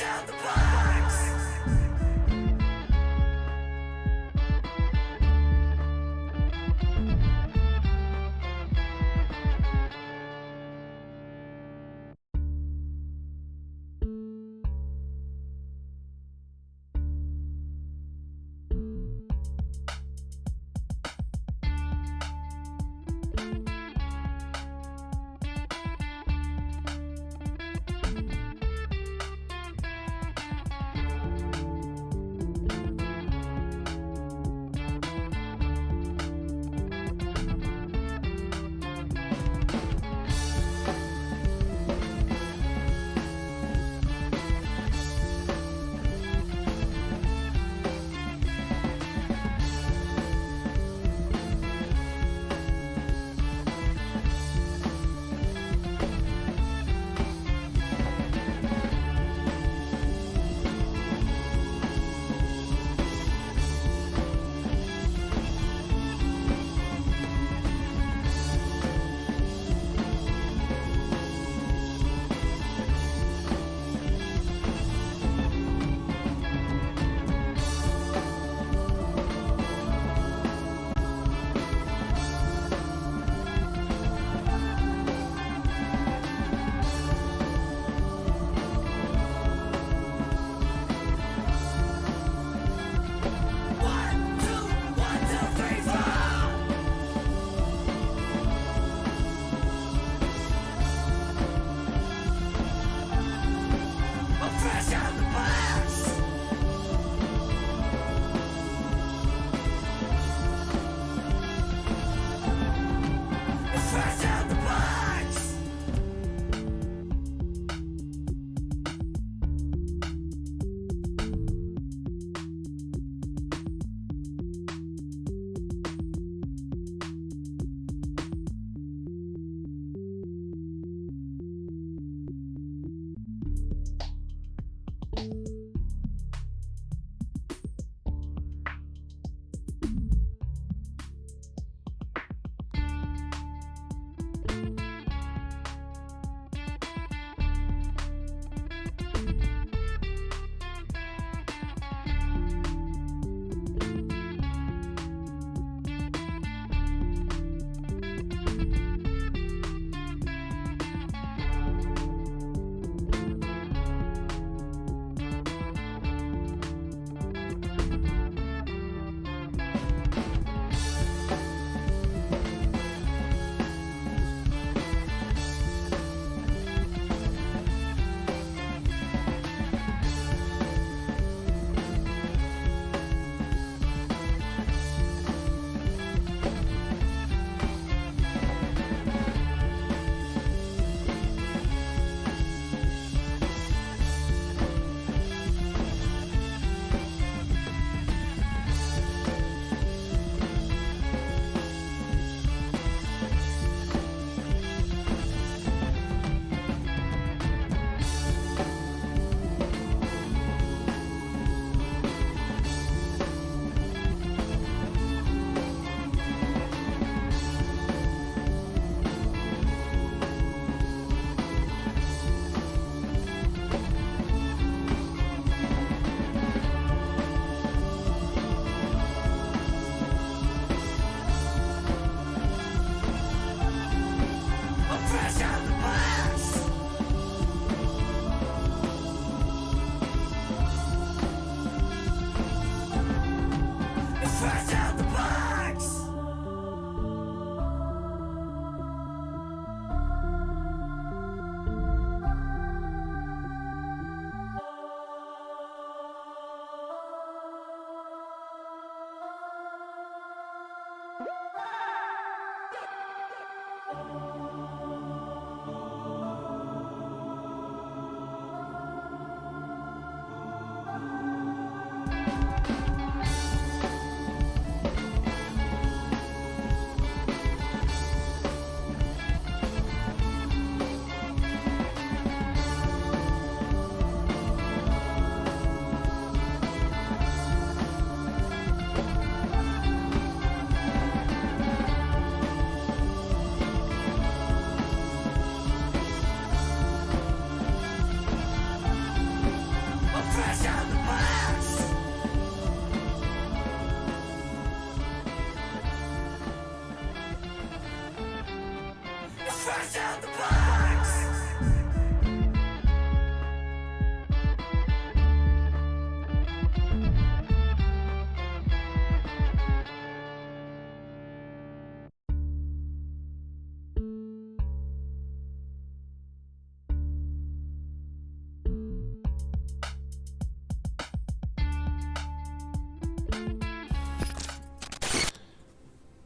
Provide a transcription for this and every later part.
out the box.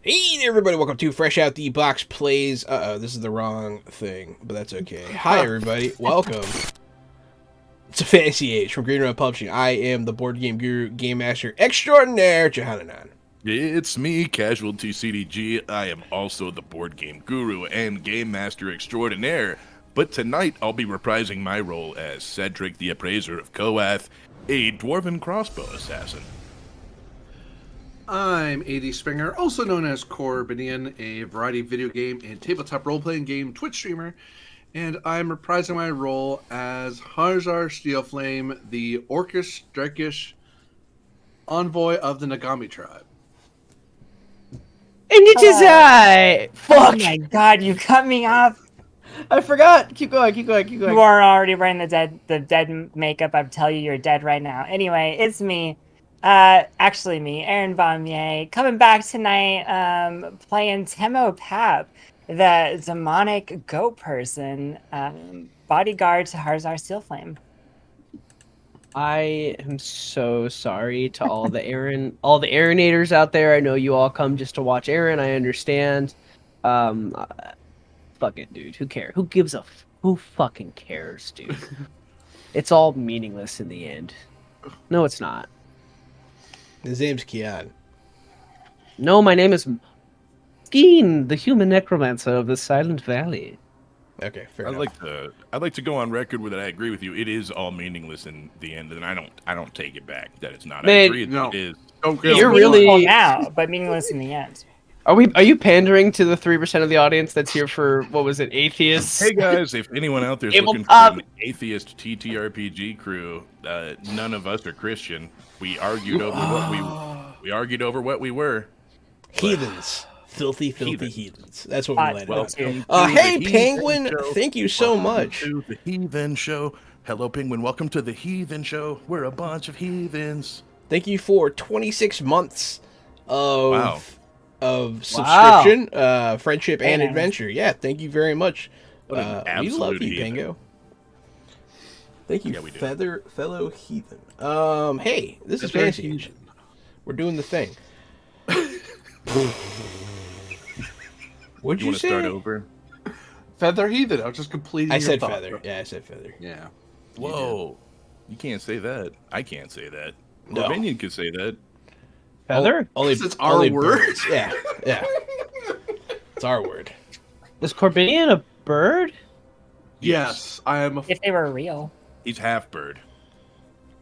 Hey there, everybody. Welcome to Fresh Out the Box Plays. This is the wrong thing, but that's okay. Hi, everybody. Welcome. It's a Fantasy Age from Green Road Publishing. I am the board game guru, game master extraordinaire, Johannanan. It's me, Casualty CDG. I am also the board game guru and game master extraordinaire. But tonight, I'll be reprising my role as Cedric the Appraiser of Koath, a dwarven crossbow assassin. I'm AD Springer, also known as Corbinian, a variety of video game and tabletop role-playing game Twitch streamer, and I'm reprising my role as Harzar Steelflame, the Orcish Drekish envoy of the Nagami tribe. And it is I! Fuck! Oh my god, you cut me off! I forgot! Keep going. You are already wearing the dead makeup. I tell you, you're dead right now. Anyway, it's me. Actually me, Aaron Baumier, coming back tonight, playing Temo Pap, the demonic goat person, bodyguard to Harzar Steelflame. I am so sorry to all the Aaronators out there. I know you all come just to watch Aaron, I understand. Fuck it, dude. Who cares? Who fucking cares, dude? It's all meaningless in the end. No, it's not. His name's Kian. No, my name is Skeen, the human necromancer of the Silent Valley. Okay, fair enough. I'd like to go on record with that. I agree with you. It is all meaningless in the end, and I don't take it back that it's not. Man, I agree. no. It is. Okay, You're Meaningful really now, but meaningless in the end. Are you pandering to the 3% of the audience that's here for what was it, atheists? Hey guys, if anyone out there's Able- looking for an atheist TTRPG crew, none of us are Christian. We argued over what we were. Heathens. Filthy heathens. That's what we landed on. Welcome. Hey, Penguin. Thank you so much. To the Heathen Show. Hello, Penguin. Welcome to the Heathen Show. We're a bunch of heathens. Thank you for 26 months of Wow. subscription, friendship, and Very nice. adventure. Yeah, thank you very much. What an We love absolute you, heathen. Pingo. Thank you, Yeah, we do. fellow heathen. Hey, this is Fantasy Age. We're doing the thing. What'd You you want to say? start over? Feather Heathen, I was just completing I your said thought. feather. Yeah, I said feather. Yeah. Whoa. You can't say that. I can't say that. No. Corbinian could say that. Feather? Only, It's our only word. birds. Yeah. It's our word. Is Corbinian a bird? Yes, I am a... If they were real. He's half bird.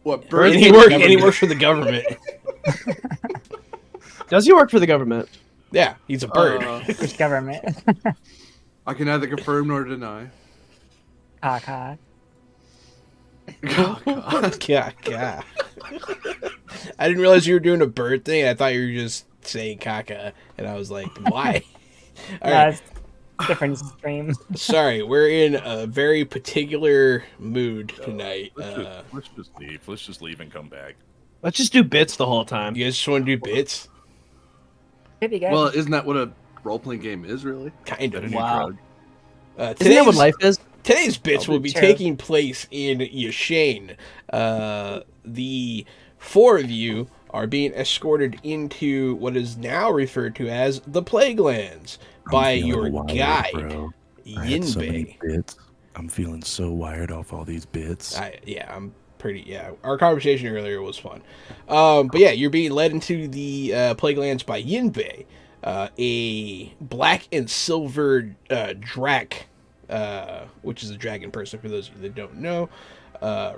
What, bird? And he works for the government. Does he work for the government? Yeah, he's a bird. Which government? I can neither confirm nor deny. Caca. Oh, God. Yeah. I didn't realize you were doing a bird thing. I thought you were just saying caca, and I was like, why? All right. That's different stream. Sorry, we're in a very particular mood tonight. Let's just leave. Let's just leave and come back. Let's just do bits the whole time. You guys just want to do bits? Could be good. Well, isn't that what a role-playing game is, really? Kind of. New Wow. drug. Isn't that what life is? Today's bits will be True. taking place in Yashane. The four of you are being escorted into what is now referred to as the Plaguelands by your guide, Yinbei. bits. I'm feeling so wired off all these bits. Our conversation earlier was fun. But yeah, you're being led into the Plaguelands by Yinbei, a black and silver Drak, which is a dragon person for those of you that don't know,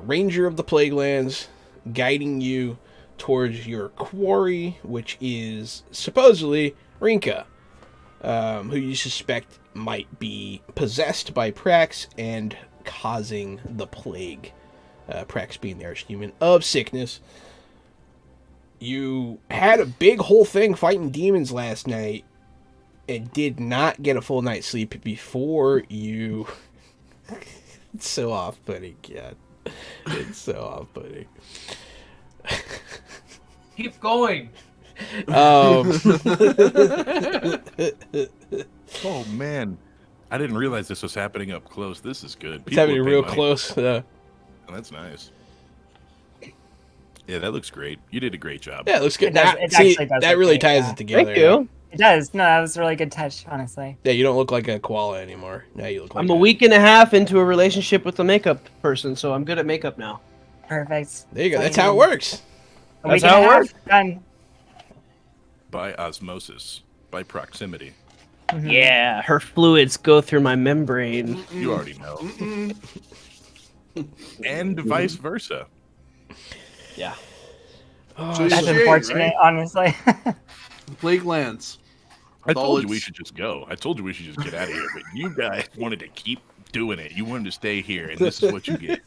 ranger of the Plaguelands, guiding you towards your quarry, which is supposedly Rinka, who you suspect might be possessed by Prax and causing the plague. Prax being the archhuman of sickness. You had a big whole thing fighting demons last night. and did not get a full night's sleep before you. It's so off-putting, God. It's so off-putting. Keep going. Oh man, I didn't realize this was happening up close. This is good. It's happening would pay real money. close. Oh, that's nice. Yeah, that looks great. You did a great job. Yeah, it looks good. It actually does that look really great, ties yeah. it together. Thank you. It does. No, that was a really good touch, honestly. Yeah, you don't look like a koala anymore. Now you look like I'm a week and a half into a relationship with a makeup person, so I'm good at makeup now. Perfect. There you go. That's how it works. A That's week and how a it half, works. Done. By osmosis, by proximity. Mhm. Yeah, her fluids go through my membrane. You already know. And vice versa. Yeah. So you That's shade, unfortunate, right? honestly. Plague lands. I All told you we it's- should just go. I told you we should just get out of here, but you guys wanted to keep doing it. You wanted to stay here, and this is what you get.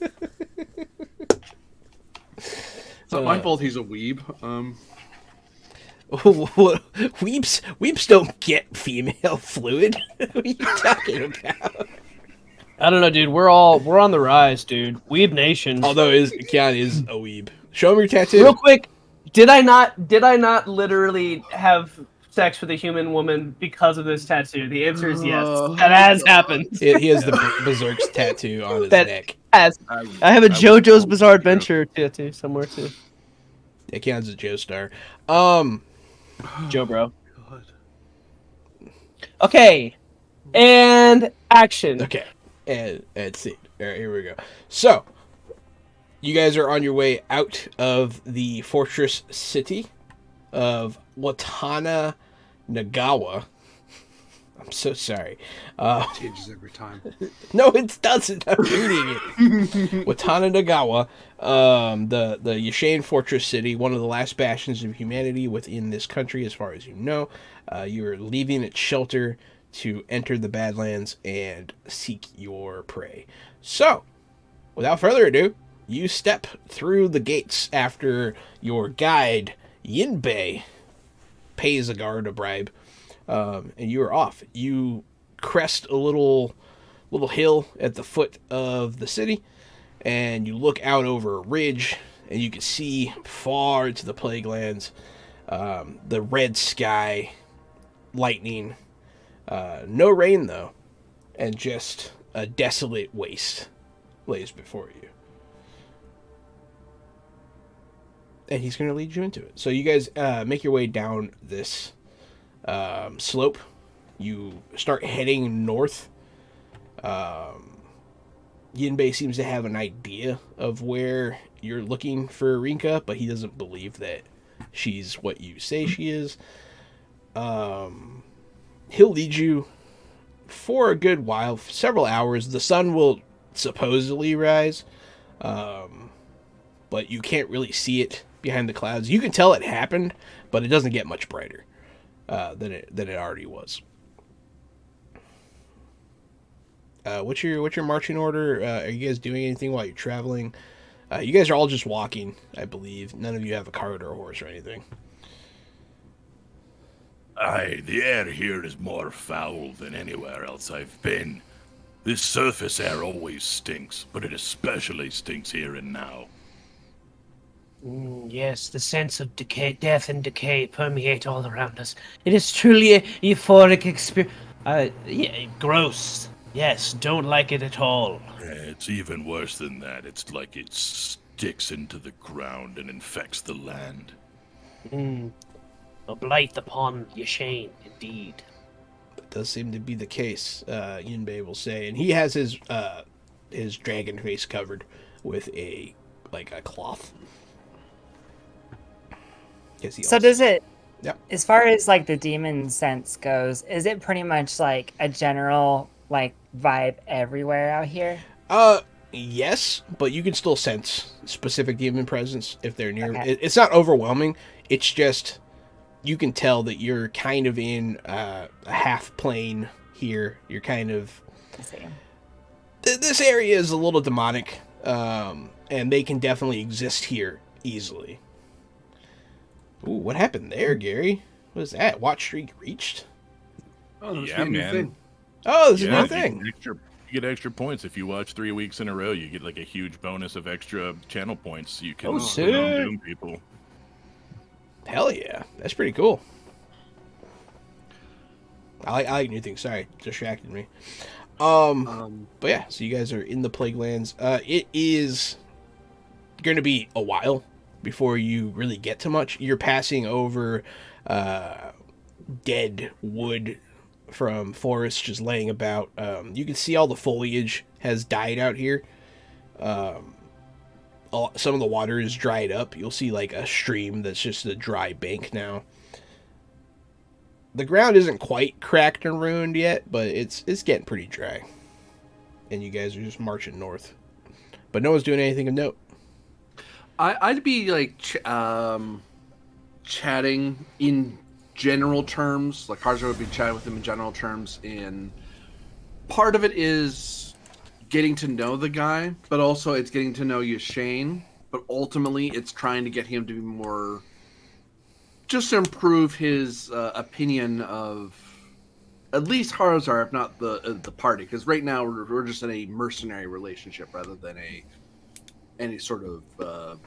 It's not my fault he's a weeb. Weeps don't get female fluid. What are you talking about? I don't know, dude. We're on the rise, dude. Weeb Nation. Although Keanu is a weeb. Show him your tattoo. Real quick, did I not literally have sex with a human woman because of this tattoo? The answer is yes. That has happened. He has the Berserk's tattoo on his That- neck. Has. I have a was JoJo's told Bizarre true. Adventure tattoo somewhere too. Yeah, Keanu's a Joe Star. Joe, bro. God. Okay, and action. Okay, and see. All right, here we go. So, you guys are on your way out of the fortress city of Watana Nagawa. I'm so sorry. Changes every time. No, it doesn't. I'm reading it. Watana Nagawa, the Yashane Fortress City, one of the last bastions of humanity within this country, as far as you know. You are leaving its shelter to enter the Badlands and seek your prey. So, without further ado, you step through the gates after your guide, Yinbei, pays a guard a bribe, and you are off. You crest a little hill at the foot of the city, and you look out over a ridge, and you can see far into the Plague Lands, the red sky, lightning, no rain though, and just a desolate waste lays before you. And he's going to lead you into it. So you guys make your way down this slope. You start heading north. Yinbei seems to have an idea of where you're looking for Rinka, but he doesn't believe that she's what you say she is. He'll lead you for a good while, several hours. The sun will supposedly rise, but you can't really see it behind the clouds. You can tell it happened, but it doesn't get much brighter than it already was. What's your marching order? Are you guys doing anything while you're traveling? You guys are all just walking, I believe. None of you have a cart or a horse or anything. Aye, the air here is more foul than anywhere else I've been. This surface air always stinks, but it especially stinks here and now. Yes, the sense of decay, death and decay permeate all around us. It is truly a euphoric experience. Yeah, gross. Yes, don't like it at all. It's even worse than that. It's like it sticks into the ground and infects the land. A blight upon Yashane, indeed. That does seem to be the case, Yinbei will say. And he has his dragon face covered with a cloth. So does it, Yep. as far as like the demon sense goes, is it pretty much like a general like vibe everywhere out here? Yes, but you can still sense specific demon presence if they're near. Okay. It's not overwhelming. It's just you can tell that you're kind of in a half plane here. You're kind of I see. This area is a little demonic, and they can definitely exist here easily. Ooh, what happened there, Gary? What is that? Watch streak reached? Oh, that must Yeah, be a new man. thing. Oh, this is a Yeah, new thing. you get extra points if you watch 3 weeks in a row. You get like a huge bonus of extra channel points. You can Oh, put on sick. Doom people. Hell yeah, that's pretty cool. I like new things. Sorry, distracted me. But yeah, so you guys are in the Plague Lands. It is going to be a while before you really get to much. You're passing over dead wood from forests just laying about. You can see all the foliage has died out here. Some of the water is dried up. You'll see like a stream that's just a dry bank now. The ground isn't quite cracked and ruined yet, but it's getting pretty dry. And you guys are just marching north. But no one's doing anything of note. I'd be like chatting in general terms. Like Harzer would be chatting with him in general terms. And part of it is getting to know the guy, but also it's getting to know you, Shane. But ultimately, it's trying to get him to be more, just to improve his opinion of at least Harzar, if not the party. Because right now we're just in a mercenary relationship rather than any sort of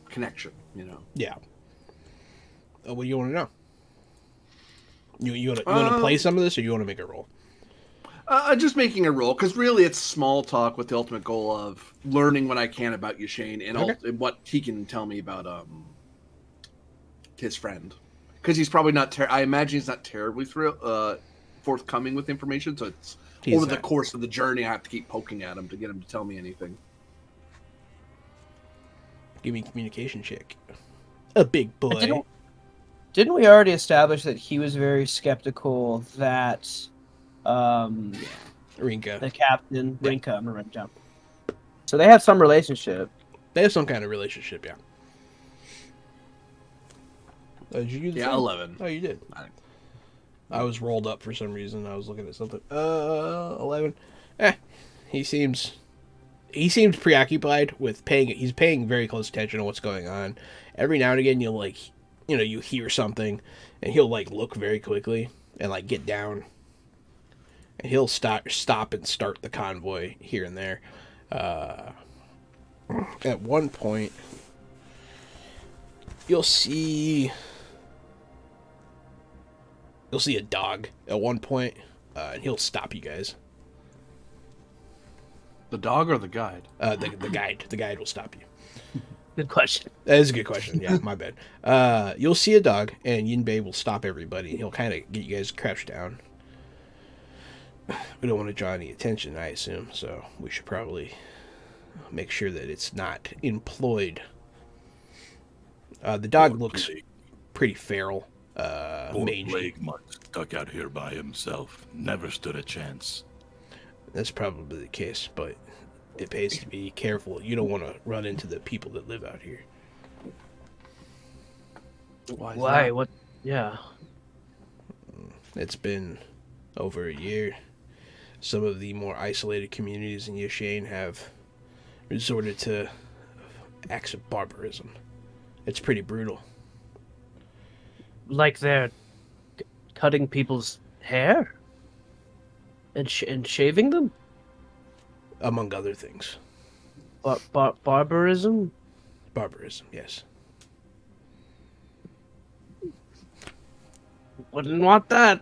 connection. You know. Yeah. What do you want to know? You want to play some of this, or you want to make a roll? Just making a roll, because really it's small talk with the ultimate goal of learning what I can about you, Shane, and Okay. what he can tell me about his friend. Because he's probably not. I imagine he's not terribly forthcoming with information. So it's over the course of the journey, I have to keep poking at him to get him to tell me anything. Give me a communication check. A big boy. Didn't we already establish that he was very skeptical that Rinka. the captain, Yeah. Rinka, I'm gonna write it down. So they have some relationship. They have some kind of relationship, yeah. Did you do the Yeah, same? 11. Oh, you did. I was rolled up for some reason. I was looking at something. 11. He seems preoccupied with he's paying very close attention to what's going on. Every now and again you hear something and he'll like look very quickly and like get down. And he'll stop and start the convoy here and there. At one point you'll see a dog at one point, and he'll stop you guys. The dog or the guide? The guide will stop you. Good question. That is a good question. Yeah, my bad. You'll see a dog, and Yinbei will stop everybody. He'll kind of get you guys crouched down. We don't want to draw any attention, I assume, so we should probably make sure that it's not employed. The dog looks pretty feral. Poor Mangy. Plague Mutt stuck out here by himself. Never stood a chance. That's probably the case, but it pays to be careful. You don't want to run into the people that live out here. Why? What? Yeah. It's been over a year. Some of the more isolated communities in Yashane have resorted to acts of barbarism. It's pretty brutal. Like they're cutting people's hair and shaving them. Among other things. Barbarism. Barbarism, yes. Wouldn't want that.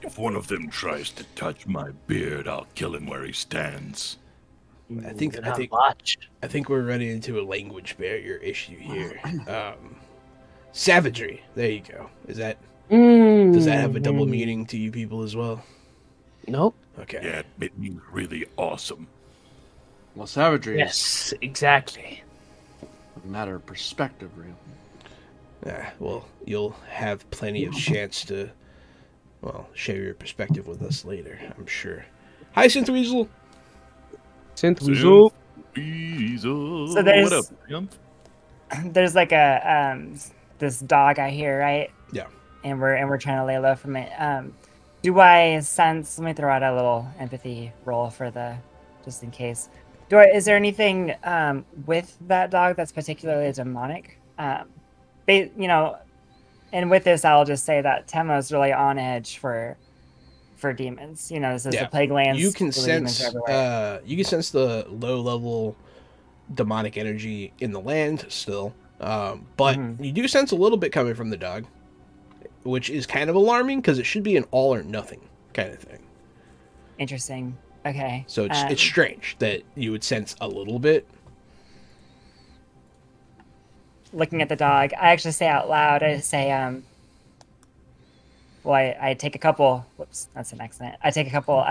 If one of them tries to touch my beard, I'll kill him where he stands. I think we're running into a language barrier issue here. Savagery. There you go. Does that have a double meaning to you people as well? Nope. Okay. Yeah, it means really awesome. Well, savagery Yes, exactly. is a matter of perspective, really. Well, you'll have plenty of chance to, share your perspective with us later, I'm sure. Hi, Synth Weasel. Synth Weasel. Weasel. So there's- What up, Yump? There's like a this dog I hear, right? Yeah. And we're trying to lay low from it. Do I sense? Let me throw out a little empathy roll for just in case. Is there anything with that dog that's particularly demonic? And with this, I'll just say that Temo's really on edge for demons. You know, this is the plague lands. You can the demons sense are everywhere. you can sense the low level demonic energy in the land still, but you do sense a little bit coming from the dog, which is kind of alarming because it should be an all or nothing kind of thing. Interesting. Okay. So it's strange that you would sense a little bit. Looking at the dog, I actually say out loud, I say, well, I take a couple, whoops, that's an accident. I take a couple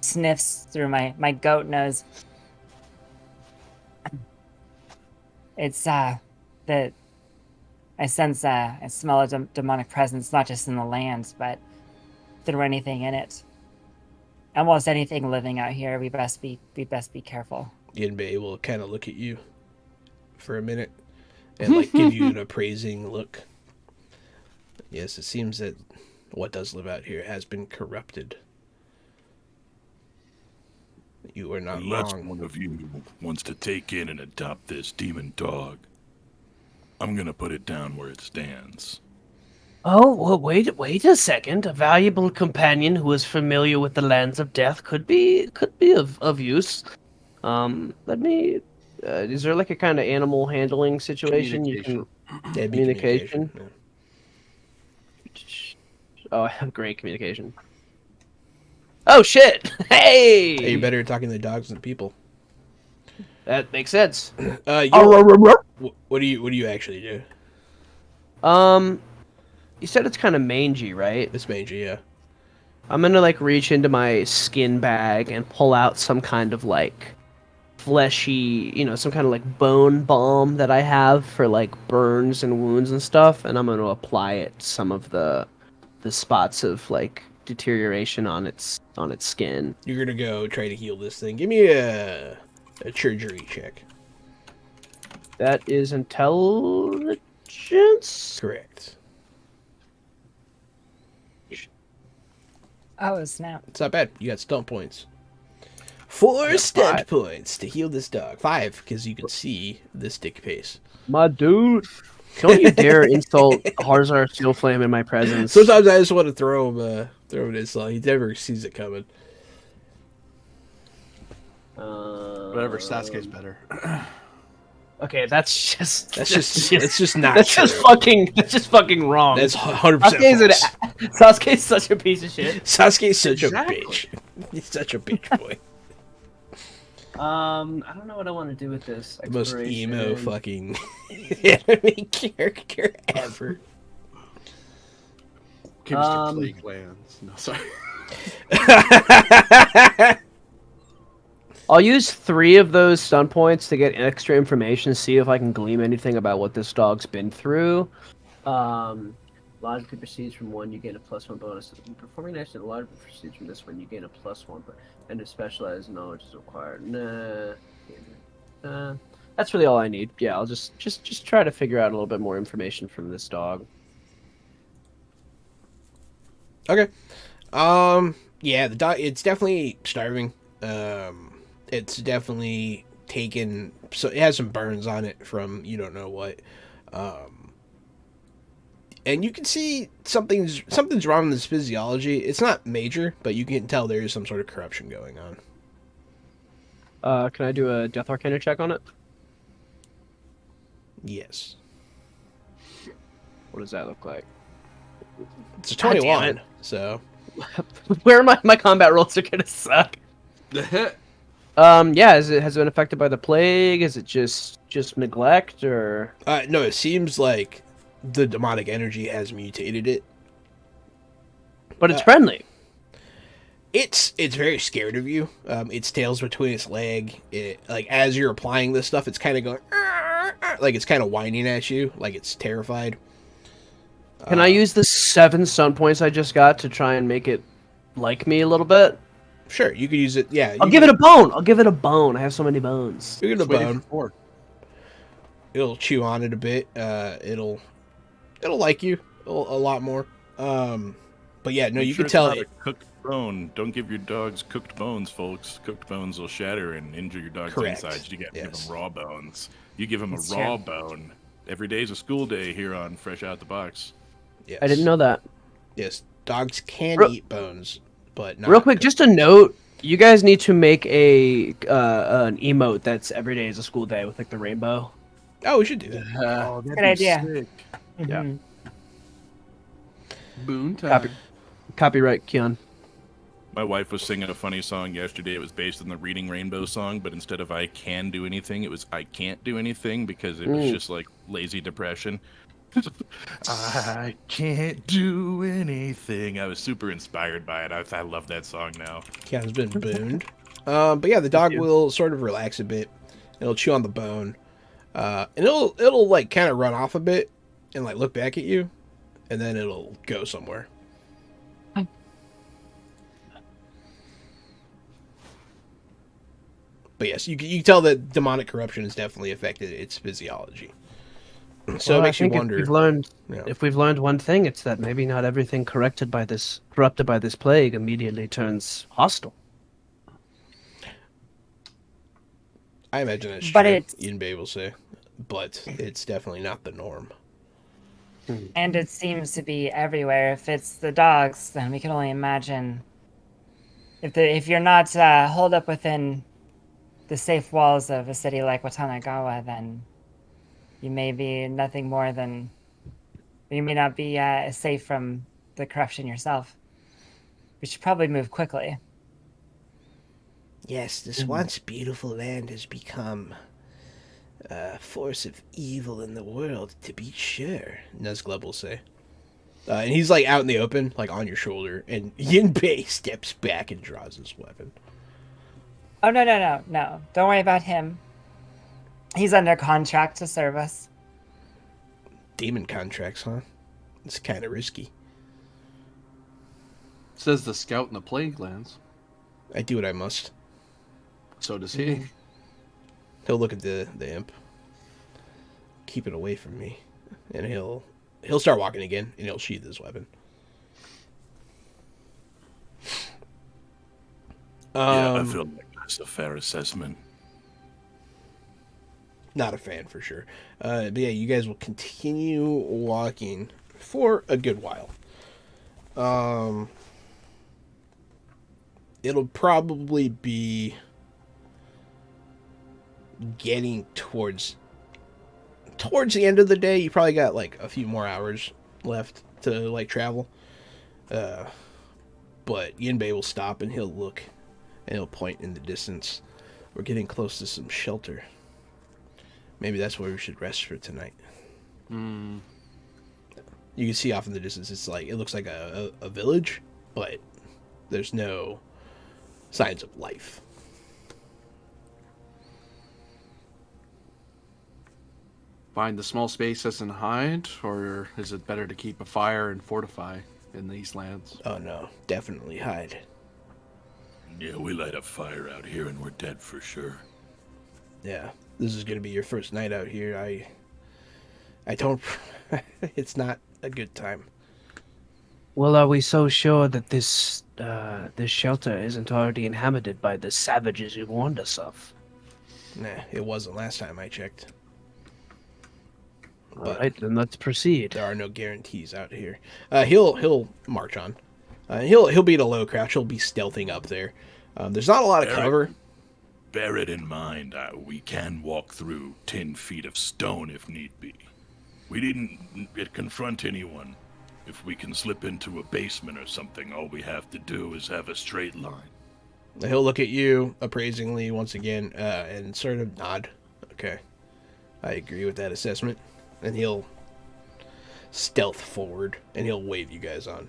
sniffs through my goat nose. It's, that I sense, I smell a demonic presence, not just in the lands, but through anything in it. Almost anything living out here, we best be careful. Yinbei will kind of look at you for a minute and like give you an appraising look. Yes, it seems that what does live out here has been corrupted. You are not Unless wrong. one of you wants to take in and adopt this demon dog, I'm gonna put it down where it stands. Oh, well, wait a second. A valuable companion who is familiar with the lands of death could be of use. Let me. Is there like a kind of animal handling situation you can? Yeah, be Communication? Yeah. Oh, I have great communication. Oh shit! Hey! Hey, you're better at talking to dogs than people. That makes sense. What do you actually do? You said it's kind of mangy, right? It's mangy, yeah. I'm gonna like reach into my skin bag and pull out some kind of like fleshy, some kind of like bone balm that I have for like burns and wounds and stuff, and I'm gonna apply it to some of the spots of like deterioration on its skin. You're gonna go try to heal this thing. Give me a surgery check. That is intelligence. Correct. Oh, snap. It's not bad. You got stunt points. 4 stunt 5 points to heal this dog. 5, because you can see this dick face. My dude. Don't you dare insult Harzar Steelflame in my presence. Sometimes I just want to throw him an insult. He never sees it coming. Whatever, Sasuke's better. Okay, that's just It's just not that's true. just fucking wrong. That's 100% false. Sasuke's such a piece of shit. Sasuke's such Exactly. a bitch. He's such a bitch boy. I don't know what I want to do with this. The most emo Exploration. fucking anime character ever. Gives to plague lands. No, sorry. I'll use 3 of those stun points to get extra information, see if I can glean anything about what this dog's been through. Logically proceeds from 1, you gain a +1 bonus. Performing an action that logically proceeds from this one, you gain a +1, and if specialized knowledge is required. That's really all I need. Yeah, I'll just try to figure out a little bit more information from this dog. Okay. Yeah, the dog. It's definitely starving. It's definitely taken. So it has some burns on it from you don't know what. And you can see something's wrong with its physiology. It's not major, but you can tell there is some sort of corruption going on. Can I do a Death Arcana check on it? Yes. What does that look like? It's a God damn 21. it. So Where my combat rolls are gonna suck. Yeah, has it been affected by the plague? Is it just neglect or? no, it seems like the demonic energy has mutated it. But it's friendly. It's very scared of you. Its tail's between its leg. It like as you're applying this stuff, it's kind of going like it's kind of whining at you, like it's terrified. Can I use the 7 stun points I just got to try and make it like me a little bit? Sure, you could use it. Yeah, I'll give it a bone. I have so many bones. You give it a bone. Four. It'll chew on it a bit. It'll like you a lot more. But yeah, no, Make you sure can it's tell not it. a cooked bone. Don't give your dogs cooked bones, folks. Cooked bones will shatter and injure your dog's Correct. insides. You got to give Yes. them raw bones. You give them It's a raw true. bone, Every day's a school day here on Fresh Out the Box. Yes. I didn't know that. Yes, dogs can Real- eat bones, but not Real quick, just a note. You guys need to make an emote that's every day is a school day with like the rainbow. Oh, we should do that. Oh, that'd Good idea. sick. Yeah. Mhm. Boon time. Copy. Copyright, Keon. My wife was singing a funny song yesterday. It was based on the Reading Rainbow song, but instead of I can do anything, it was I can't do anything because it was just like lazy depression. I can't do anything. I was super inspired by it. I love that song now. Keon's been booned. But yeah, the dog will sort of relax a bit. It'll chew on the bone, and it'll like kind of run off a bit and like look back at you, and then it'll go somewhere. But yes, you can tell that demonic corruption has definitely affected its physiology. So Well, it makes I you think wonder. Yeah. If we've learned one thing, it's that maybe not everything corrupted by this plague immediately turns hostile. I imagine that's But true. it's- Yinbei will say, but it's definitely not the norm. And it seems to be everywhere. If it's the dogs, then we can only imagine. If you're not holed up within the safe walls of a city like Watanagawa, then you may be nothing more than. You may not be safe from the corruption yourself. We should probably move quickly. Yes, this once beautiful land has become a force of evil in the world, to be sure, Nuzglub will say. And he's like out in the open, like on your shoulder, and Yinbei steps back and draws his weapon. Oh, no. Don't worry about him. He's under contract to serve us. Demon contracts, huh? It's kind of risky. Says the scout in the plague lands. I do what I must. So does he. He'll look at the imp. Keep it away from me. And he'll start walking again, and he'll sheath his weapon. Yeah, I feel like that's a fair assessment. Not a fan for sure. But yeah, you guys will continue walking for a good while. It'll probably be getting towards the end of the day. You probably got like a few more hours left to like travel. But Yinbei will stop and he'll look and he'll point in the distance. We're getting close to some shelter. Maybe that's where we should rest for tonight. You can see off in the distance, it looks like a village, but there's no signs of life. Find the small spaces and hide, or is it better to keep a fire and fortify in these lands? Oh no, definitely hide. Yeah, we light a fire out here and we're dead for sure. Yeah, this is gonna be your first night out here. I don't. It's not a good time. Well, are we so sure that this shelter isn't already inhabited by the savages you warned us of? Nah, it wasn't last time I checked. All But- right, then let's proceed. There are no guarantees out here. He'll march on. He'll be at a low crouch. He'll be stealthing up there. There's not a lot of Eric. cover. Bear it in mind, we can walk through 10 feet of stone if need be. We didn't confront anyone. If we can slip into a basement or something, all we have to do is have a straight line. He'll look at you appraisingly once again and sort of nod. Okay, I agree with that assessment. And he'll stealth forward and he'll wave you guys on.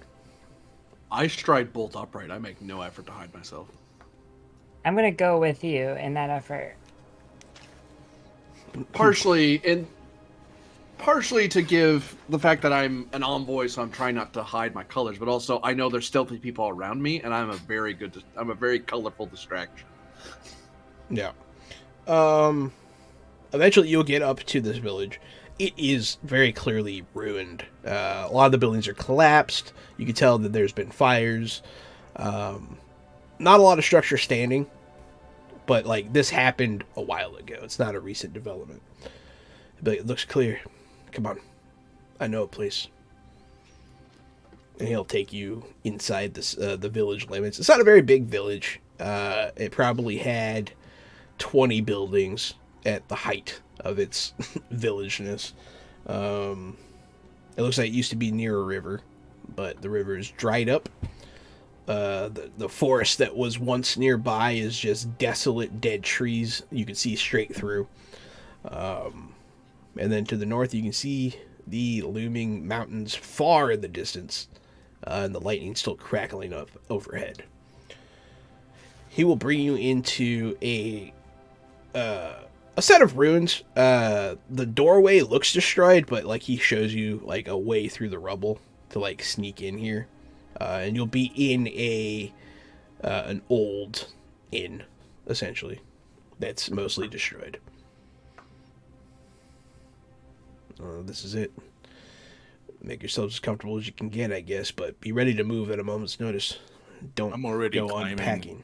I stride bolt upright. I make no effort to hide myself. I'm gonna go with you in that effort. Partially to give the fact that I'm an envoy, so I'm trying not to hide my colors, but also I know there's stealthy people around me, and I'm a very colorful distraction. Yeah. Eventually you'll get up to this village. It is very clearly ruined. A lot of the buildings are collapsed. You can tell that there's been fires. Not a lot of structure standing, but like this happened a while ago. It's not a recent development, but it looks clear. come on. I know a place. And he'll take you inside this the village limits. It's not a very big village. It probably had 20 buildings at the height of its villageness. It looks like it used to be near a river, but the river is dried up. The forest that was once nearby is just desolate, dead trees you can see straight through. And then to the north, you can see the looming mountains far in the distance, and the lightning still crackling up overhead. He will bring you into a set of ruins. The doorway looks destroyed, but like he shows you like a way through the rubble to like sneak in here, and you'll be in an old inn, essentially, that's mostly destroyed. This is it. Make yourselves as comfortable as you can get, I guess, but be ready to move at a moment's notice. Don't I'm already go unpacking.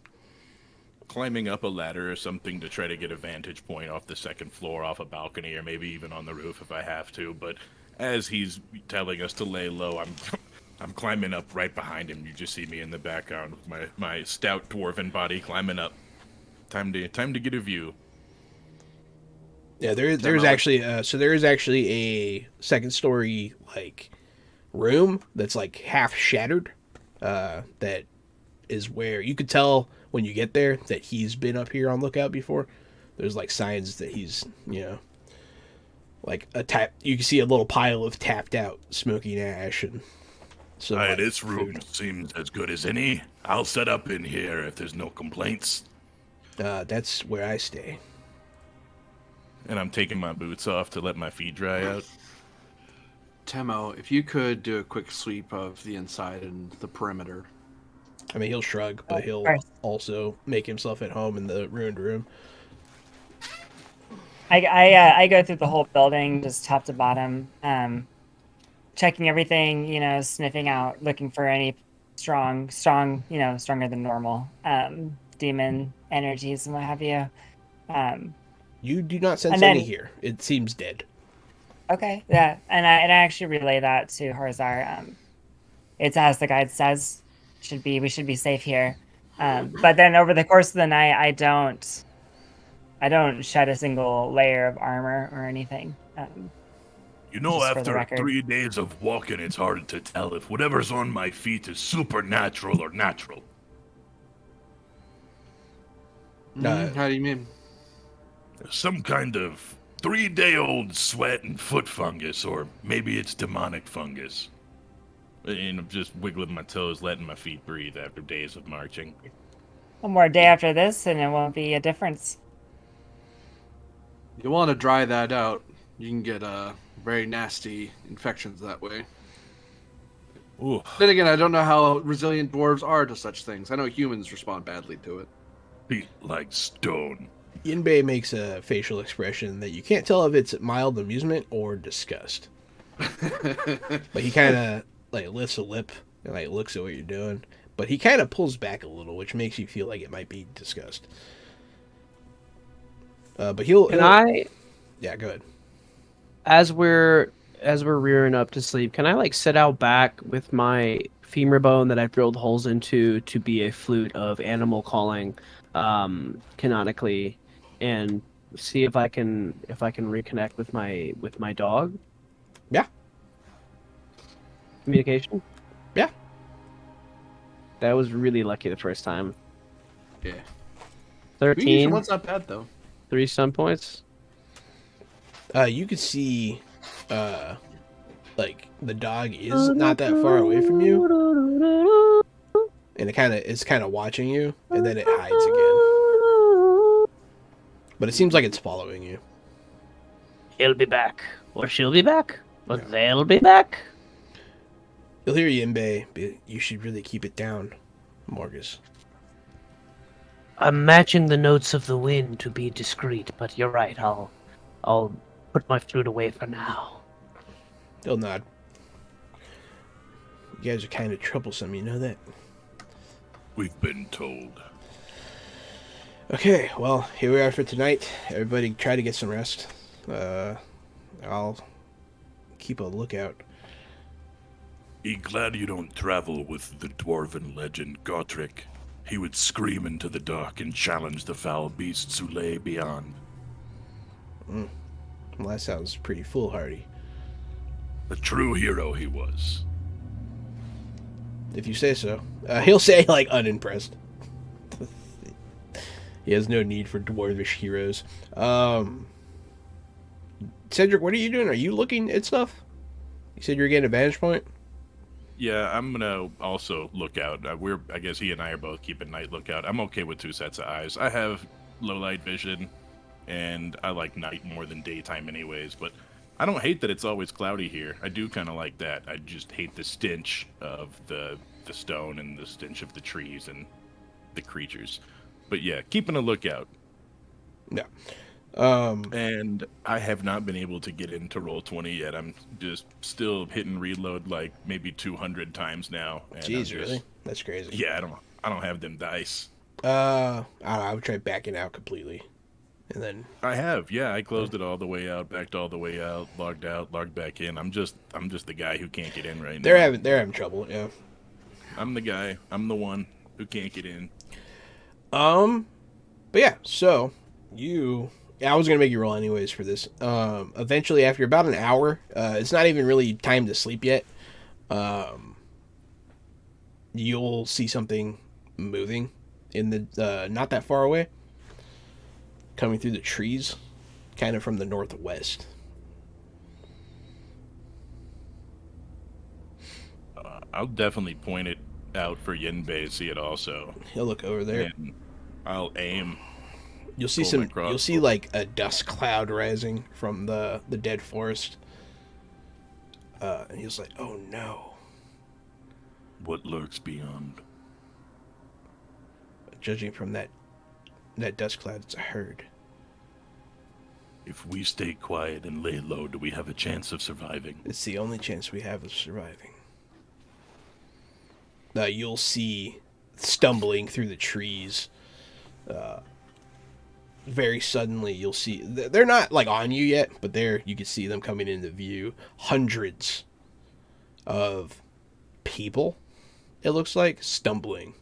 Climbing up a ladder or something to try to get a vantage point off the second floor, off a balcony, or maybe even on the roof if I have to. But as he's telling us to lay low, I'm climbing up right behind him. You just see me in the background with my stout dwarven body climbing up. Time to get a view. Yeah, there's actually there is actually a second story like room that's like half shattered. That is where you could tell when you get there that he's been up here on lookout before. There's like signs that he's, like you can see a little pile of tapped out smoking ash and some like, this room food. seems as good as any. I'll set up in here if there's no complaints. That's where I stay. And I'm taking my boots off to let my feet dry out. Temo, if you could do a quick sweep of the inside and the perimeter. I mean, he'll shrug, but he'll also make himself at home in the ruined room. I go through the whole building, just top to bottom, checking everything, sniffing out, looking for any strong, stronger than normal demon energies and what have you. You do not sense then, any here. It seems dead. Okay, yeah, and I actually relay that to Harzar. It's as the guide says. We should be safe here. But then over the course of the night, I don't shed a single layer of armor or anything. After 3 days of walking, it's hard to tell if whatever's on my feet is supernatural or natural. How do you mean? Some kind of 3-day-old sweat and foot fungus, or maybe it's demonic fungus. And I'm just wiggling my toes, letting my feet breathe after days of marching. One more day after this, and it won't be a difference. You want to dry that out. You can get very nasty infections that way. Ooh. Then again, I don't know how resilient dwarves are to such things. I know humans respond badly to it. Feet like stone. Yinbei makes a facial expression that you can't tell if it's mild amusement or disgust. But he kind of like lifts a lip and like looks at what you're doing. But he kind of pulls back a little, which makes you feel like it might be disgust. But he'll. Yeah, go ahead. As we're rearing up to sleep, can I like sit out back with my femur bone that I've drilled holes into to be a flute of animal calling, canonically, and see if I can reconnect with my dog? Yeah. Communication? Yeah. That was really lucky the first time. Yeah. 13. One's not bad though. 3 stun points. You could see, like the dog is not that far away from you, and it's kind of watching you, and then it hides again. But it seems like it's following you. He'll be back, or she'll be back, but they'll be back. You'll hear Yinbei, but you should really keep it down, Morgus. I'm matching the notes of the wind to be discreet, but you're right. I'll put my flute away for now. He'll nod. You guys are kind of troublesome, you know that? We've been told. Okay, well, here we are for tonight. Everybody try to get some rest. I'll keep a lookout. Be glad you don't travel with the dwarven legend Gotrek. He would scream into the dark and challenge the foul beasts who lay beyond. Well, that sounds pretty foolhardy. A true hero he was. If you say so. He'll say, like, unimpressed. He has no need for dwarvish heroes. Cedric, what are you doing? Are you looking at stuff? You said you were getting a vantage point? Yeah, I'm gonna also look out. I guess he and I are both keeping night lookout. I'm okay with 2 sets of eyes. I have low light vision, and I like night more than daytime anyways, but I don't hate that it's always cloudy here. I do kind of like that. I just hate the stench of the stone and the stench of the trees and the creatures. But yeah, keeping a lookout. Yeah. And I have not been able to get into Roll20 yet. I'm just still hitting reload like maybe 200 times now. And Jeez, really? That's crazy. Yeah, I don't have them dice. I don't know, I would try backing out completely. And then I have, yeah. I closed it all the way out, backed all the way out, logged back in. I'm just the guy who can't get in right now. they're having trouble, yeah. I'm the guy. I'm the one who can't get in. But yeah, so I was gonna make you roll anyways for this. Eventually, after about an hour, it's not even really time to sleep yet. You'll see something moving in the not that far away, coming through the trees, kind of from the northwest. I'll definitely point it out for Yinbei to see it also. He'll look over there. And I'll aim. You'll see Pull my crossbow. You'll see like a dust cloud rising from the dead forest. And he's like, "Oh no!" What lurks beyond? Judging from that dust cloud, it's a herd. If we stay quiet and lay low, do we have a chance of surviving? It's the only chance we have of surviving. You'll see stumbling through the trees. Very suddenly, you'll see they're not like on you yet, but you can see them coming into view. Hundreds of people. It looks like stumbling,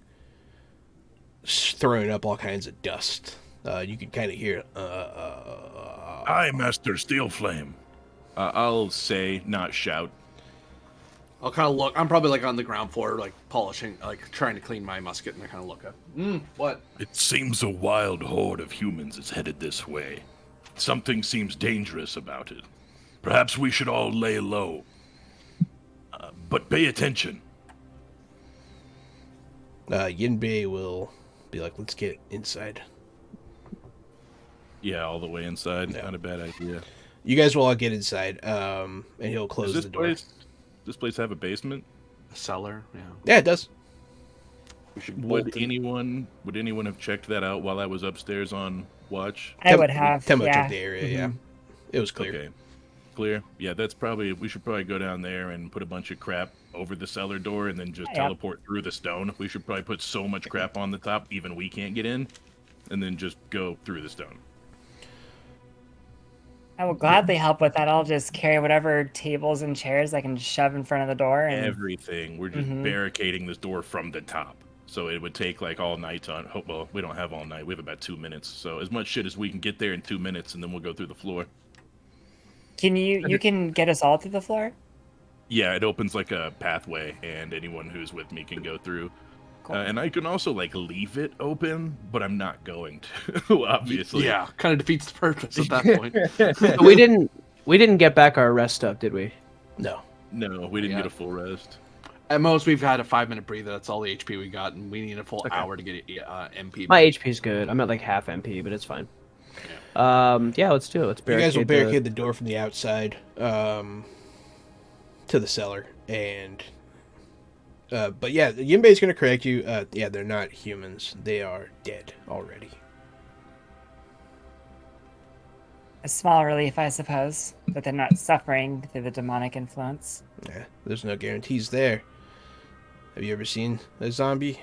throwing up all kinds of dust. You can kind of hear. Aye, Master Steelflame. I'll say, not shout. I'll kind of look. I'm probably like on the ground floor, like polishing, like trying to clean my musket, and I kind of look up. What? It seems a wild horde of humans is headed this way. Something seems dangerous about it. Perhaps we should all lay low. But pay attention. Yinbei will be like, "Let's get inside." Yeah, all the way inside. Yeah. Not a bad idea. You guys will all get inside, and he'll close Does the door. This place have a basement? A cellar? Yeah. Yeah, it does. We should Would bolt in. anyone have checked that out while I was upstairs on watch? I would have. Temo Yeah. took the area. Yeah, it was clear. Okay. Clear? Yeah, we should probably go down there and put a bunch of crap over the cellar door and then just Yep. teleport through the stone. We should probably put so much crap on the top, even we can't get in, and then just go through the stone. I will gladly help with that. I'll just carry whatever tables and chairs I can shove in front of the door. And Everything. We're just barricading this door from the top. So it would take like all night well, we don't have all night. We have about 2 minutes. So as much shit as we can get there in 2 minutes, and then we'll go through the floor. can you can get us all to the floor? Yeah, it opens like a pathway, and anyone who's with me can go through. Cool. And I can also like leave it open, but I'm not going to, obviously. Yeah, kind of defeats the purpose at that point. We didn't get back our rest stuff, did we? No. No, we didn't Yeah. get a full rest. At most, we've had a 5-minute breather. That's all the HP we got, and we need a full hour to get MP. My HP's good. I'm at like half MP, but it's fine. Yeah, let's do it. Let's You guys will barricade barricade the door from the outside to the cellar, and but yeah, Yinbei's gonna correct you. Yeah, they're not humans; they are dead already. A small relief, I suppose, that they're not suffering through the demonic influence. Yeah, there's no guarantees there. Have you ever seen a zombie?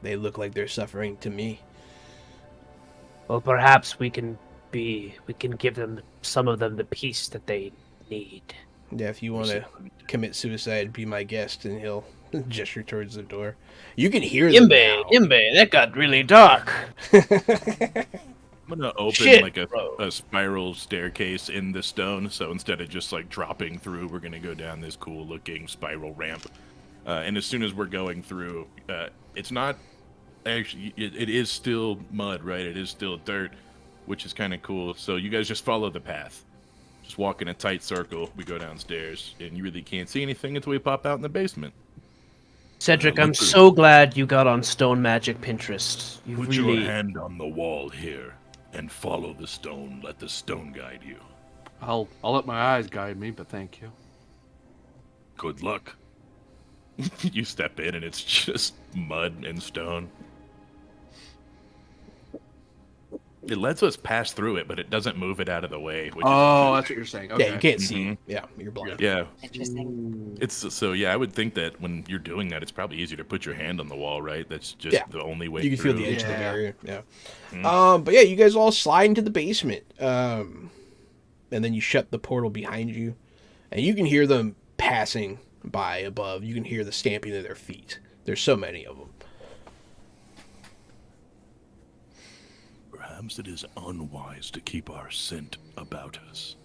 They look like they're suffering to me. Well, perhaps we can give them, some of them, the peace that they need. Yeah, if you want to commit suicide, be my guest, and he'll gesture towards the door. You can hear them now. Imbe, that got really dark. I'm gonna open Shit, like bro. a spiral staircase in the stone. So instead of just like dropping through, we're gonna go down this cool looking spiral ramp. And as soon as we're going through, it's not actually. It is still mud, right? It is still dirt, which is kind of cool. So you guys just follow the path. Just walk in a tight circle. We go downstairs, and you really can't see anything until we pop out in the basement. Cedric, look I'm through. so glad you got on Stone Magic Pinterest. You Put really... your hand on the wall here and follow the stone. Let the stone guide you. I'll let my eyes guide me, but thank you. Good luck. You step in and it's just mud and stone. It lets us pass through it, but it doesn't move it out of the way. Which Oh, that's what you're saying. Okay. Yeah, you can't see. Yeah, you're blind. yeah. Interesting. It's so yeah. I would think that when you're doing that, it's probably easier to put your hand on the wall, right? That's just Yeah. the only way. You can feel through. the edge of the Yeah. barrier. Yeah. Mm. But yeah, you guys all slide into the basement. And then you shut the portal behind you, and you can hear them passing by above. You can hear the stamping of their feet. There's so many of them. Perhaps it is unwise to keep our scent about us.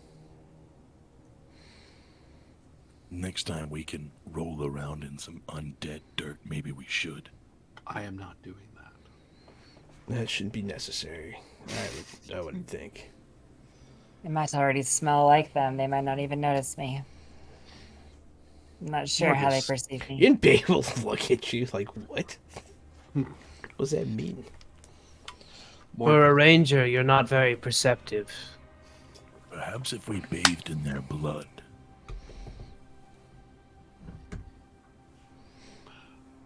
Next time we can roll around in some undead dirt, maybe we should. I am not doing that. That shouldn't be necessary. I wouldn't think. It might already smell like them. They might not even notice me. I'm not sure how they Marcus, perceive me. Ian Bay will look at you like, what? What does that mean? For a ranger, you're not very perceptive. Perhaps if we bathed in their blood.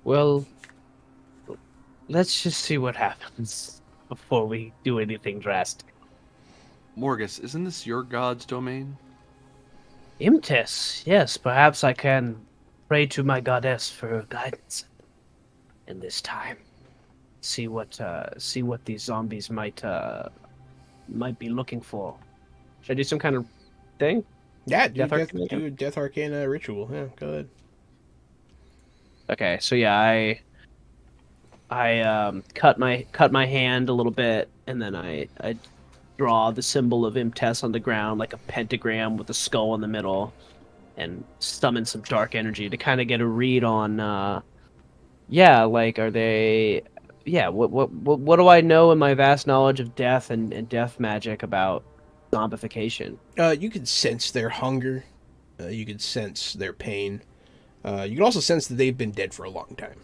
Well, let's just see what happens before we do anything drastic. Morgus, isn't this your god's domain? Imtes, yes, perhaps I can pray to my goddess for guidance in this time. See what these zombies might be looking for. Should I do some kind of thing? Yeah, Do a Death Arcana ritual. Yeah, go ahead. Okay, so yeah, I cut my hand a little bit, and then I draw the symbol of Imtes on the ground, like a pentagram with a skull in the middle, and summon some dark energy to kind of get a read on. Yeah, like are they? Yeah, what do I know in my vast knowledge of death and death magic about zombification? You can sense their hunger. You can sense their pain. You can also sense that they've been dead for a long time.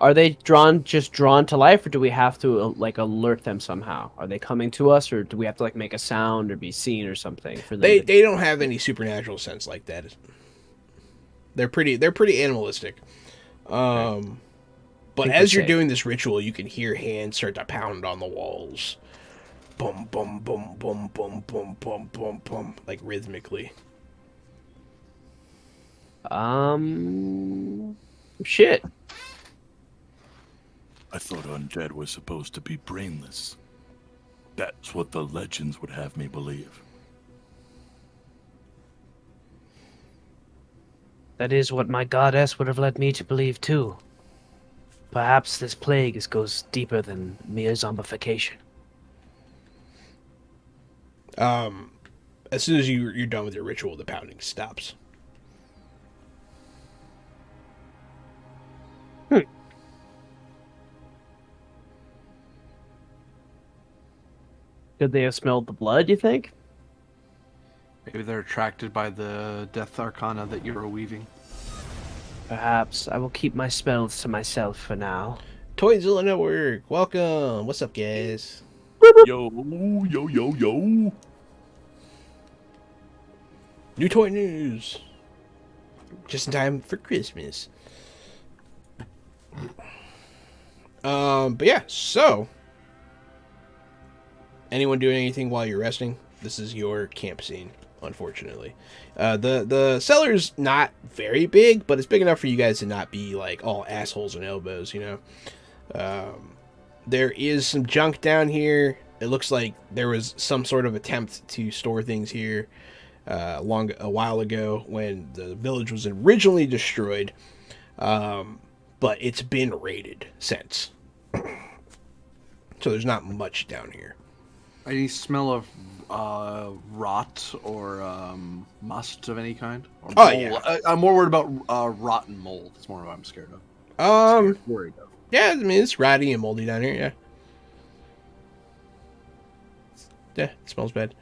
Are they drawn to life, or do we have to like alert them somehow? Are they coming to us, or do we have to like make a sound or be seen or something for them? They don't have any supernatural sense like that. They're pretty animalistic. But Think as we're you're safe. doing this ritual, you can hear hands start to pound on the walls. Boom, boom, boom, boom, boom, boom, boom, boom, boom, like rhythmically. Shit. I thought undead was supposed to be brainless. That's what the legends would have me believe. That is what my goddess would have led me to believe too. Perhaps this plague goes deeper than mere zombification. As soon as you're done with your ritual, the pounding stops. Could they have smelled the blood, you think? Maybe they're attracted by the death arcana that you're weaving. Perhaps. I will keep my spells to myself for now. Toyzilla Network, welcome. What's up, guys? Yo, yo, yo, yo. New toy news. Just in time for Christmas. But yeah, so anyone doing anything while you're resting? This is your camp scene, unfortunately. The cellar's not very big, but it's big enough for you guys to not be like all assholes and elbows, you know. There is some junk down here. It looks like there was some sort of attempt to store things here. a while ago when the village was originally destroyed, but it's been raided since. So there's not much down here. Any smell of rot or must of any kind? Or Oh, mold? yeah. I'm more worried about rotten mold. That's more what I'm scared of. Worried of. Yeah, I mean it's ratty and moldy down here. Yeah, yeah, it smells bad.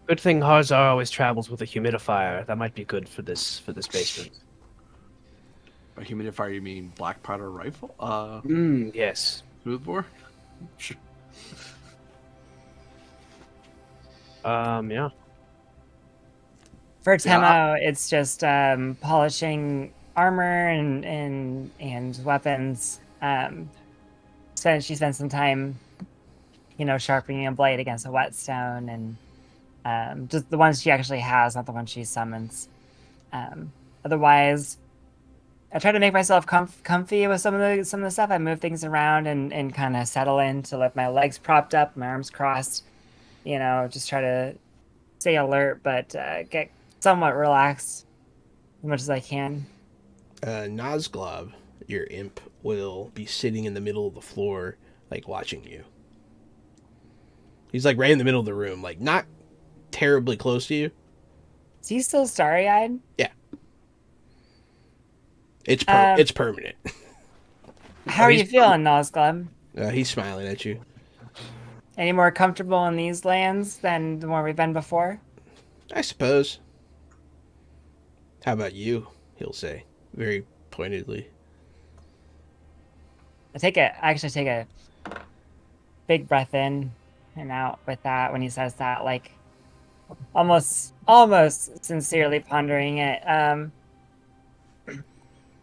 Good thing Harzar always travels with a humidifier. That might be good for this basement. A humidifier, you mean black powder rifle? Yes. Smoothbore? Sure. Yeah. For Yeah, Temo, it's just polishing armor and weapons. She spent some time, sharpening a blade against a whetstone, and just the ones she actually has, not the ones she summons. Otherwise, I try to make myself comfy with some of the stuff. I move things around and kind of settle in to let my legs propped up, my arms crossed. Just try to stay alert, but get somewhat relaxed as much as I can. Nazglob, your imp, will be sitting in the middle of the floor, like watching you. He's like right in the middle of the room, like not terribly close to you. Is he still starry-eyed? Yeah. It's permanent. How are you feeling, Nazglob? He's smiling at you. Any more comfortable in these lands than the one we've been before? I suppose. How about you? He'll say, very pointedly. I actually take a big breath in and out with that when he says that, like almost sincerely pondering it. And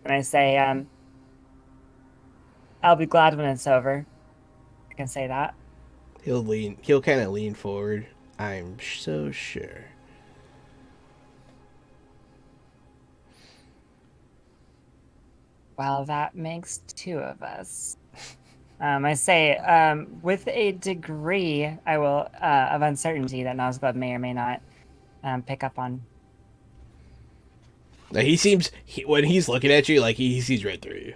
I say, I'll be glad when it's over. I can say that. He'll kind of lean forward. I'm so sure. Well, that makes two of us. I say, with a degree, I will of uncertainty that Nazgul may or may not pick up on. Now, when he's looking at you, like he sees right through you.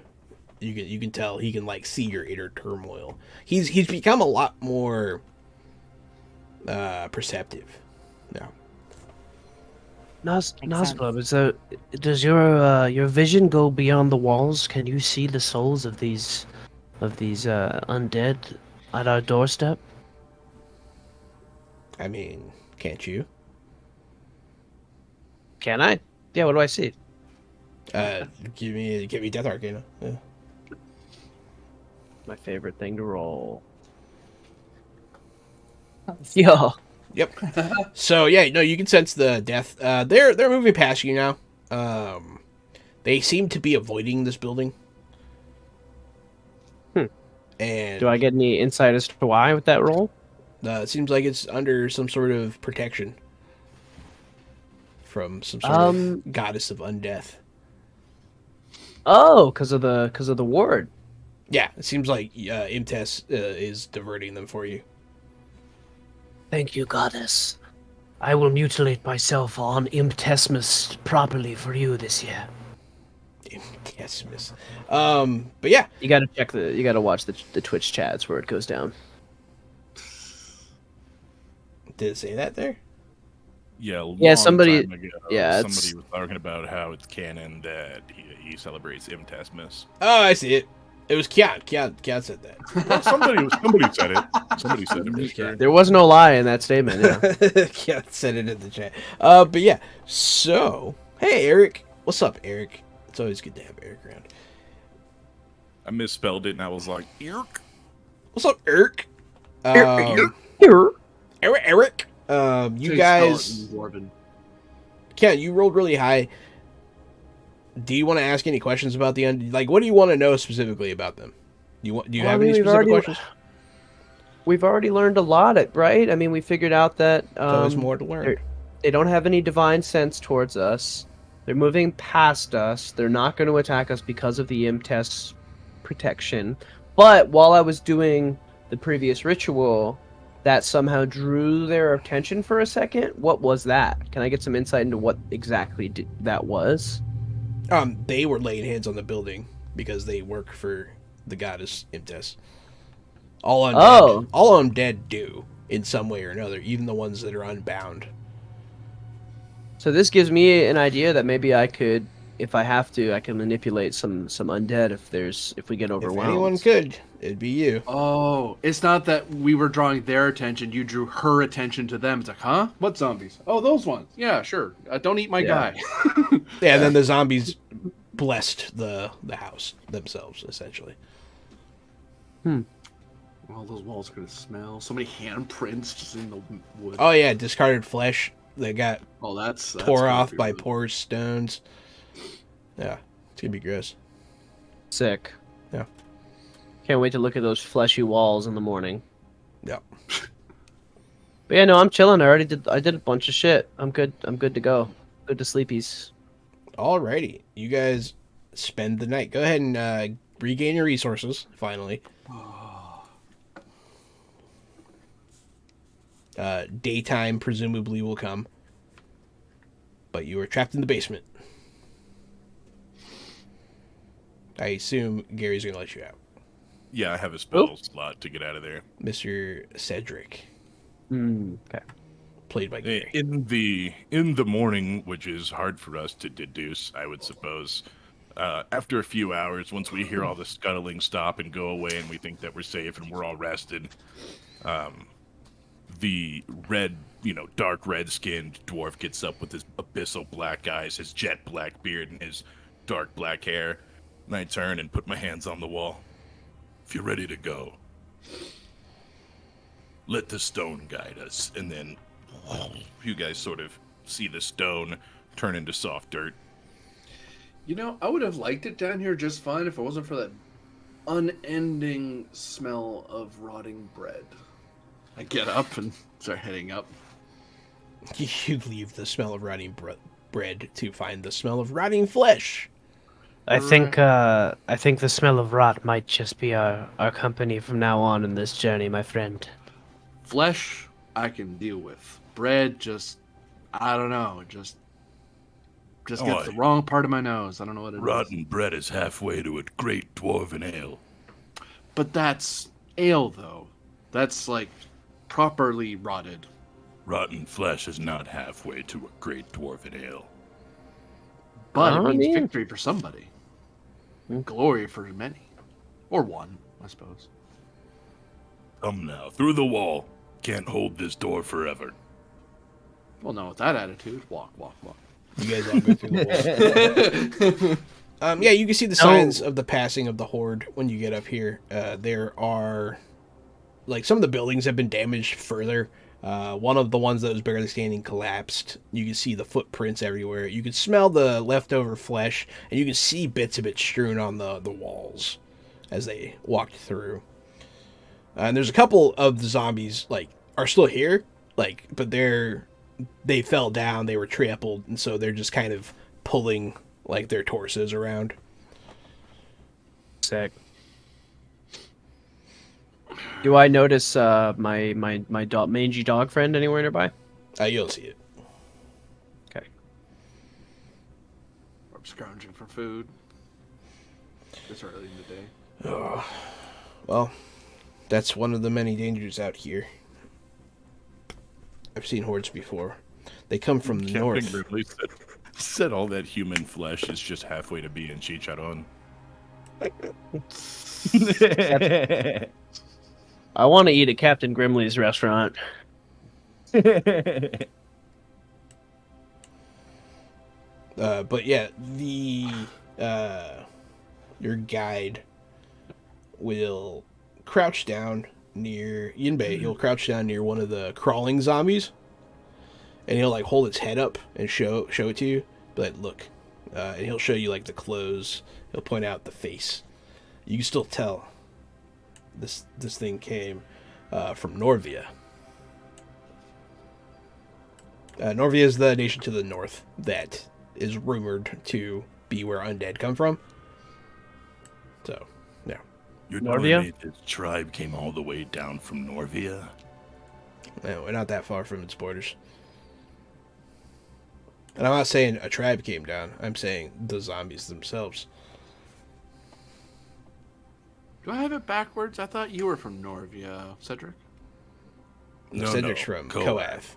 You can tell he can like see your inner turmoil. He's become a lot more perceptive now. Nazgul, does your vision go beyond the walls? Can you see the souls of these undead at our doorstep? I mean, can't you? Can I? Yeah. What do I see? Give me Death Arcana. Yeah. My favorite thing to roll. Yo. Yep. So yeah, no, you can sense the death. They're moving past you now. They seem to be avoiding this building. And Do I get any insight as to why with that roll? it seems like it's under some sort of protection from some sort of goddess of undeath. Oh, because of the ward. Yeah, it seems like Imtes is diverting them for you. Thank you, goddess. I will mutilate myself on Imtesmus properly for you this year. Imtesmus. But yeah, You gotta watch the Twitch chats where it goes down. did it say that there? Yeah, somebody- time ago, yeah, somebody was talking about how it's canon that he celebrates Imtesmus. Oh, I see it. It was Kian. Kian said that. Somebody said it. Somebody said it. For sure. There was no lie in that statement. Yeah. Kian said it in the chat. But yeah. So, hey, Eric. What's up, Eric? It's always good to have Eric around. I misspelled it and I was like, Irk. What's up, Eric? Here. Eric. You guys. Dwarven. Kian, you rolled really high. Do you want to ask any questions about the like? What do you want to know specifically about them? Do you have any specific questions? We've already learned a lot, right? I mean, we figured out that There's more to learn. they don't have any divine sense towards us. They're moving past us. They're not going to attack us because of the Imtest protection. But while I was doing the previous ritual, that somehow drew their attention for a second. What was that? Can I get some insight into what exactly that was? They were laying hands on the building because they work for the goddess Imtes. All undead, all undead do in some way or another, even the ones that are unbound. So this gives me an idea that maybe I could, if I have to, I can manipulate some undead if we get overwhelmed. If anyone could, it'd be you. Oh, it's not that we were drawing their attention. You drew her attention to them. It's like, huh? What zombies? Oh, those ones. Yeah, sure. Don't eat my guy. Yeah, and then the zombies blessed the house themselves, essentially. All those walls are gonna smell. So many handprints just in the wood. Oh yeah, discarded flesh that got that's tore gonna off be by really- porous stones. Yeah, it's gonna be gross. Sick. Yeah. Can't wait to look at those fleshy walls in the morning. Yeah. But yeah, no, I'm chilling. I did a bunch of shit. I'm good. I'm good to go. Good to sleepies. Alrighty, you guys spend the night. Go ahead and regain your resources. Finally. Daytime presumably will come, but you are trapped in the basement. I assume Gary's gonna let you out, Yeah, I have a spell slot to get out of there. Mr. Cedric, Okay. played by Gary. In the morning, which is hard for us to deduce, I would suppose. After a few hours, once we hear all the scuttling stop and go away, and we think that we're safe and we're all rested, the dark red-skinned dwarf gets up with his abyssal black eyes, his jet black beard, and his dark black hair. And I turn and put my hands on the wall. If you're ready to go, let the stone guide us. And then you guys sort of see the stone turn into soft dirt. I would have liked it down here just fine if it wasn't for that unending smell of rotting bread. I get up and start heading up. You leave the smell of rotting bread to find the smell of rotting flesh. I think the smell of rot might just be our company from now on in this journey, my friend. Flesh, I can deal with. Bread, I don't know, just gets the wrong part of my nose. I don't know what it is. Rotten bread is halfway to a great dwarven ale. But that's ale, though. That's like properly rotted. Rotten flesh is not halfway to a great dwarven ale. But I it means mean- victory for somebody. Glory for many. Or one, I suppose. Come now, through the wall. Can't hold this door forever. Well, no, with that attitude, walk. You guys all go through the wall. Yeah, you can see the signs of the passing of the horde when you get up here. There are, some of the buildings have been damaged further. One of the ones that was barely standing collapsed. You can see the footprints everywhere. You can smell the leftover flesh, and you can see bits of it strewn on the walls as they walked through. And there's a couple of the zombies, are still here, but they fell down, they were trampled, and so they're just kind of pulling, their torsos around. Sick. Do I notice my mangy dog friend anywhere nearby? You'll see it. Okay. I'm scrounging for food. It's early in the day. Well, that's one of the many dangers out here. I've seen hordes before. They come from the north. Ridley said all that human flesh is just halfway to being chicharron. I want to eat at Captain Grimley's restaurant. But yeah, your guide will crouch down near Yinbei. He'll crouch down near one of the crawling zombies, and he'll hold its head up and show it to you. But look, and he'll show you the clothes. He'll point out the face. You can still tell this thing came from Norvia. Norvia is the nation to the north that is rumored to be where undead come from. So, yeah. You're Norvia? telling me this tribe came all the way down from Norvia? No, we're not that far from its borders. And I'm not saying a tribe came down. I'm saying the zombies themselves. Do I have it backwards? I thought you were from Norvia, Cedric. No, Cedric's no, from Koath. Koath.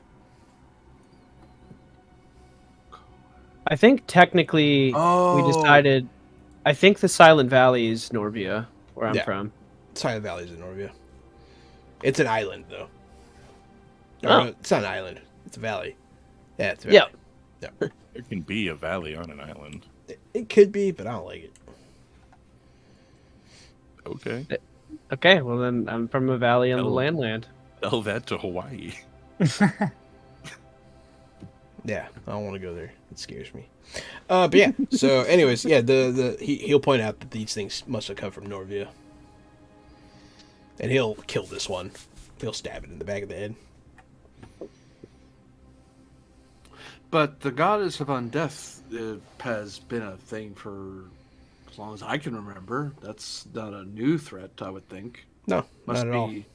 I think technically we decided. I think the Silent Valley is Norvia, where I'm Yeah. from. Silent Valley's in Norvia. It's an island, though. Or, Oh. no, it's not an island. It's a valley. Yeah, it's a valley. Yeah. There can be a valley on an island. It could be, but I don't like it. Okay. Okay, well then I'm from a valley on the Oh. landland. Tell that to Hawaii. Yeah, I don't want to go there. It scares me. But yeah. So, anyways, yeah, he'll point out that these things must have come from Norvia, and he'll kill this one. He'll stab it in the back of the head. But the goddess of undeath has been a thing for as long as I can remember. That's not a new threat, I would think. No, Must not at all. be.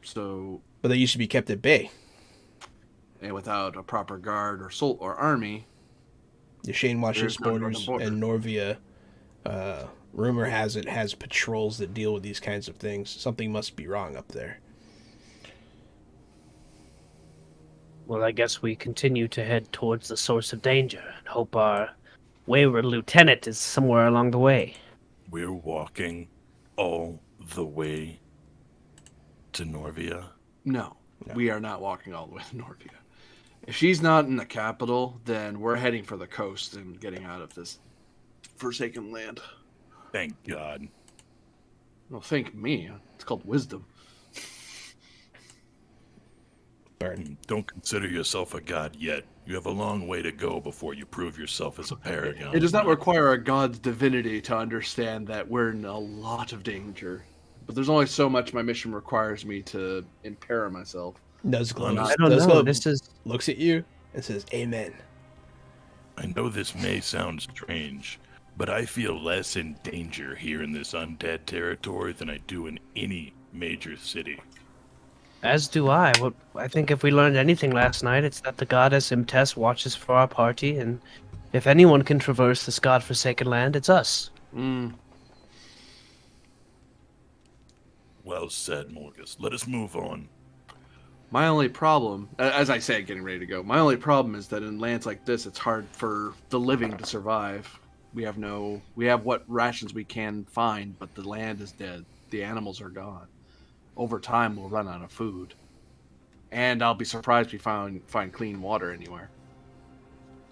So, But they used to be kept at bay. and without a proper guard or army, The Shane watches There's none on the borders, border. and Norvia, rumor has it, has patrols that deal with these kinds of things. Something must be wrong up there. Well, I guess we continue to head towards the source of danger and hope our wayward lieutenant is somewhere along the way. We're walking all the way to Norvia. no, we are not walking all the way to Norvia. If she's not in the capital, then we're heading for the coast and getting out of this forsaken land. Thank God. Well, thank me. It's called wisdom. Burn. Don't consider yourself a god yet. You have a long way to go before you prove yourself as a paragon. It does not require a god's divinity to understand that we're in a lot of danger. But there's only so much my mission requires me to impair myself. Nuzgul, I don't know. This is looks at you and says, "Amen." I know this may sound strange, but I feel less in danger here in this undead territory than I do in any major city. as do I. What I think if we learned anything last night, it's that the goddess Imtes watches for our party, and if anyone can traverse this godforsaken land, it's us. Well said, Morgus. Let us move on. My only problem, as I said, getting ready to go, my only problem is that in lands like this, it's hard for the living to survive. We have what rations we can find, but the land is dead. The animals are gone. Over time, we'll run out of food. And I'll be surprised we find clean water anywhere.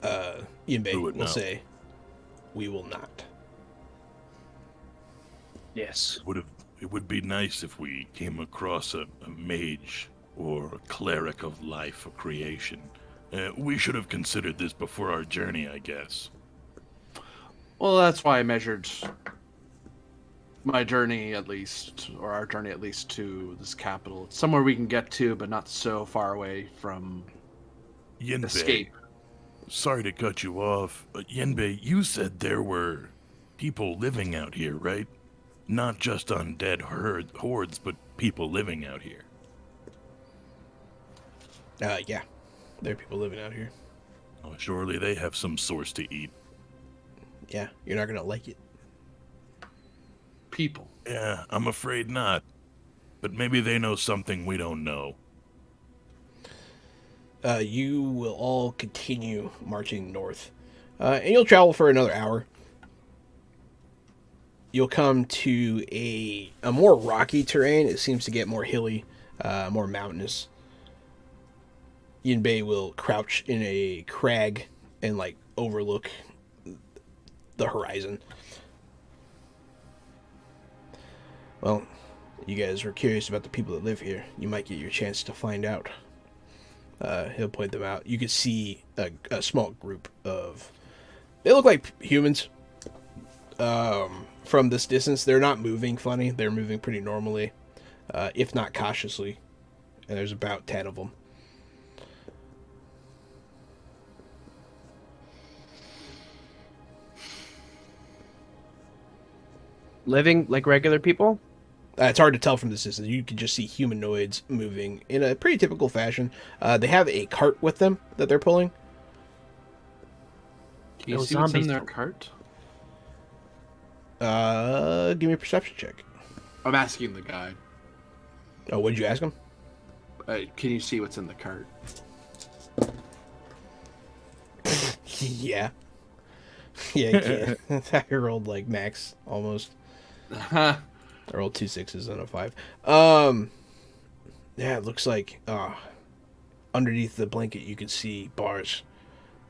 Yinbei Who would will know? say, "We will not." Yes. It would be nice if we came across a mage or a cleric of life or creation. We should have considered this before our journey, I guess. Well, that's why I measured my journey at least, or our journey at least, to this capital. It's somewhere we can get to, but not so far away from Yinbei, escape. sorry to cut you off, but Yinbei, you said there were people living out here, right? Not just undead hordes, but people living out here. Yeah, there are people living out here. Oh, surely they have some source to eat. Yeah, you're not gonna like it. People. Yeah, I'm afraid not. But maybe they know something we don't know. You will all continue marching north, and you'll travel for another hour. You'll come to a more rocky terrain. It seems to get more hilly, more mountainous. Yinbei will crouch in a crag and overlook the horizon. Well, you guys are curious about the people that live here. You might get your chance to find out. He'll point them out. You can see a small group of... They look like humans. From this distance, they're not moving funny. They're moving pretty normally, if not cautiously. And there's about 10 of them. Living like regular people? It's hard to tell from this distance. You can just see humanoids moving in a pretty typical fashion. They have a cart with them that they're pulling. Can you Those see what's in zombies their don't- cart? Give me a perception check. I'm asking the guy. Oh, what did you ask him? Can you see what's in the cart? Yeah. Yeah, you can. I rolled like max almost. I rolled 2 6s and a 5. Yeah, it looks like underneath the blanket you can see bars.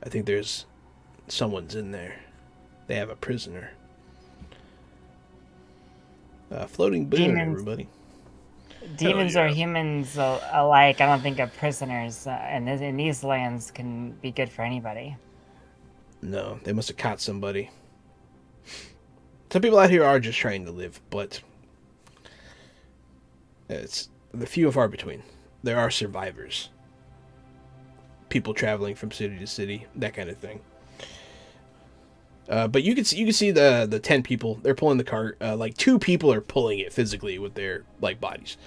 I think there's someone's in there. They have a prisoner. Floating boom, Demons. everybody. Demons yeah. or humans alike, I don't think of prisoners in these lands can be good for anybody. No, they must have caught somebody. Some people out here are just trying to live, but it's the few and far between. There are survivors. People traveling from city to city, that kind of thing. But you can see the 10 people. They're pulling the cart. Like 2 people are pulling it physically with their like bodies.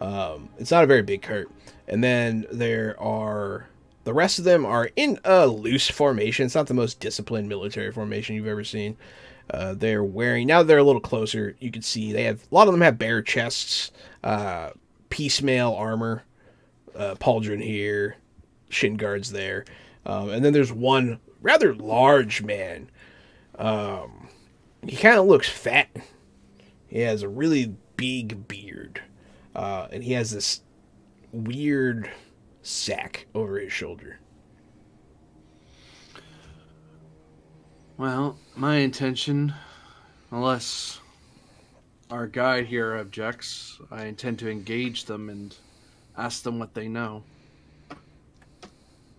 It's not a very big cart. And then there are the rest of them are in a loose formation. It's not the most disciplined military formation you've ever seen. They're wearing now. They're a little closer. You can see they have a lot of them have bare chests, piecemeal armor, pauldron here, shin guards there, and then there's one rather large man. He kind of looks fat. He has a really big beard, and he has this weird sack over his shoulder. Well, my intention, unless our guide here objects, I intend to engage them and ask them what they know.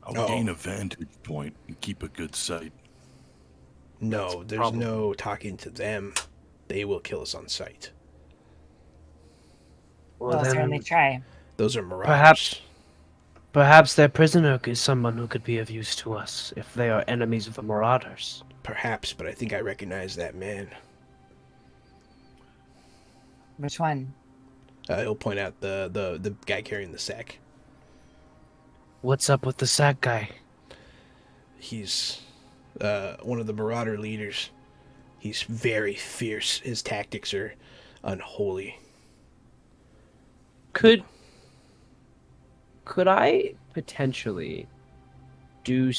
I'll gain a vantage point and keep a good sight. No, there's problem. no talking to them. They will kill us on sight. We'll then certainly try. Those are marauders. perhaps their prisoner is someone who could be of use to us if they are enemies of the Marauders. Perhaps, but I think I recognize that man. Which one? He'll point out the guy carrying the sack. What's up with the sack guy? He's one of the marauder leaders. He's very fierce. His tactics are unholy. Could I potentially do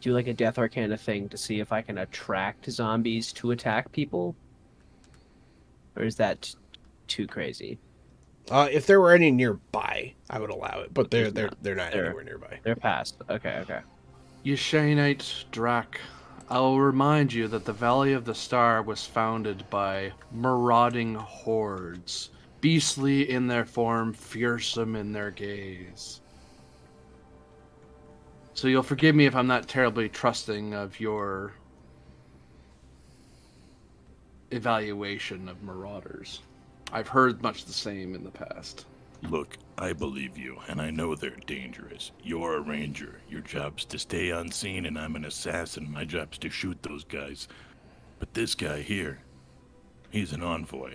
like a Death Arcana thing to see if I can attract zombies to attack people? Or is that too crazy? If there were any nearby, I would allow it, but they're not They're- anywhere nearby. They're past. Okay. Yashanite Drak, I'll remind you that the Valley of the Star was founded by marauding hordes, beastly in their form, fearsome in their gaze. So you'll forgive me if I'm not terribly trusting of your evaluation of marauders. I've heard much the same in the past. Look, I believe you, and I know they're dangerous. You're a ranger. Your job's to stay unseen, and I'm an assassin. My job's to shoot those guys. But this guy here, he's an envoy.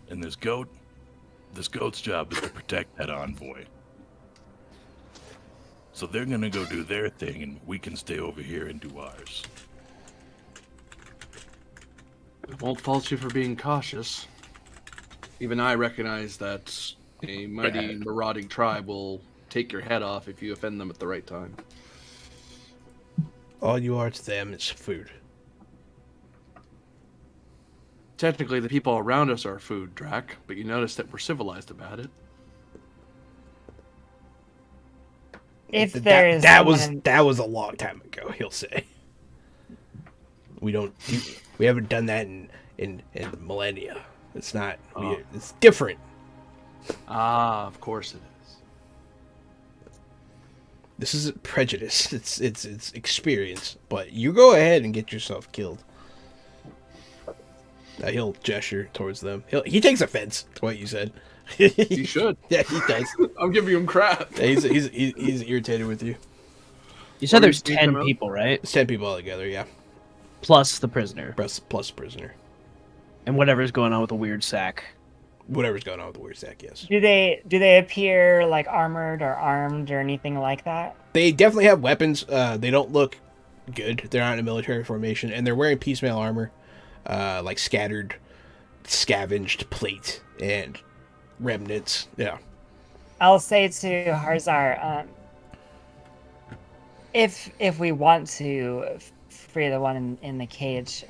And this goat's job is to protect that envoy. So they're gonna go do their thing, and we can stay over here and do ours. I won't fault you for being cautious. Even I recognize that a mighty marauding tribe will take your head off if you offend them at the right time. All you are to them is food. Technically, the people around us are food, Drac, but you notice that we're civilized about it. If there is that was someone- that was a long time ago, he'll say. We haven't done that in millennia. It's not. It's different. Ah, of course it is. This isn't prejudice. It's experience. But you go ahead and get yourself killed. He'll gesture towards them. He takes offense to what you said. You should. Yeah, he does. I'm giving him crap. Yeah, he's irritated with you. You said What there's do you 10 come out? people, right? It's 10 people altogether. Yeah, Plus the prisoner. plus prisoner. And whatever's going on with the weird sack. whatever's going on with the warrior stack. Yes, Do they appear like armored or armed or anything like that? they definitely have weapons. They don't look good. They're not in a military formation, and they're wearing piecemeal armor, like scattered, scavenged plate and remnants. Yeah. I'll say to Harzar, if we want to free the one in the cage,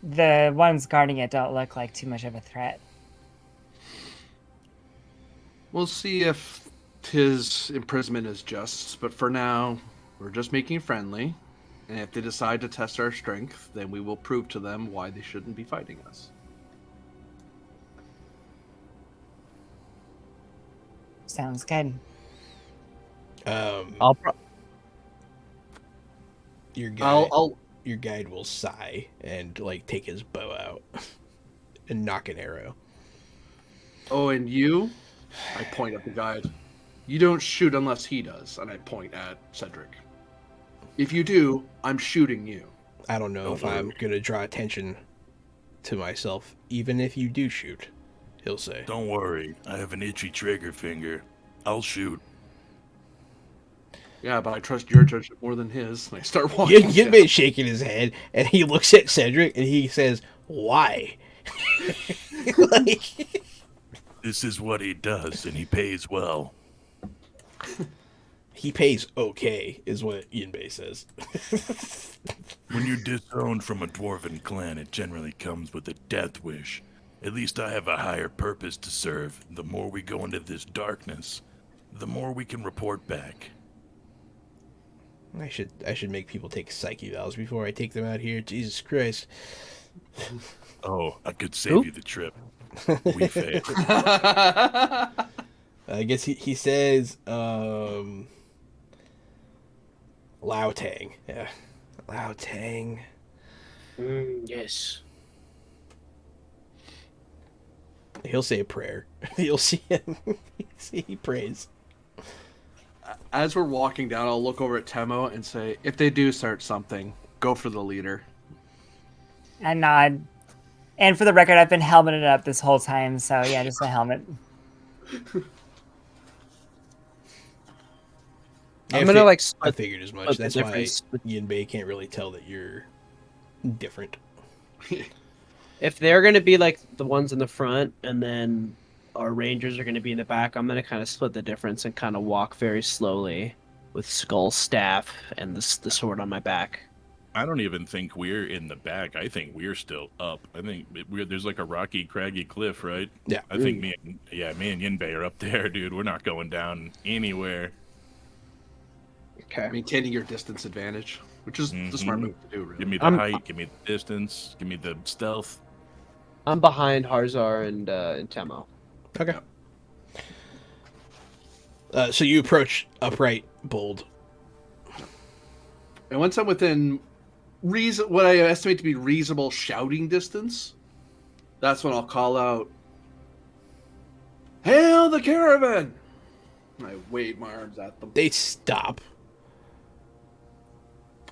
the ones guarding it don't look like too much of a threat. We'll see if his imprisonment is just, but for now, we're just making friendly. And if they decide to test our strength, then we will prove to them why they shouldn't be fighting us. Sounds good. I'll Your guide, I'll your guide will sigh and like take his bow out and knock an arrow. Oh, and you? I point at the guide. You don't shoot unless he does, and I point at Cedric. If you do, I'm shooting you. I don't know if I'm gonna draw attention to myself, even if you do shoot. He'll say. Don't worry, I have an itchy trigger finger. I'll shoot. Yeah, but I trust your judgment more than his. And I start walking. Yinbei's shaking his head, and he looks at Cedric, and he says, "Why?" Like, This is what he does, and he pays well. he pays okay, is what Yinbei says. When you're disowned from a dwarven clan, it generally comes with a death wish. At least I have a higher purpose to serve. The more we go into this darkness, the more we can report back. I should make people take psyche evals before I take them out here. Jesus Christ. Oh, I could save you the trip. We failed. I guess he says, Lao Tang. Yeah. Lao Tang. yes. He'll say a prayer. You'll see him. He prays. As we're walking down, I'll look over at Temo and say, if they do start something, go for the leader. I nod. And for the record, I've been helmeted up this whole time, so yeah, just a helmet. I'm gonna like I split, figured as much. split the That's why difference. Yinbei can't really tell that you're different. If they're gonna be like the ones in the front, and then our rangers are gonna be in the back, I'm gonna kind of split the difference and kind of walk very slowly with skull staff and the sword on my back. I don't even think we're in the back. I think we're still up. I think there's like a rocky, craggy cliff, right? Yeah. I think me and Yinbei are up there, dude. We're not going down anywhere. Okay. Maintaining your distance advantage, which is the smart move to do, really. Give me the I'm- height, give me the distance, give me the stealth. I'm behind Harzar and Temo. Okay. So you approach upright, bold. And once I'm within what I estimate to be reasonable shouting distance, that's when I'll call out, "Hail the caravan!" And I wave my arms at them. They stop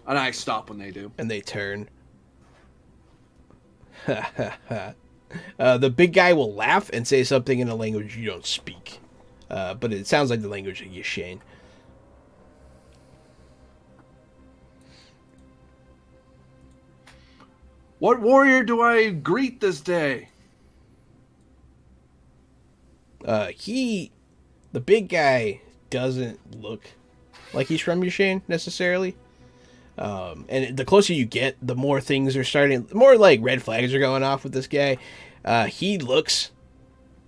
And I stop when they do. and they turn. The big guy will laugh and say something in a language you don't speak. But it sounds like the language of Yishane. What warrior do I greet this day? The big guy doesn't look like he's from Yishane necessarily. And the closer you get, the more things are starting, more like red flags are going off with this guy. He looks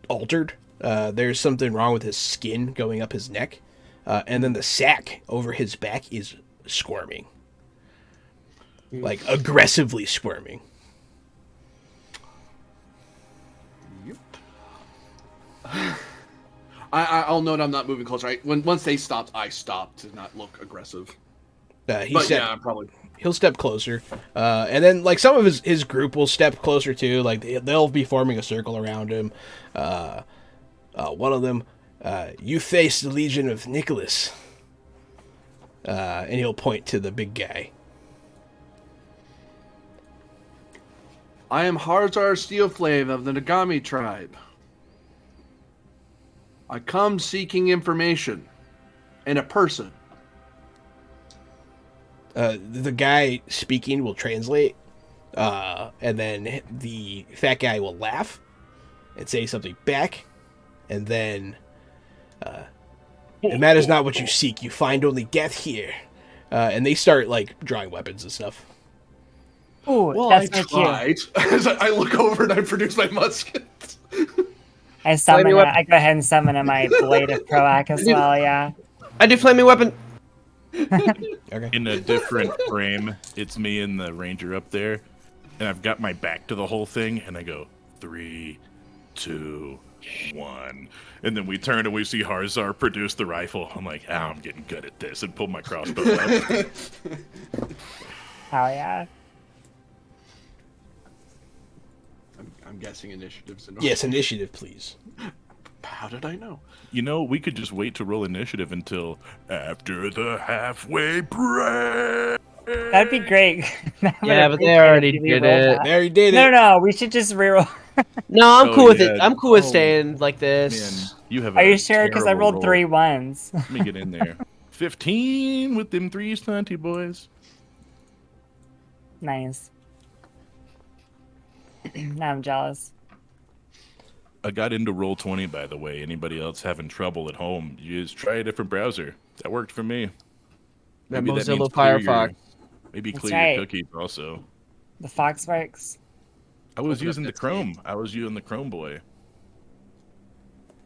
altered. There's something wrong with his skin going up his neck. And then the sack over his back is squirming. Like aggressively squirming. Yep. I'll note I'm not moving closer. Once they stopped, I stopped to not look aggressive. I'm probably. He'll step closer, and then like some of his group will step closer too. Like they'll be forming a circle around him. One of them, you face the Legion of Nicholas, and he'll point to the big guy. I am Harzar Steelflame of the Nagami tribe. I come seeking information and a person. The guy speaking will translate, and then the fat guy will laugh and say something back, and then it matters not what you seek, you find only death here. And they start like drawing weapons and stuff. Ooh, Well, that's I my cue. tried. As I look over and I produce my musket. I summon. Flaming weapon. I go ahead and summon my blade of Proac as well. Yeah. I do flaming weapon. Okay. In a different frame, it's me and the ranger up there, and I've got my back to the whole thing, and I go 3, 2, 1, and then we turn and we see Harzar produce the rifle. I'm like, I'm getting good at this, and pull my crossbow up. Hell yeah. I'm guessing initiatives. Yes, initiative, please. How did I know? You know, we could just wait to roll initiative until after the halfway break. That'd be great. Yeah, but they already did it. There you did it. No, we should just reroll. No, I'm Oh, cool with yeah. it. I'm cool with Oh, staying like Man, this. you have. Are a you sure? Because I terrible rolled roll. 3 ones. Let me get in there. 15 with them 3 stunty boys. Nice. Now I'm jealous. I got into Roll20, by the way. Anybody else having trouble at home, you just try a different browser. That worked for me. That Maybe that Mozilla means clear Firefox. maybe That's clear right. your cookies also. The Fox works. I was Open up using the that Chrome. I was using the Chrome boy.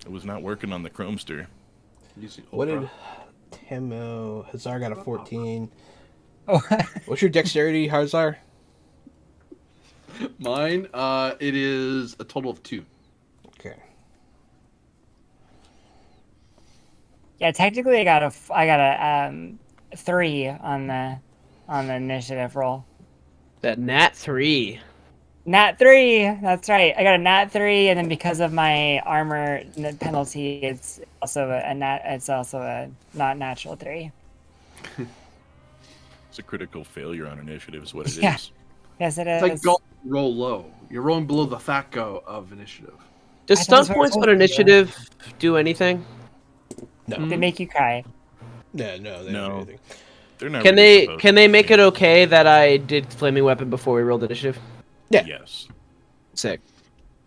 It was not working on the Chromester. Using What Opera. did Temo Hazar got a 14? Oh, What's your dexterity, Hazar? Mine? It is a total of 2. Okay. yeah. Technically, I got a 3 on the initiative roll. That Nat 3. Nat 3. That's right. I got a Nat 3, and then because of my armor penalty, it's also a nat. It's also a not natural 3. It's a critical failure on initiative is what it is. Yeah. Yes, it is. It's like go roll low. You're rolling below the fat go of initiative. Does I thought stunt that's what points I on told you. initiative do anything? No. They make you cry. No, they don't do No. anything. They're not Can really they supposed can to they be. make it okay that I did flaming weapon before we rolled initiative? Yeah. Yes. Sick.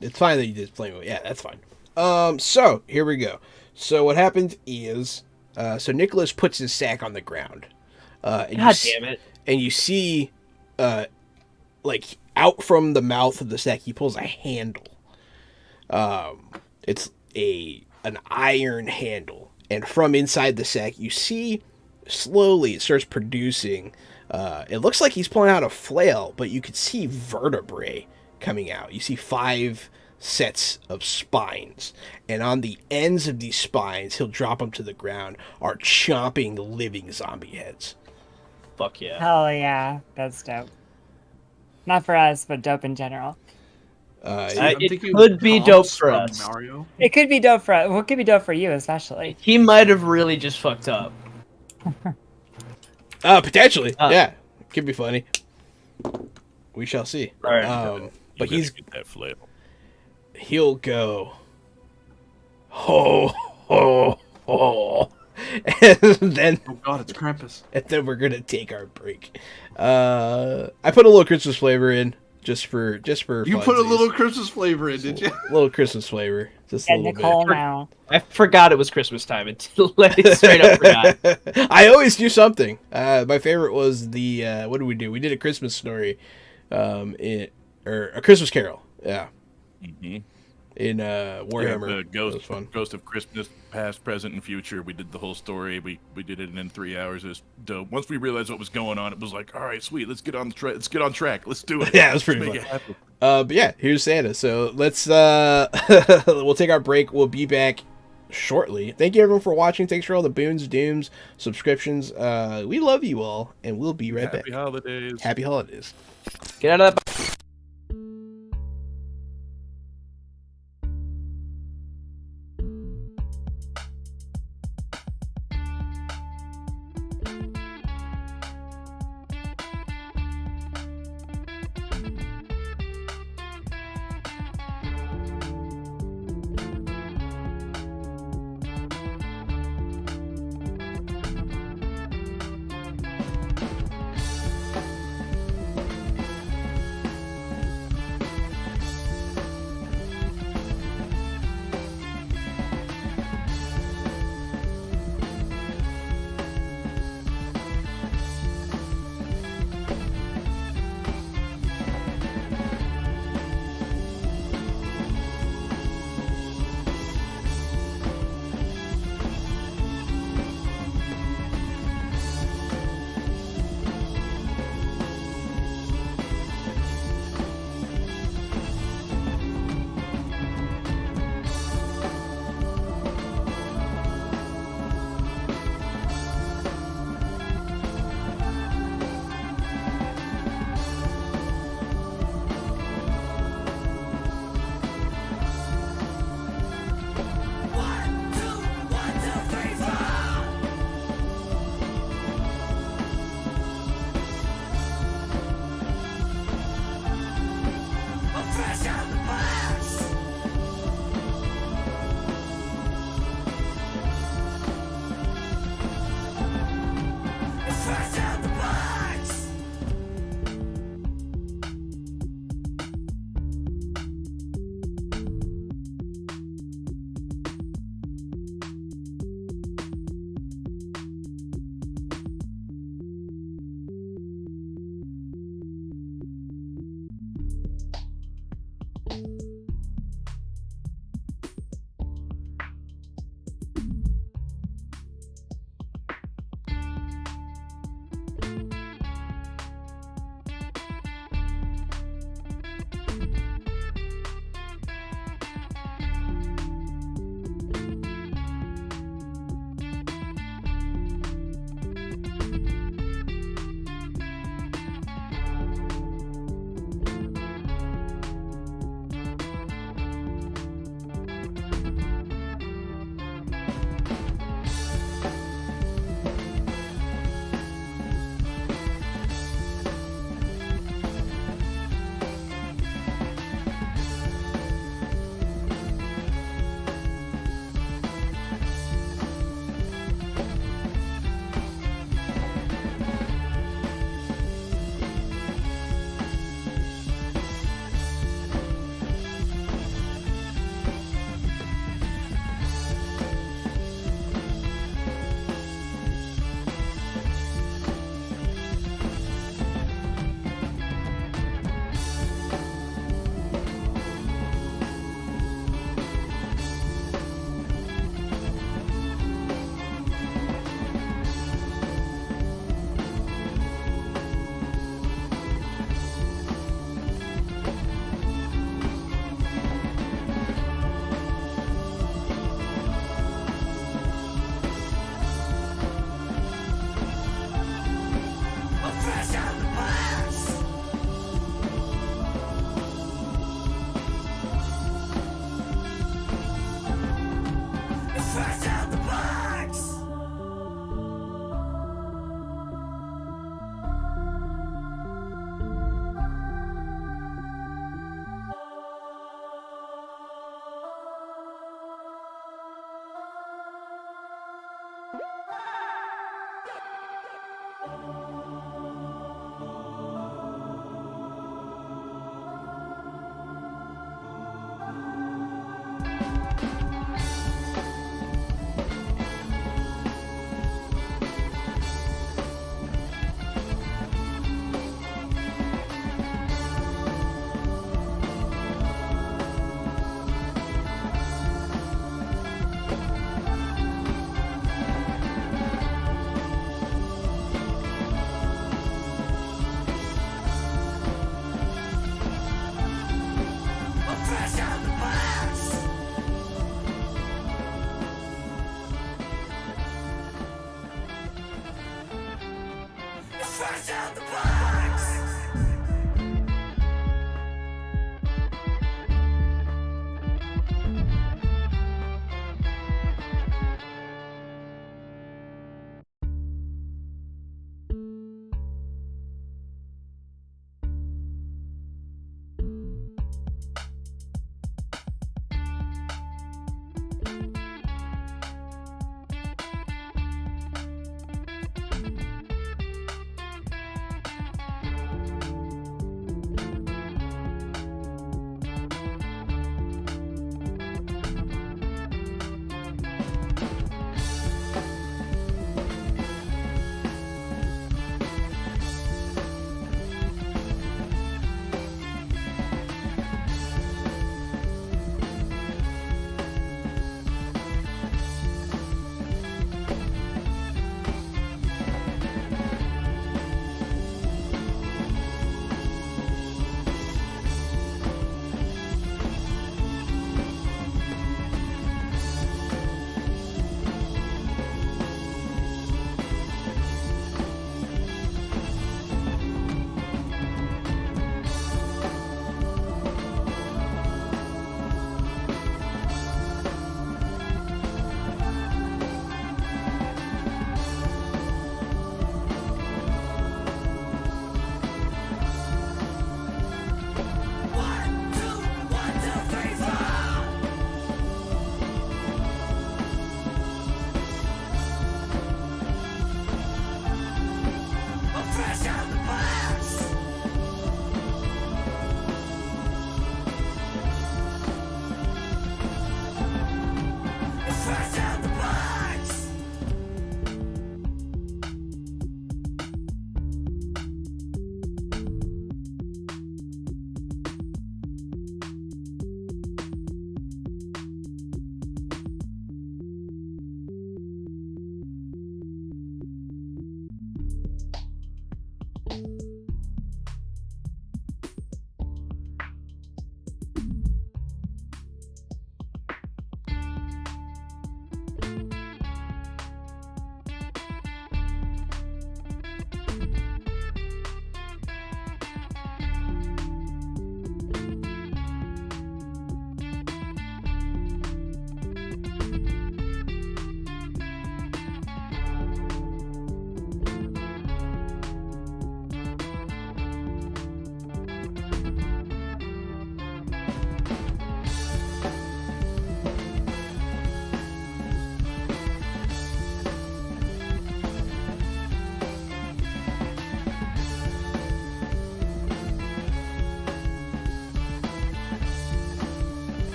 It's fine that you did flame. Yeah, that's fine. So here we go. So what happened is, so Nicholas puts his sack on the ground. And God damn it. And you see, like out from the mouth of the sack, he pulls a handle. It's an iron handle, and from inside the sack, you see slowly it starts producing. It looks like he's pulling out a flail, but you could see vertebrae coming out. You see 5 sets of spines, and on the ends of these spines, he'll drop them to the ground, are chomping living zombie heads. Fuck yeah. Hell yeah, that's dope. Not for us, but dope in general. It could be Tom's dope for from us. Mario. It could be dope for us. Well, it could be dope for you, especially. He might have really just fucked up. Potentially, Uh. yeah, could be funny. We shall see. Right. You But better he's get that flail. he'll go ho ho ho, and then Oh god, it's Krampus. we're gonna take our break. I put a little Christmas flavor in just for You put a funsies. little Christmas flavor in, did you? little Christmas flavor, just a Get little Nicole bit. now. I forgot it was Christmas time until I straight up forgot. I always do something. My favorite was the what did we do? We did a Christmas story, or a Christmas Carol. Yeah, Mm-hmm. in Warhammer. Yeah, the That ghost, was fun. ghost of Christmas, past, present, and future. We did the whole story. We did it in 3 hours. It was dope. Once we realized what was going on, it was like, all right, sweet, let's get on track. Let's do it. Yeah, it was Let's pretty make fun. it happen. But yeah, here's Santa. So let's we'll take our break. We'll be back shortly. Thank you everyone for watching. Thanks for all the boons, dooms, subscriptions. We love you all, and we'll be right Happy back. holidays. Happy holidays. Get out of that.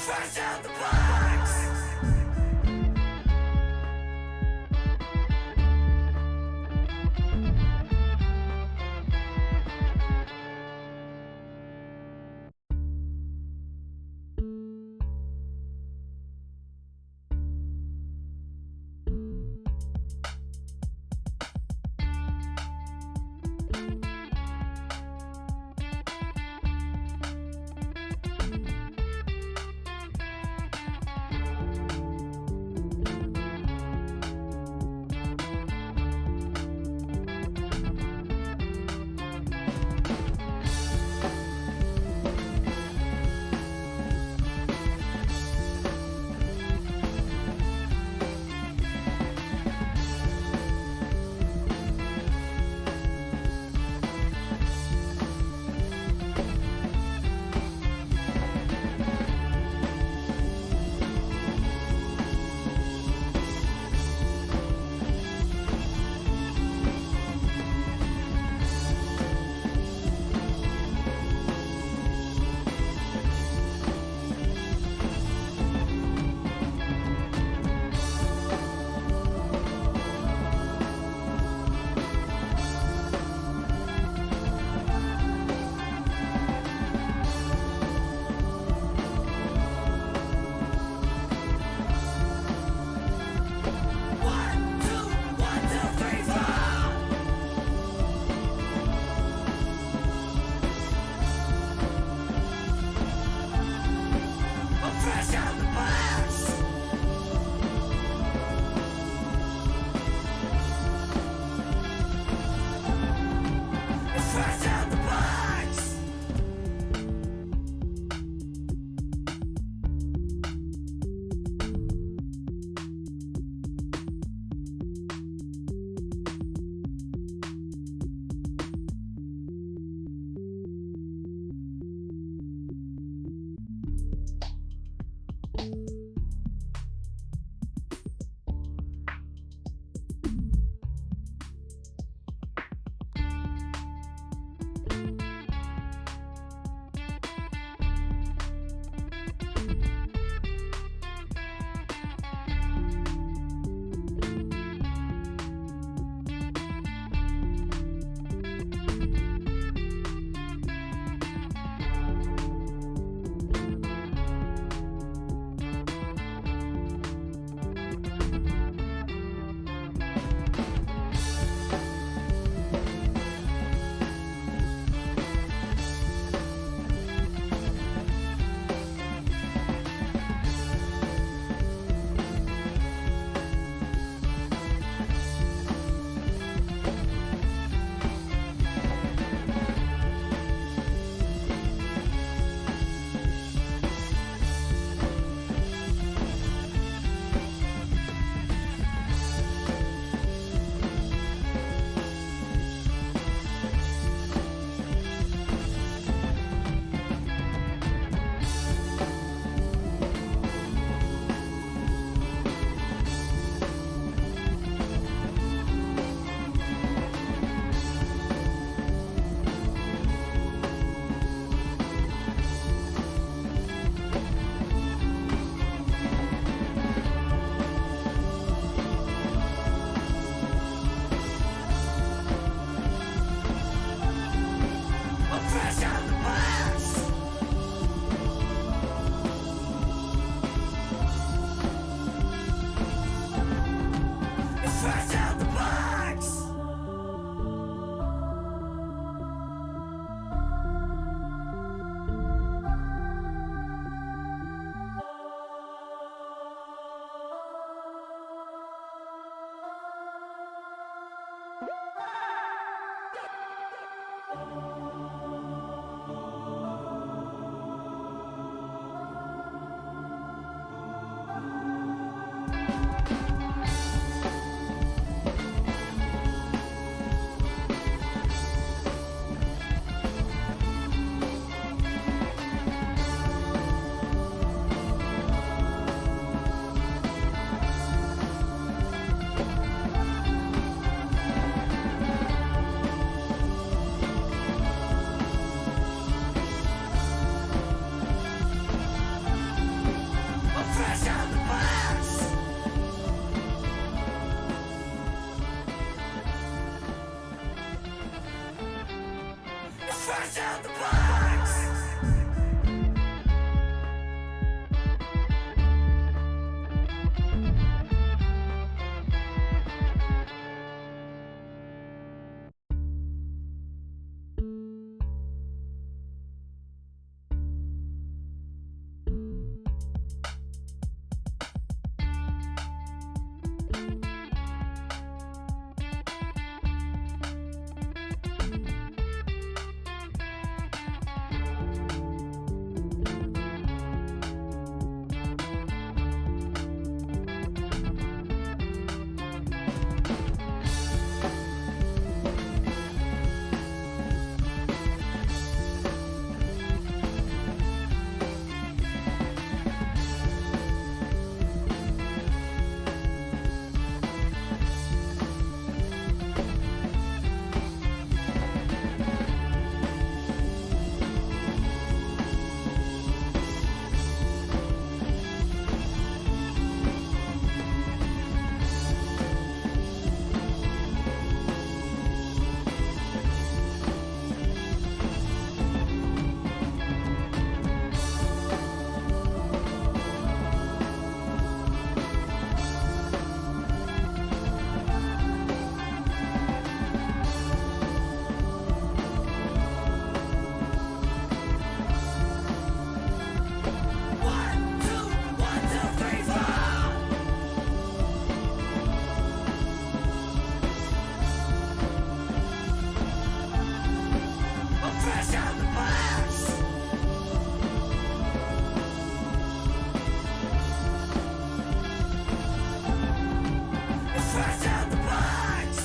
Fresh out the box. Fresh out the box. Fresh out the box. Fresh out the box.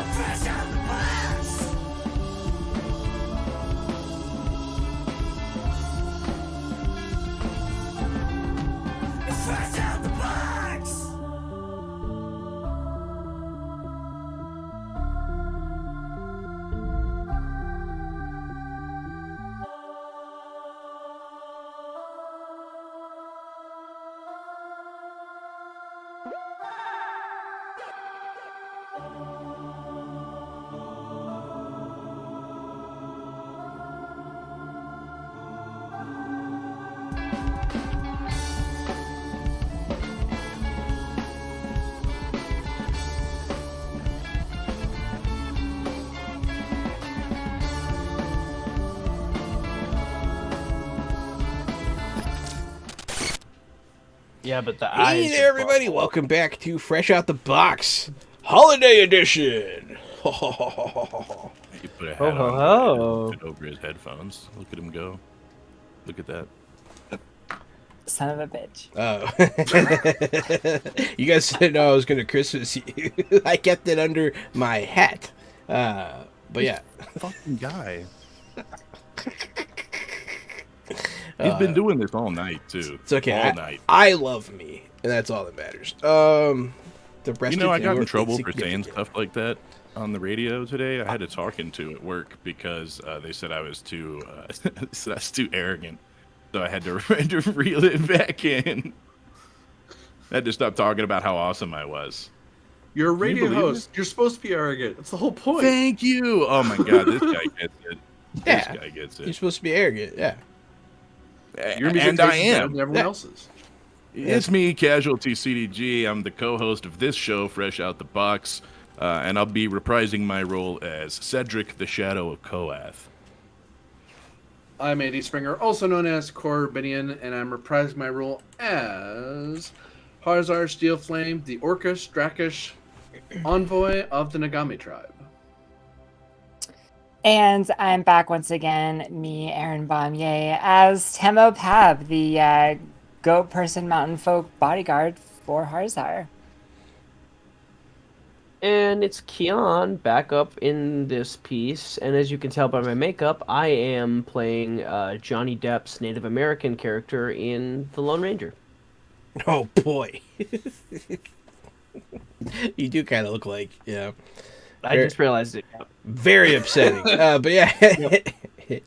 Fresh out the box. Fresh out the box. Yeah, but the eyes. Hey there, everybody! Welcome back to Fresh Out the Box Holiday Edition. He put a Ho, hat ho, on ho. put it over his headphones. Look at him go. Look at that. Son of a bitch. Oh. You guys didn't know I was going to Christmas you. I kept it under my hat. But yeah. Fucking guy. He's been doing this all night too. It's okay. All night. I love me, and that's all that matters. The rest You know, of I got you in are trouble for saying insignificant. stuff like that on the radio today. I had to talk into at work because they said I was too arrogant. So I had to, had to reel it back in. I had to stop talking about how awesome I was. You're a radio believe host. You're supposed to be arrogant. That's the whole point. Thank you. Oh my god, this guy gets it. Yeah. This guy gets You're it. supposed to be arrogant, yeah. Your music And taste I is better am. than everyone else's. It's me, Casualty CDG. I'm the co-host of this show, Fresh Out the Box, and I'll be reprising my role as Cedric, the Shadow of Koath. I'm Andy Springer, also known as Corbinian, and I'm reprising my role as Harzar Steelflame, the Orcish Drakish envoy of the Nagami tribe. And I'm back once again, me, Aaron Bombier, as Temo Pab, the goat person mountain folk bodyguard for Harzar. And it's Keon back up in this piece, and as you can tell by my makeup, I am playing Johnny Depp's Native American character in The Lone Ranger. Oh, boy. You do kind of look like, yeah. I just realized it. Very upsetting. But yeah,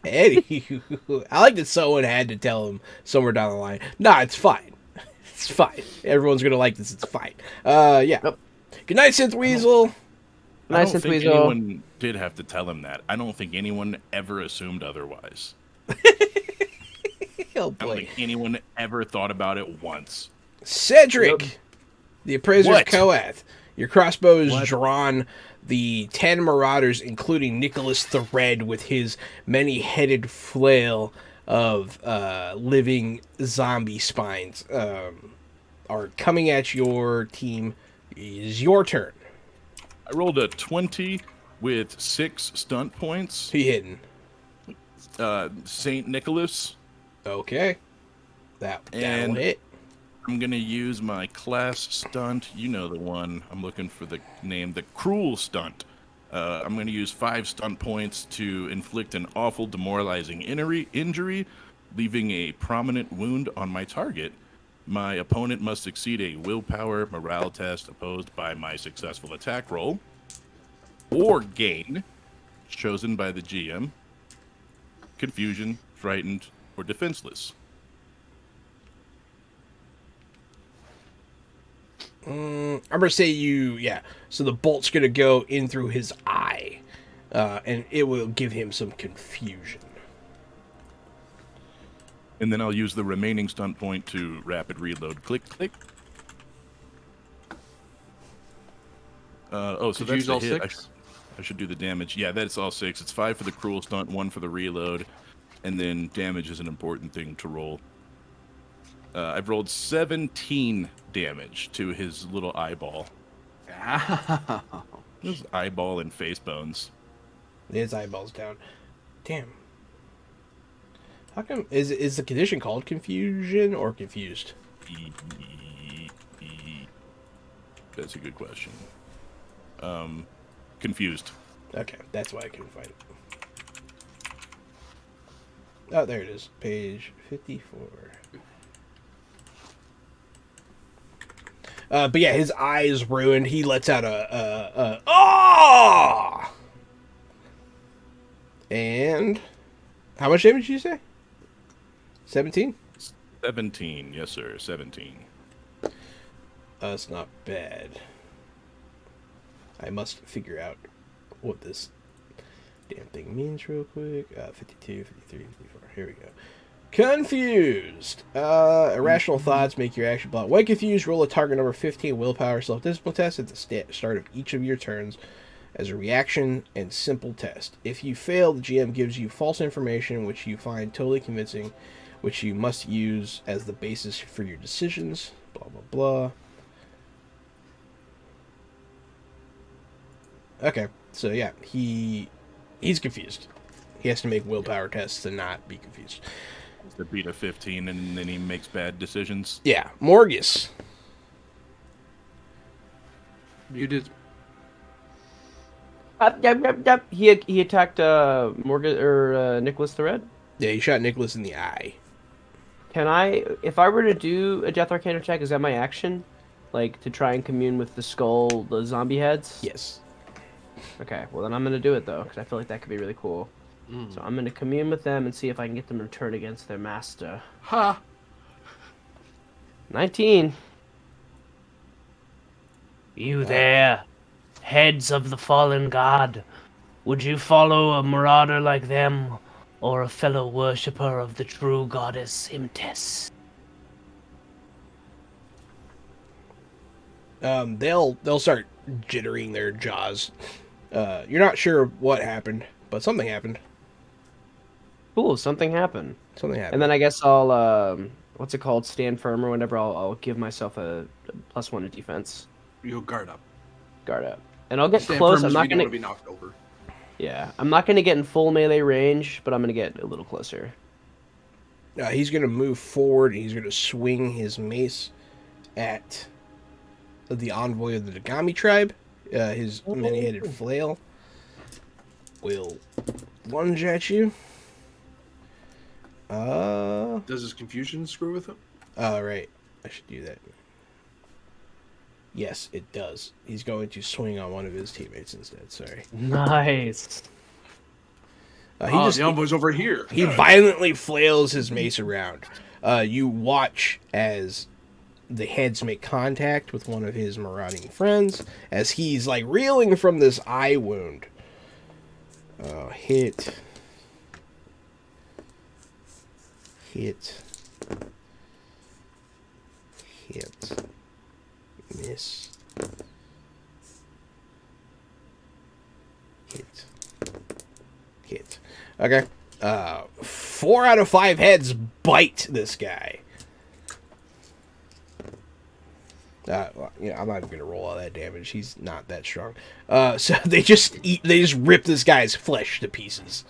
Eddie, I like that someone had to tell him somewhere down the line, nah, it's fine. It's fine. Everyone's going to like this. It's fine. Yeah. Yep. Good night, Synth Weasel. I Nice don't and think Weasel. anyone did have to tell him that. I don't think anyone ever assumed otherwise. Oh, I don't boy. think anyone ever thought about it once. Cedric, the appraiser of What? Koath. Your crossbow is What? drawn. The 10 marauders, including Nicholas the Red with his many-headed flail of living zombie spines, are coming at your team. It is your turn. I rolled a 20 with 6 stunt points. Who you hitting? St. Nicholas. Okay. That'll And- hit. I'm going to use my class stunt. You know the one. I'm looking for the name. The Cruel Stunt. I'm going to use 5 stunt points to inflict an awful demoralizing injury, leaving a prominent wound on my target. My opponent must succeed a willpower morale test opposed by my successful attack roll, or gain, chosen by the GM, confusion, frightened, or defenseless. I'm gonna say so the bolt's gonna go in through his eye, and it will give him some confusion. And then I'll use the remaining stunt point to rapid reload. Click, click. So Did you that's use the all hit. 6? I should do the damage. Yeah, that's all 6. It's 5 for the cruel stunt, 1 for the reload, and then damage is an important thing to roll. I've rolled 17 damage to his little eyeball. His eyeball and face bones. His eyeballs down. Damn. How come is the condition called confusion or confused? That's a good question. Confused. Okay, that's why I couldn't find it. Oh, there it is. Page 54. But yeah, his eye is ruined. He lets out a oh! And how much damage did you say? 17? 17, yes sir, 17. That's not bad. I must figure out what this damn thing means real quick. 52, 53, 54. Here we go. Confused. Irrational thoughts make your action block. When confused, roll a target number 15 willpower self-discipline test at the start of each of your turns as a reaction and simple test. If you fail, the GM gives you false information which you find totally convincing, which you must use as the basis for your decisions. Blah, blah, blah. Okay, so yeah, he He's confused. He has to make willpower tests to not be confused. He's the beat of 15, and then he makes bad decisions. Yeah, Morgus. You did. Yep. He attacked Morgan or Nicholas the Red. Yeah, he shot Nicholas in the eye. Can I, if I were to do a Death Arcana check, is that my action? Like, to try and commune with the skull, the zombie heads? Yes. Okay, well then I'm gonna do it though, because I feel like that could be really cool. So I'm gonna commune with them and see if I can get them to turn against their master. Ha! 19. You there, heads of the fallen god, would you follow a marauder like them, or a fellow worshipper of the true goddess Imtis? They'll start jittering their jaws. You're not sure what happened, but something happened. Cool, something happened. Something happened. And then I guess I'll, what's it called, stand firm or whatever, I'll give myself a +1 to defense. You'll guard up. Guard up. And I'll get Stand close, firm I'm as not we don't gonna... want to be knocked over. Yeah, I'm not gonna get in full melee range, but I'm gonna get a little closer. He's going to move forward, and he's going to swing his mace at the envoy of the Dagami tribe. His many-headed flail will lunge at you. Does his confusion screw with him? Oh, right. I should do that. Yes, it does. He's going to swing on one of his teammates instead. Sorry. Nice. The envoy's over here. He violently flails his mace around. You watch as the heads make contact with one of his marauding friends as he's like reeling from this eye wound. Hit. Miss. Hit. Okay. 4 out of 5 heads bite this guy. I'm not even gonna roll all that damage. He's not that strong. So they just rip this guy's flesh to pieces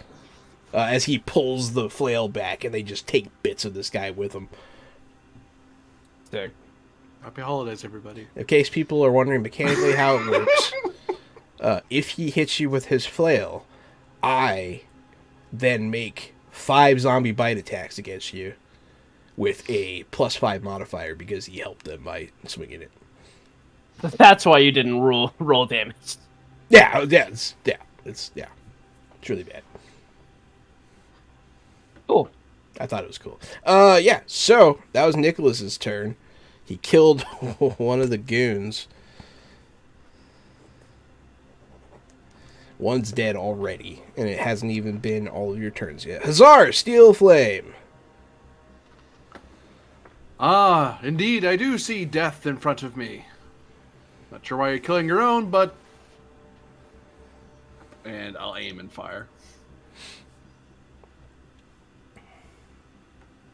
as he pulls the flail back, and they just take bits of this guy with them. Sick. Happy holidays, everybody. In case people are wondering mechanically how it works, if he hits you with his flail, I then make 5 zombie bite attacks against you with a +5 modifier because he helped them by swinging it. That's why you didn't roll damage. It's really bad. Cool. I thought it was cool. So that was Nicholas's turn. He killed one of the goons. One's dead already, and it hasn't even been all of your turns yet. Hazar, Steel Flame. Ah, indeed, I do see death in front of me. Not sure why you're killing your own, but... And I'll aim and fire.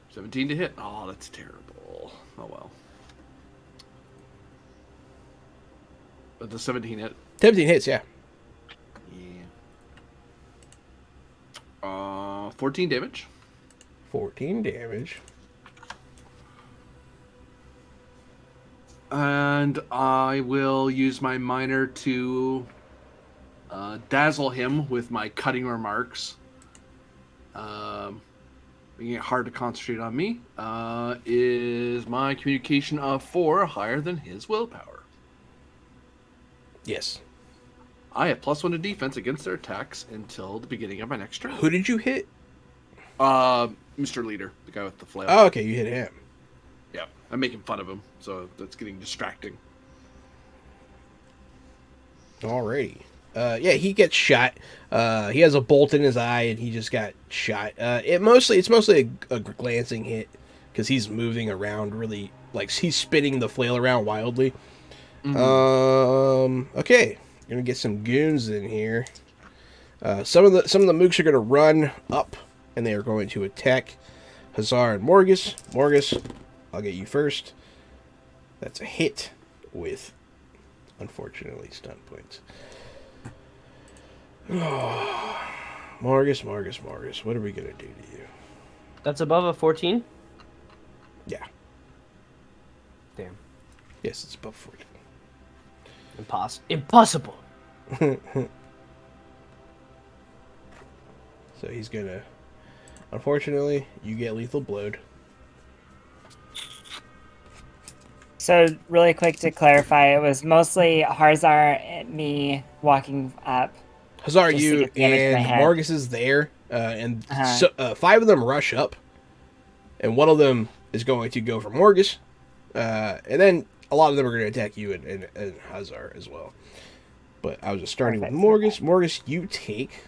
17 to hit. Oh, that's terrible. Oh, well. But the 17 hit. 17 hits, yeah. Yeah. 14 damage. 14 damage. And I will use my minor to dazzle him with my cutting remarks. Making it hard to concentrate on me. Is my communication of 4 higher than his willpower? Yes. I have +1 to defense against their attacks until the beginning of my next turn. Who did you hit? Mr. Leader, the guy with the flail. Oh, okay, you hit him. Yeah, I'm making fun of him, so that's getting distracting. Alrighty. He gets shot. He has a bolt in his eye, and he just got shot. It's mostly a glancing hit because he's moving around really, like he's spinning the flail around wildly. Mm-hmm. Okay, gonna get some goons in here. Some of the mooks are gonna run up, and they are going to attack Hazar and Morgus. Morgus, I'll get you first. That's a hit with, unfortunately, stun points. Margus. What are we gonna do to you? That's above a 14? Yeah. Damn. Yes, it's above 40. Impossible. So he's gonna. Unfortunately, you get lethal blowed. So really quick to clarify, it was mostly Harzar and me walking up. Hazar, Just to you get damage to my and head. Margus is there, and Uh-huh. 5 of them rush up, and one of them is going to go for Morgus, and then a lot of them are going to attack you and Hazar as well. But I was just starting Perfect. with Morgus. Morgus, you take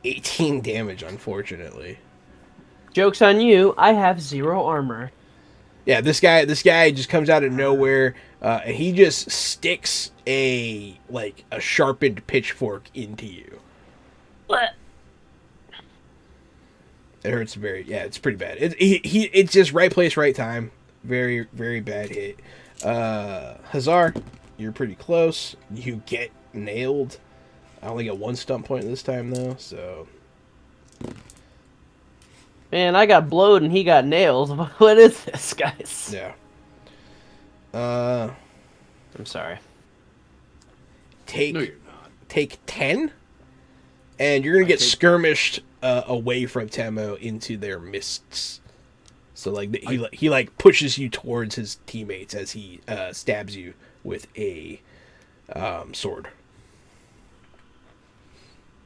18 damage, unfortunately. Joke's on you, I have 0 armor. Yeah, this guy just comes out of nowhere, and he just sticks a sharpened pitchfork into you. What? It hurts it's pretty bad. It's just right place, right time. Very, very bad hit. Hazar, you're pretty close. You get nailed. I only get 1 stump point this time though, so Man, I got blowed and he got nailed. What is this, guys? yeah. I'm sorry. Take No, you're not. take 10, and you're gonna get take- skirmished away from Temo into their mists. So he pushes you towards his teammates as he stabs you with a sword.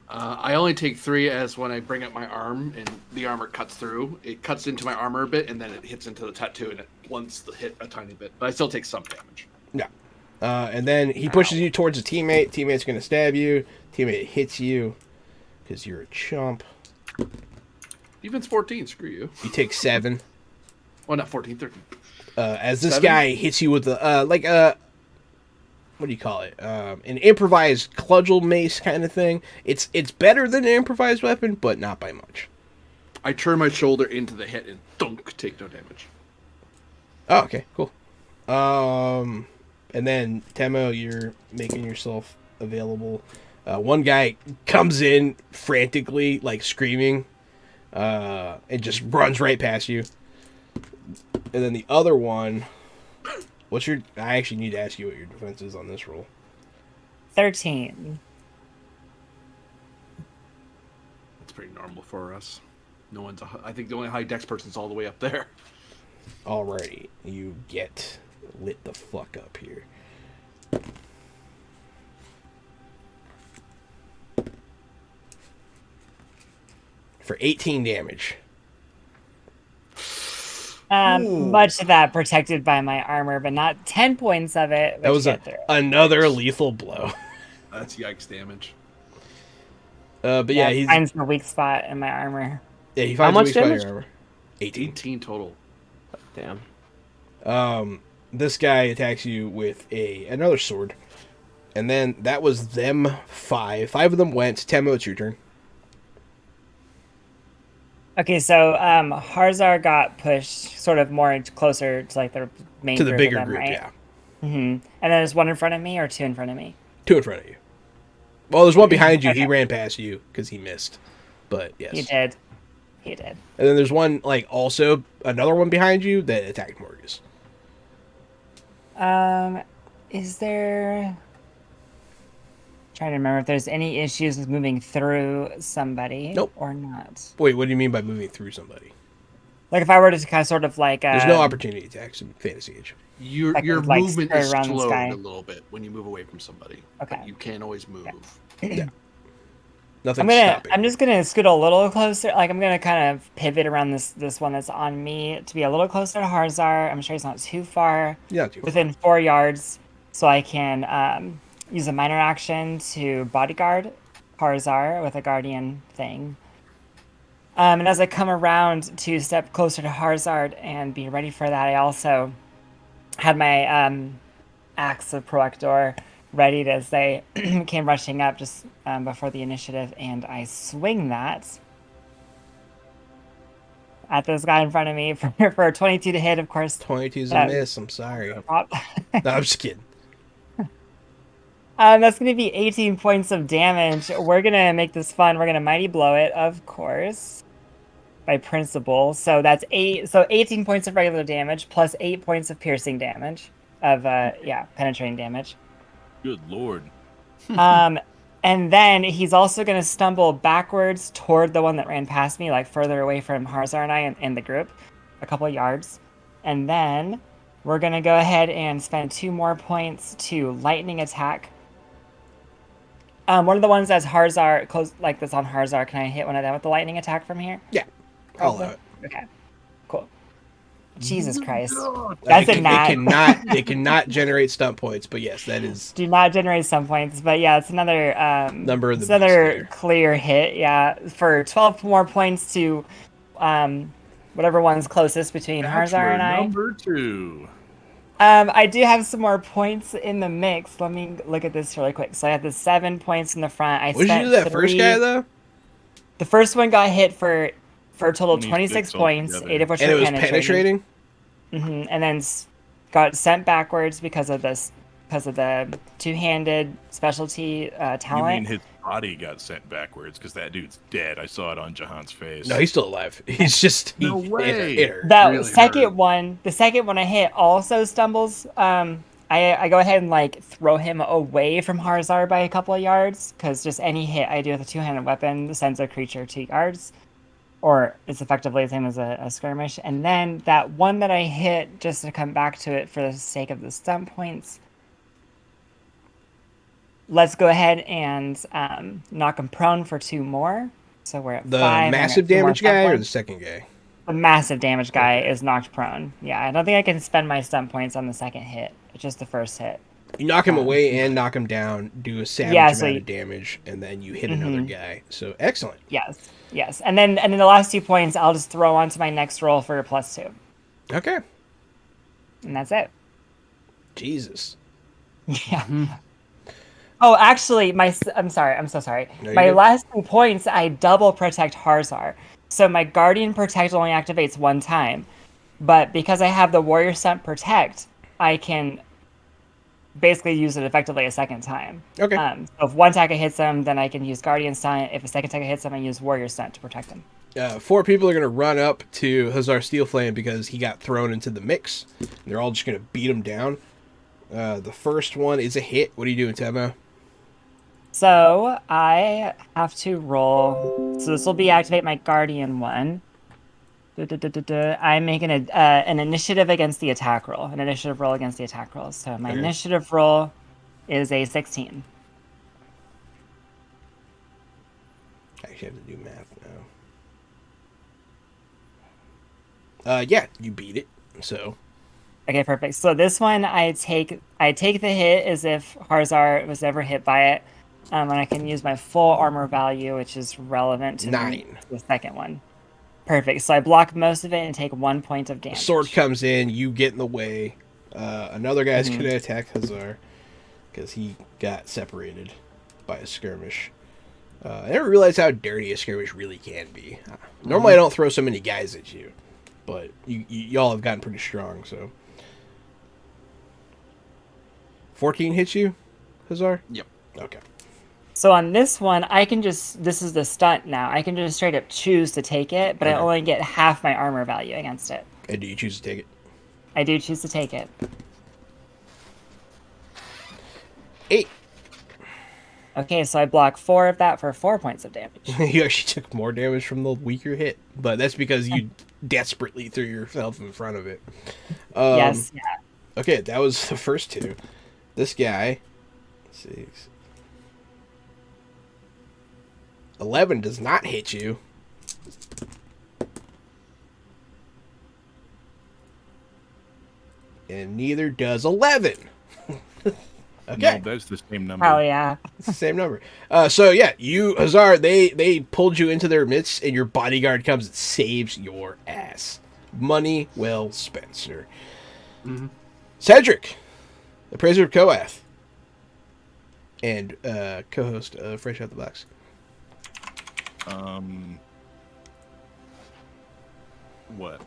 I only take 3 as when I bring up my arm and the armor cuts through. It cuts into my armor a bit and then it hits into the tattoo and it blunts the hit a tiny bit. But I still take some damage. Yeah. And then he pushes you towards a teammate. Teammate's going to stab you. Teammate hits you because you're a chump. Defense 14, screw you. You take 7. Oh, not 14, 13. As this 7? guy hits you with what do you call it? An improvised cudgel mace kind of thing. It's better than an improvised weapon, but not by much. I turn my shoulder into the hit and thunk, take no damage. Oh, okay, cool. And then Temo, you're making yourself available. One guy comes in frantically, like screaming, and just runs right past you. And then the other one, I actually need to ask you what your defense is on this roll. 13. That's pretty normal for us. No one's. I think the only high dex person's all the way up there. Alrighty, you get lit the fuck up here. For 18 damage. Much of that protected by my armor, but not 10 points of it. That was another lethal blow. That's yikes damage. But yeah, he finds the weak spot in my armor. Yeah, he finds much a weak spot in damage? your armor. 18. 18 total. Damn. This guy attacks you with another sword. And then that was them 5. 5 of them went. Temo, it's your turn. Okay, so Harzar got pushed sort of more closer to like the main To the group bigger of them, group, right? yeah. Mm-hmm. And then there's one in front of me or 2 in front of me? 2 in front of you. Well, there's one behind you. He Okay. ran past you because he missed. But yes. He did. He did. And then there's one, also another one behind you that attacked Morgus. Is there... Trying to remember if there's any issues with moving through somebody Nope. or not. Wait, what do you mean by moving through somebody? Like if I were to kind of sort of like... There's no opportunity attacks in Fantasy Age. Your I could, movement skirt is around this slowed guy. a little bit when you move away from somebody. Okay. But you can't always move. Nothing's stopping. I'm just gonna scoot a little closer. Like I'm gonna kind of pivot around this one that's on me to be a little closer to Harzar. I'm sure he's not too far. Yeah, not too far. Within 4 yards, so I can use a minor action to bodyguard Harzar with a guardian thing. And as I come around to step closer to Harzard and be ready for that, I also had my axe of Proactor ready as they came rushing up just before the initiative, and I swing that at this guy in front of me for a 22 to hit, of course. 22's a miss. I'm sorry. No, I'm just kidding. That's going to be 18 points of damage. We're going to make this fun. We're going to Mighty Blow it, of course, by principle. So that's 18 points of regular damage plus 8 points of piercing damage penetrating damage. Good lord. And then he's also going to stumble backwards toward the one that ran past me, like further away from Harzar and I in the group, a couple of yards. And then we're going to go ahead and spend 2 more points to lightning attack. One of the ones that's Harzar, close like this on Harzar. Can I hit one of them with the lightning attack from here? Yeah. I'll allow it. Okay. Cool. Jesus Christ. That's a nat. It cannot generate stunt points, but yes, that is. Do not generate some points, but yeah, it's another Number of the it's another beast clear hit. Yeah, for 12 more points to whatever one's closest between Harzar and I. Number 2. I do have some more points in the mix. Let me look at this really quick. So I have the 7 points in the front. What did you do that first guy though? The first one got hit for a total of 26 points, altogether. 8 of which And it were was penetrating. penetrating? And then got sent backwards because of the two-handed specialty You talent. mean his body got sent backwards because that dude's dead? I saw it on Jahan's face. No, he's still alive. He's just. No way. It hurt. That really second hurt. one, the second one I hit also stumbles. I go ahead and like throw him away from Harzar by a couple of yards because just any hit I do with a two-handed weapon sends a creature 2 yards, or it's effectively the same as a skirmish. And then that one that I hit, just to come back to it for the sake of the stunt points, let's go ahead and knock him prone for 2 more. So we're at The 5. and I massive got 2 more damage stunt guy or the points. second guy? The massive damage guy is knocked prone. Yeah, I don't think I can spend my stunt points on the second hit. It's just the first hit. You knock him away and knock him down, do a savage Yeah, amount so of damage, and then you hit another guy. So excellent. Yes. And then the last 2 points I'll just throw onto my next roll for a +2. Okay. And that's it. Jesus. Yeah. Oh, actually, I'm sorry. I'm so sorry. No, you're My good. last 2 points, I double protect Harzar. So my Guardian Protect only activates 1 time. But because I have the Warrior Stunt Protect, I can basically use it effectively a second time. Okay. So if one attack hits him, then I can use Guardian Stunt. If a second attack hits him, I use Warrior Stunt to protect him. 4 people are going to run up to Hazar Steelflame because he got thrown into the mix. They're all just going to beat him down. The first one is a hit. What are you doing, Temo? So I have to roll. So this will be activate my Guardian one. I'm making an initiative against the attack roll. An initiative roll against the attack roll. So my Okay. initiative roll is a 16. I actually have to do math now. Yeah, you beat it. So Okay, perfect. So this one I take the hit as if Harzar was ever hit by it. And I can use my full armor value, which is relevant to 9. the second one. Perfect. So I block most of it and take 1 point of damage. sword comes in, you get in the way. Another guy's going to attack Hazar because he got separated by a skirmish. I never realized how dirty a skirmish really can be. Normally I don't throw so many guys at you, but y'all have gotten pretty strong, so. 14 hits you, Hazar? Yep. Okay. So on this one, this is the stunt now. I can just straight up choose to take it, but I Okay. only get half my armor value against it. And do you choose to take it? I do choose to take it. 8. Okay, so I block 4 of that for 4 points of damage. You actually took more damage from the weaker hit, but that's because you desperately threw yourself in front of it. Yes, yeah. Okay, that was the first 2. This guy, 6. 11 does not hit you. And neither does 11. Okay. No, that's the same number. Oh yeah. It's the same number. So yeah, you Hazar, they pulled you into their midst, and your bodyguard comes and saves your ass. Money well spent, sir. Cedric, the Praiser of Koath, and co-host of Fresh Out the Box. What?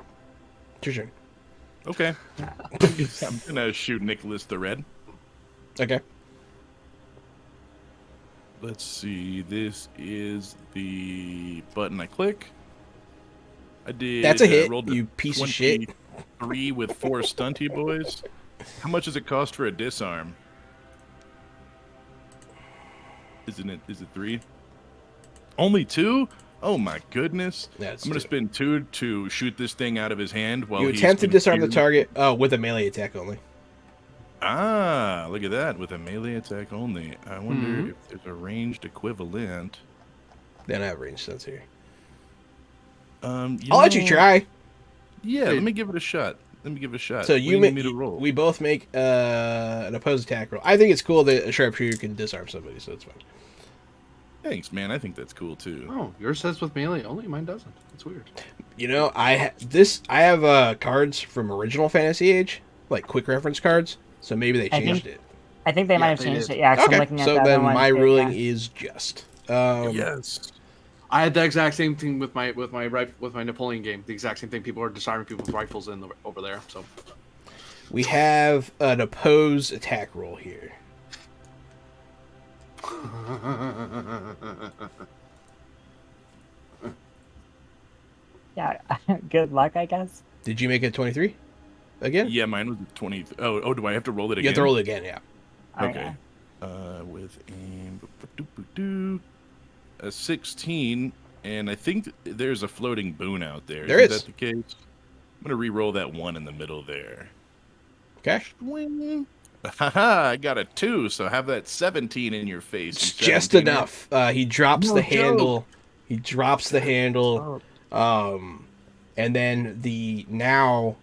It's your turn. Okay. I'm gonna shoot Nicholas the Red. Okay. Let's see. This is the button I click. I did. That's a hit, rolled you piece of shit. 23 with 4 stunty boys. How much does it cost for a disarm? Isn't it? Is it 3? Only 2? Oh my goodness! That's I'm gonna 2. spend 2 to shoot this thing out of his hand while You he's attempt to disarm the confused. target with a melee attack only. Ah, look at that, with a melee attack only. I wonder if there's a ranged equivalent. They don't have range stunts here. You I'll let you know- try. Yeah, let me give it a shot. Let me give it a shot. So What do you need make me to roll. we both make an opposed attack roll. I think it's cool that a sharpshooter can disarm somebody, so it's fine. Thanks, man. I think that's cool too. Oh, yours says with melee only. Mine doesn't. That's weird. You know, I have cards from original Fantasy Age, like quick reference cards. So maybe they I think- changed it. I think they might have they changed did. it. Yeah, 'cause I'm Okay, looking at so the other then one my too, ruling yeah. is just. Yes. I had the exact same thing with my Napoleon game. The exact same thing. People are disarming people with rifles over there. So We have an opposed attack roll here. Yeah, good luck, I guess. Did you make it 23? Again? Yeah, mine was 20. Oh, do I have to roll it again? You have to roll it again, yeah. Okay. With a 16, and I think there's a floating boon out there. There Isn't is. that the case? I'm gonna re-roll that 1 in the middle there. Okay. Swing. Haha, I got a 2, so have that 17 in your face. It's you just 17er. enough. He drops No the joke. handle. He drops the handle. And then the now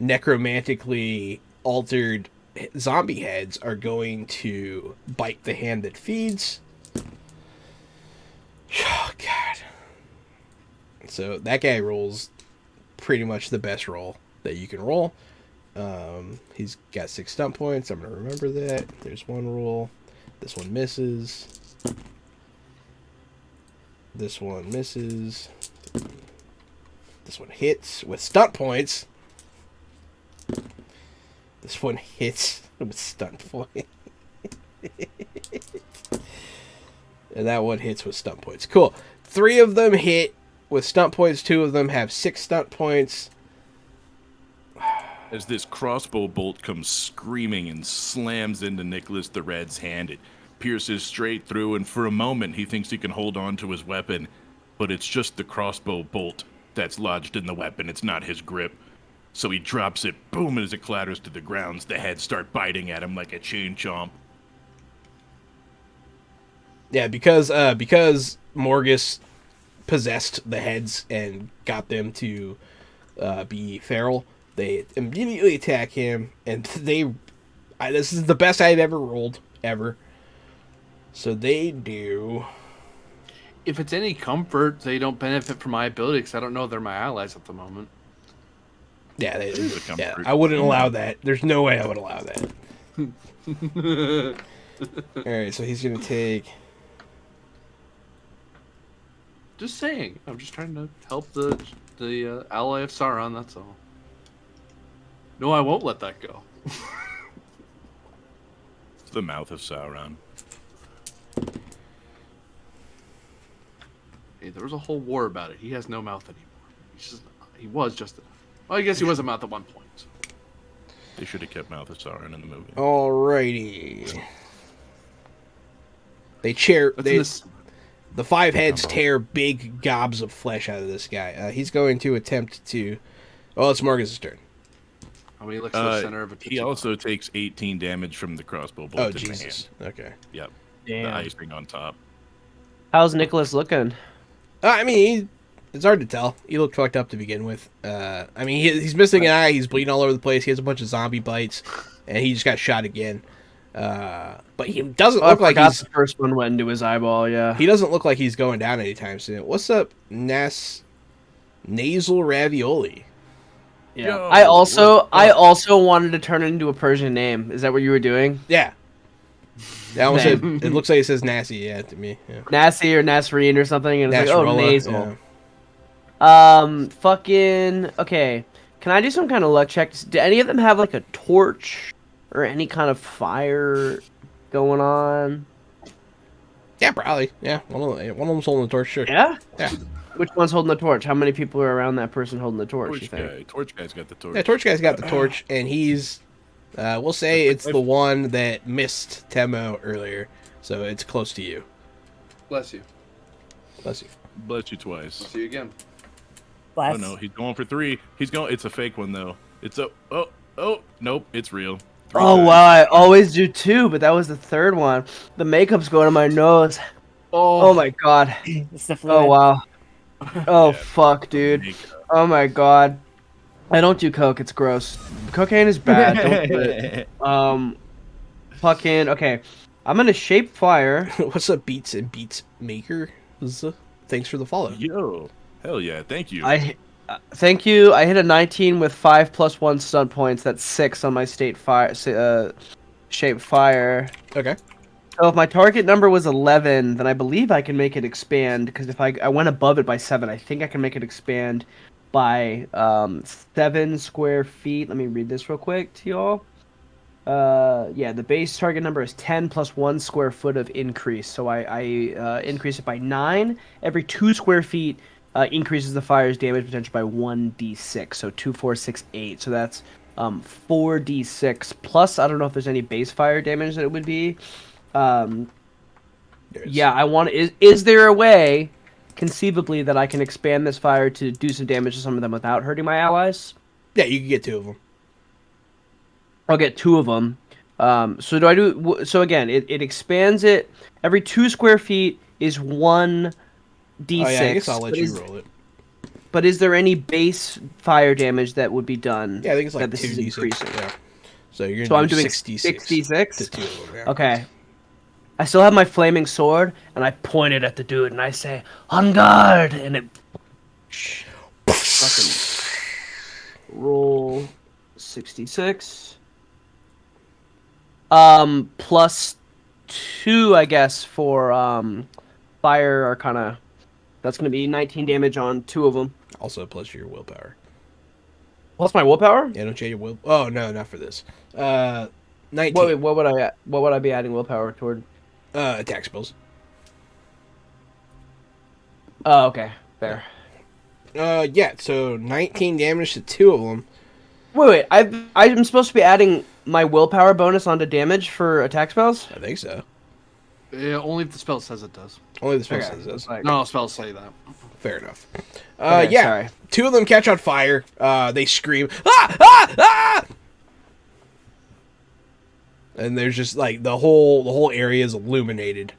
necromantically altered zombie heads are going to bite the hand that feeds. Oh, God. So that guy rolls pretty much the best roll that you can roll. He's got 6 stunt points. I'm going to remember that. There's one roll. This one misses. This one misses. This one hits with stunt points. This one hits with stunt points. And that one hits with stunt points. Cool. 3 of them hit with stunt points. 2 of them have 6 stunt points. As this crossbow bolt comes screaming and slams into Nicholas the Red's hand, it pierces straight through, and for a moment he thinks he can hold on to his weapon, but it's just the crossbow bolt that's lodged in the weapon. It's not his grip. So he drops it, boom, as it clatters to the ground. The heads start biting at him like a chain chomp. Yeah, because Morgus possessed the heads and got them to be feral, they immediately attack him, and this is the best I've ever rolled, ever. So they do... if it's any comfort, they don't benefit from my ability because I don't know they're my allies at the moment. Yeah, is a comfort. I wouldn't allow that. There's no way I would allow that. Alright, so he's going to take... Just saying. I'm just trying to help the ally of Sauron. That's all. No, I won't let that go. The mouth of Sauron. Hey, there was a whole war about it. He has no mouth anymore. He was just. Well, I guess he was a mouth at one point. They should have kept Mouth of Sauron in the movie. Alrighty. The 5 heads tear big gobs of flesh out of this guy. He's going to attempt to... Oh, it's Marcus's turn. How many looks to the center of a He also takes 18 damage from the crossbow bolt Oh, in the Jesus. hand. Okay. Yep. Damn. The icing on top. How's Nicholas looking? I mean, it's hard to tell. He looked fucked up to begin with. He's missing an eye. He's bleeding all over the place. He has a bunch of zombie bites, and he just got shot again. But he doesn't look like he's... the first one went into his eyeball, yeah. He doesn't look like he's going down anytime soon. What's up, nasal ravioli? Yeah. Yo, I also wanted to turn it into a Persian name. Is that what you were doing? Yeah. That one said, Same. it looks like it says Nasty, yeah, to me. Yeah. Nasi or Nasreen or something, and it's like, oh, Nasrallah, nasal. yeah. Fucking... Okay. Can I do some kind of luck check? Do any of them have, like, a torch or any kind of fire going on? Yeah, probably. Yeah, one of them's holding the torch. Sure. Yeah. Yeah. Which one's holding the torch? How many people are around that person holding the torch? You Torch think? guy. Torch guy's got the torch. Yeah, torch guy's got the torch, and he's. We'll say it's the one that missed Temo earlier, so it's close to you. Bless you. Bless you. Bless you twice. See you again. Bless. Oh no, he's going for 3. He's going. It's a fake one though. It's a. Oh, nope. It's real. 3 Oh times. wow! I always do 2, but that was the third one. The makeup's going to my nose. Oh my god. It's the fluid. Oh wow. Oh Yeah. fuck, dude. Makeup. Oh my god. I don't do coke. It's gross. Cocaine is bad. Don't do it. Fucking okay. I'm gonna shape fire. What's up, Beats and Beats Maker? Thanks for the follow. Yo, hell yeah! Thank you. Thank you. I hit a 19 with 5 plus 1 stun points. That's 6 on my shape fire. Okay. So if my target number was 11, then I believe I can make it expand. Because if I went above it by 7, I think I can make it expand by 7 square feet. Let me read this real quick to y'all. Yeah, the base target number is 10 plus 1 square foot of increase. So I increase it by 9. Every 2 square feet increases the fire's damage potential by 1d6. So 2, 4, 6, 8. So that's 4d6 plus. I don't know if there's any base fire damage that it would be. Yeah, I want. Is there a way, conceivably, that I can expand this fire to do some damage to some of them without hurting my allies? Yeah, you can get 2 of them. I'll get 2 of them. So do I do? So again, it expands it. Every 2 square feet is 1d6. Oh yeah, I guess I'll let you roll it. But is there any base fire damage that would be done? Yeah, I think it's like that this is 2d6. increasing? Yeah. So you're So gonna I'm do doing 66 66? to 2 of them. Yeah. Okay. I still have my flaming sword, and I point it at the dude, and I say, "On guard!" And it fucking roll 66. Plus 2, I guess, for fire arcana. That's gonna be 19 damage on 2 of them. Also plus your willpower. Plus my willpower. Yeah, don't change your will. Oh no, not for this. 19. What would I be adding willpower toward? Attack spells. Oh, okay, fair. Yeah. So 19 damage to 2 of them. Wait. I'm supposed to be adding my willpower bonus onto damage for attack spells. I think so. Yeah, only if the spell says it does. Only the spell Okay, says this. like- No, spells say that. Fair enough. Okay, Yeah. sorry. 2 of them catch on fire. They scream, ah, ah, ah! And there's just like the whole area is illuminated.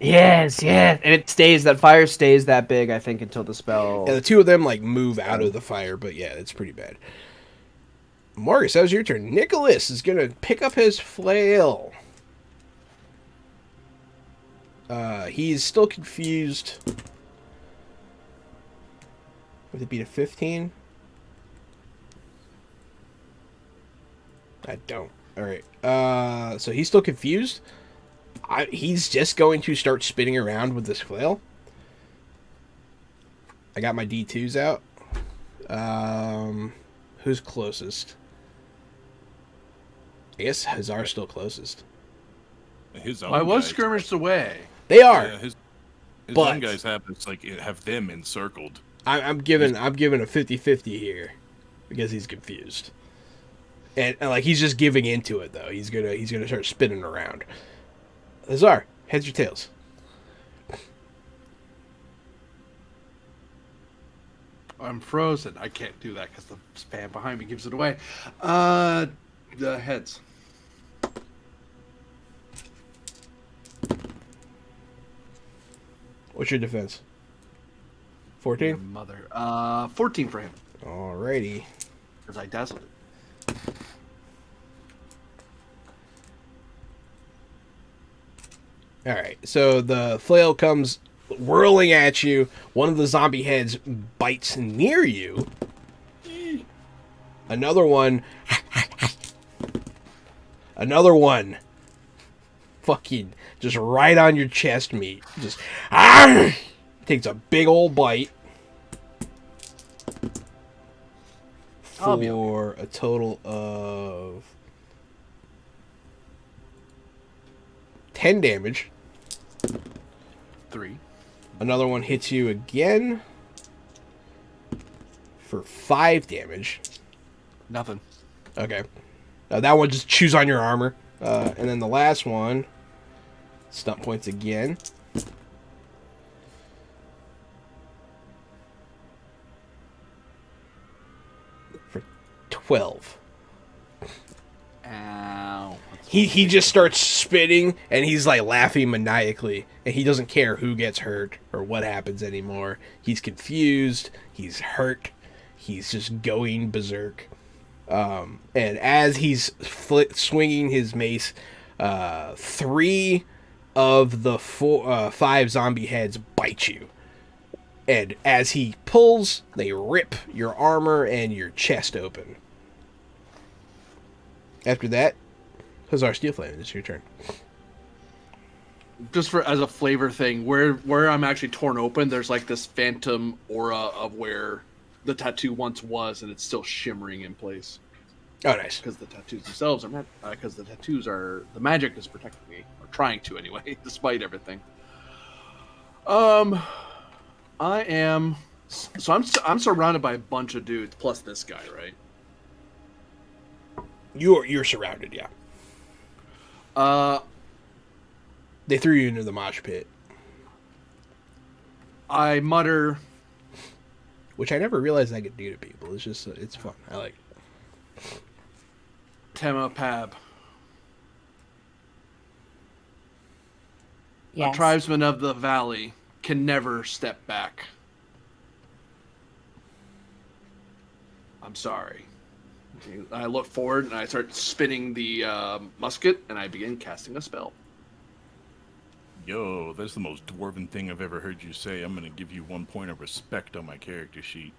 Yes, and it stays. That fire stays that big, I think, until the spell. Yeah, the 2 of them like move out of the fire, but yeah, it's pretty bad. Marcus, that was your turn. Nicholas is gonna pick up his flail. He's still confused. Would it beat a 15? I don't. Alright. So he's still confused. He's just going to start spinning around with this flail. I got my D2s out. Who's closest? I guess Hazar's still closest. His own I was guys- skirmished away. They are. Yeah, his But- own guys have them encircled. I'm giving a 50-50 here because he's confused. And like he's just giving into it though. He's gonna start spinning around. Hazar, heads or tails? I'm frozen. I can't do that because the spam behind me gives it away. The heads. What's your defense? Your 14? mother. 14 for him Alrighty. because I dazzled it. Alright, so the flail comes whirling at you. One of the zombie heads bites near you. Another one. Another one. Fucking just right on your chest meat. Just takes a big old bite. I'll be For a total of 10 damage. 3. Another one hits you again for 5 damage. Nothing. Okay. That one just chews on your armor. And then the last one, stunt points again. For 12. Ow. He just starts spitting, and he's like laughing maniacally, and he doesn't care who gets hurt or what happens anymore. He's confused, he's hurt, he's just going berserk. And as he's swinging his mace, 3 of the 5 zombie heads bite you. And as he pulls, they rip your armor and your chest open. After that, Hussar Steelflame, it's your turn. Just for as a flavor thing, where I'm actually torn open, there's like this phantom aura of where the tattoo once was, and it's still shimmering in place. Oh, nice. Because the tattoos themselves are not. Because the tattoos are the magic is protecting me, or trying to anyway, despite everything. I am. So I'm surrounded by a bunch of dudes plus this guy, right? You're surrounded, yeah. They threw you into the mosh pit, I mutter, which I never realized I could do to people. It's just it's fun. I like it. Tema Pab, Yes. a tribesman of the valley, can never step back. I'm sorry. I look forward and I start spinning the musket, and I begin casting a spell. Yo, that's the most dwarven thing I've ever heard you say. I'm gonna give you 1 point of respect on my character sheet.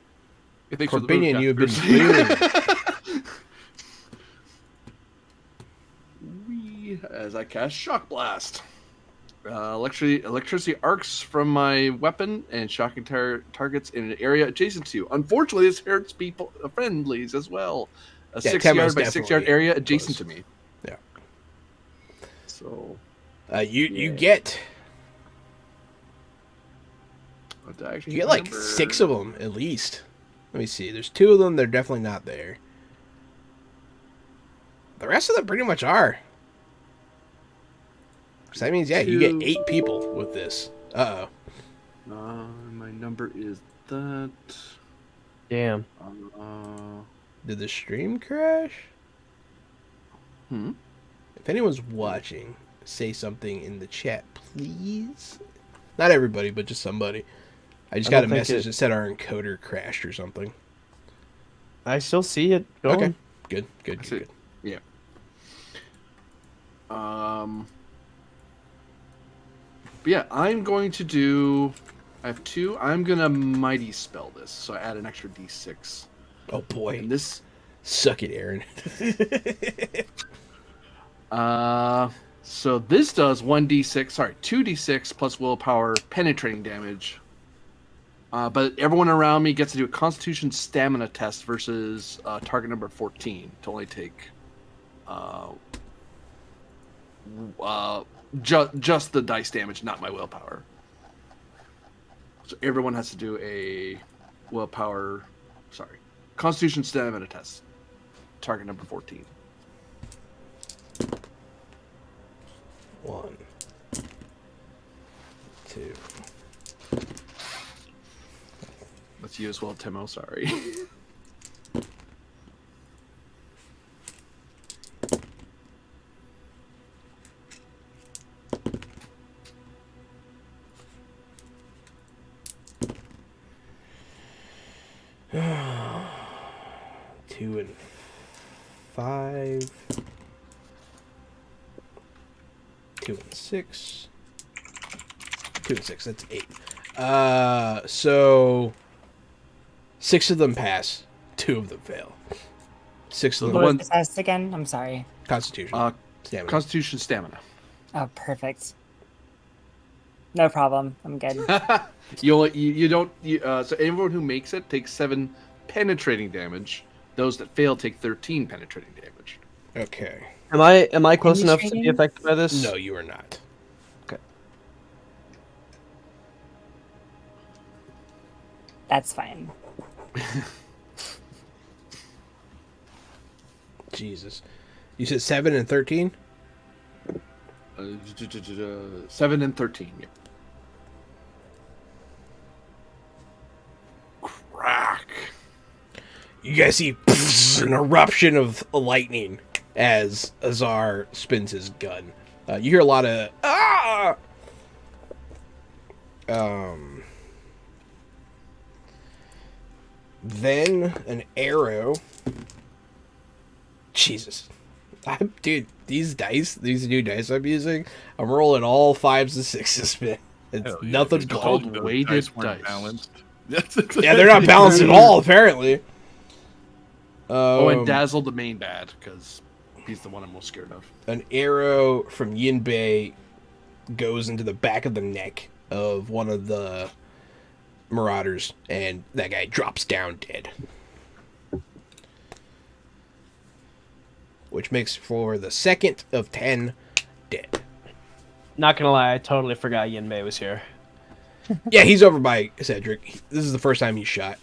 Thanks for the Corbinian, vote, you have been Jasper. As I cast Shock Blast. Electricity arcs from my weapon and shocking targets in an area adjacent to you. Unfortunately, this hurts people, friendlies as well. A 6-yard by 6-yard area adjacent to me. Yeah. So you get like 6 of them at least. Let me see. There's 2 of them. They're definitely not there. The rest of them pretty much are. So that means, yeah, you get 8 people with this. Uh-oh. My number is that. Damn. Did the stream crash? If anyone's watching, say something in the chat, please. Not everybody, but just somebody. I just got a message that said our encoder crashed or something. I still see it going. Okay. Good. Yeah. But yeah, I'm going to do. I have 2. I'm gonna mighty spell this, so I add an extra d6. Oh boy. And this. Suck it, Aaron. So this does 2d6 plus willpower penetrating damage. But everyone around me gets to do a Constitution stamina test versus target number 14 to only take just the dice damage, not my willpower. So everyone has to do a Constitution stamina test. Target number 14. 1, 2. That's you as well, Timo. Sorry. Two and 5. 2 and 6. 2 and 6. That's 8. So 6 of them pass. 2 of them fail. 6 of them. What was the test again? I'm sorry. Constitution. Stamina. Constitution stamina. Oh, perfect. No problem. I'm good. You don't. So everyone who makes it takes 7 penetrating damage. Those that fail take 13 penetrating damage. Okay. Am I close enough to be affected by this? No, you are not. Okay. That's fine. Jesus. You said 7 and 13? 7 and 13. Yeah. Crack. You guys see an eruption of lightning as Azar spins his gun. You hear a lot of ah. Then an arrow. Jesus, dude, these new dice I'm using, I'm rolling all 5s and 6s, man. It's Hell yeah, nothing's dude. gold. Those weighted dice weren't dice. balanced. Yeah, they're not balanced at all, apparently. Oh, and Dazzle the main bad, because he's the one I'm most scared of. An arrow from Yinbei goes into the back of the neck of one of the marauders, and that guy drops down dead. Which makes for the second of 10 dead. Not gonna lie, I totally forgot Yinbei was here. Yeah, he's over by Cedric. This is the first time he's shot.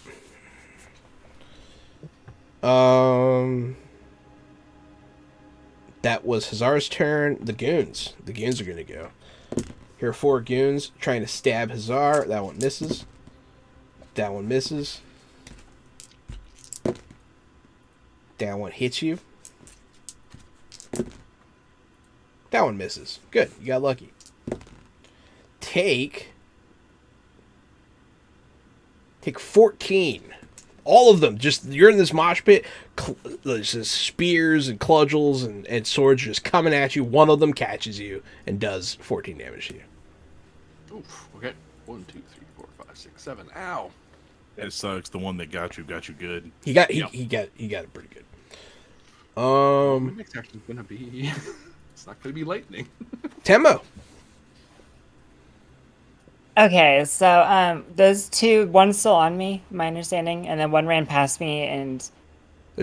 That was Hazar's turn. The goons. The goons are gonna go. Here are 4 goons trying to stab Hazar. That one misses. That one misses. That one hits you. That one misses. Good. You got lucky. Take 14. All of them. Just, you're in this mosh pit. There's just spears and cudgels and swords just coming at you. One of them catches you and does 14 damage to you. Oof. Okay. 1, 2, 3, 4, 5, 6, 7. Ow. It sucks. The one that got you good. He got it pretty good. The next action's gonna be. It's not gonna be lightning. Temmo. Okay, so those 2, one's still on me, my understanding, and then one ran past me and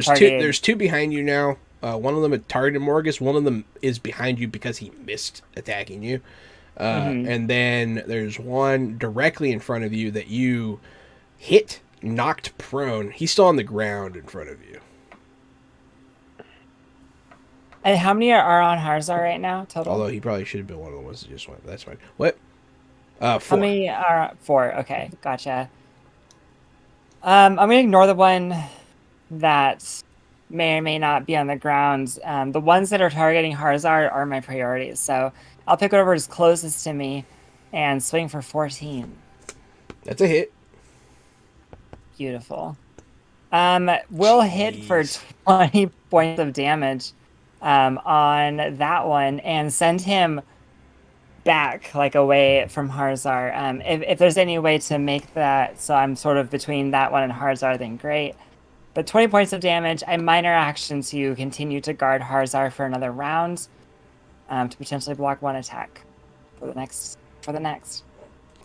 targeted. There's 2 behind you now. One of them had targeted Morgus. One of them is behind you because he missed attacking you. And then there's one directly in front of you that you hit, knocked prone. He's still on the ground in front of you. And how many are on Harzar right now total? Although he probably should have been one of the ones that just went, but that's fine. What? 4. How many are 4? Okay, gotcha. I'm gonna ignore the one that may or may not be on the ground. The ones that are targeting Harzar are my priorities, so I'll pick whatever is closest to me and swing for 14. That's a hit. Beautiful. We'll hit for 20 points of damage on that one and send him back, like, away from Harzar. If there's any way to make that so I'm sort of between that one and Harzar, then great. But 20 points of damage, a minor action to continue to guard Harzar for another round, to potentially block 1 attack for the next.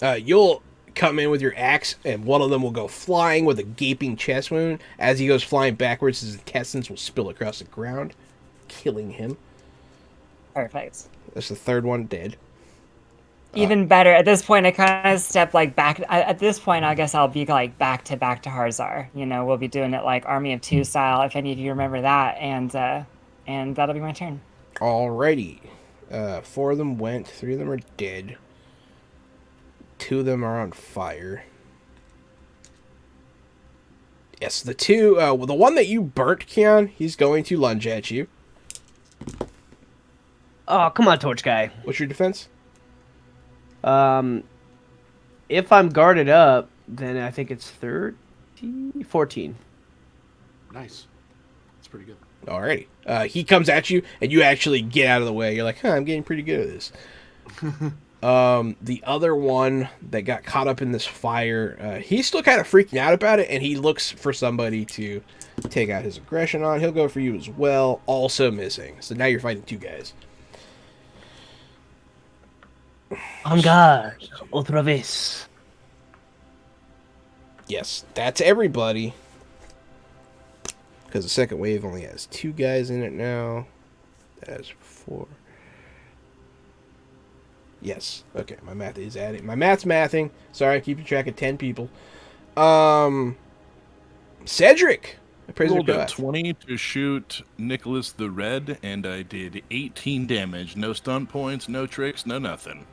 You'll come in with your axe, and one of them will go flying with a gaping chest wound. As he goes flying backwards, his intestines will spill across the ground, killing him. Perfect. That's the third one dead. Even better. At this point, I kind of step like back. At this point, I guess I'll be like back to Harzar. You know, we'll be doing it like Army of Two style, if any of you remember that, and that'll be my turn. Alrighty. 4 of them went. 3 of them are dead. 2 of them are on fire. Yes, the 2. The one that you burnt, Keon, he's going to lunge at you. Oh, come on, Torch Guy. What's your defense? If I'm guarded up, then I think it's 14. Nice. That's pretty good. Alrighty. He comes at you, and you actually get out of the way. You're like, I'm getting pretty good at this. The other one that got caught up in this fire, he's still kind of freaking out about it, and he looks for somebody to take out his aggression on. He'll go for you as well, also missing. So now you're fighting 2 guys. On guard, otra vez. Yes, that's everybody. Because the second wave only has 2 guys in it now. That has 4. Yes. Okay, my math is adding. My math's mathing. Sorry, I'm keeping track of 10 people. Cedric. Appraiser Rolled a Koath. 20 to shoot Nicholas the Red, and I did 18 damage. No stun points, no tricks, no nothing.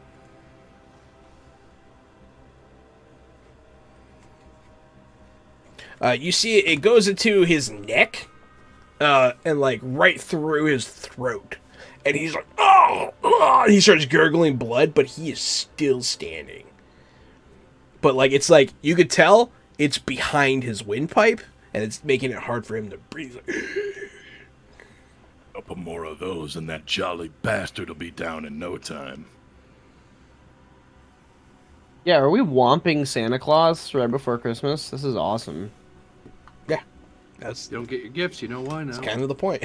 You see it goes into his neck, and like right through his throat, and he's like, oh, oh! He starts gurgling blood, but he is still standing. But like it's like you could tell it's behind his windpipe, and it's making it hard for him to breathe. Like, Couple more of those, and that jolly bastard will be down in no time. Yeah, are we womping Santa Claus right before Christmas? This is awesome. That's You don't get your gifts, you know why now. kind of the point.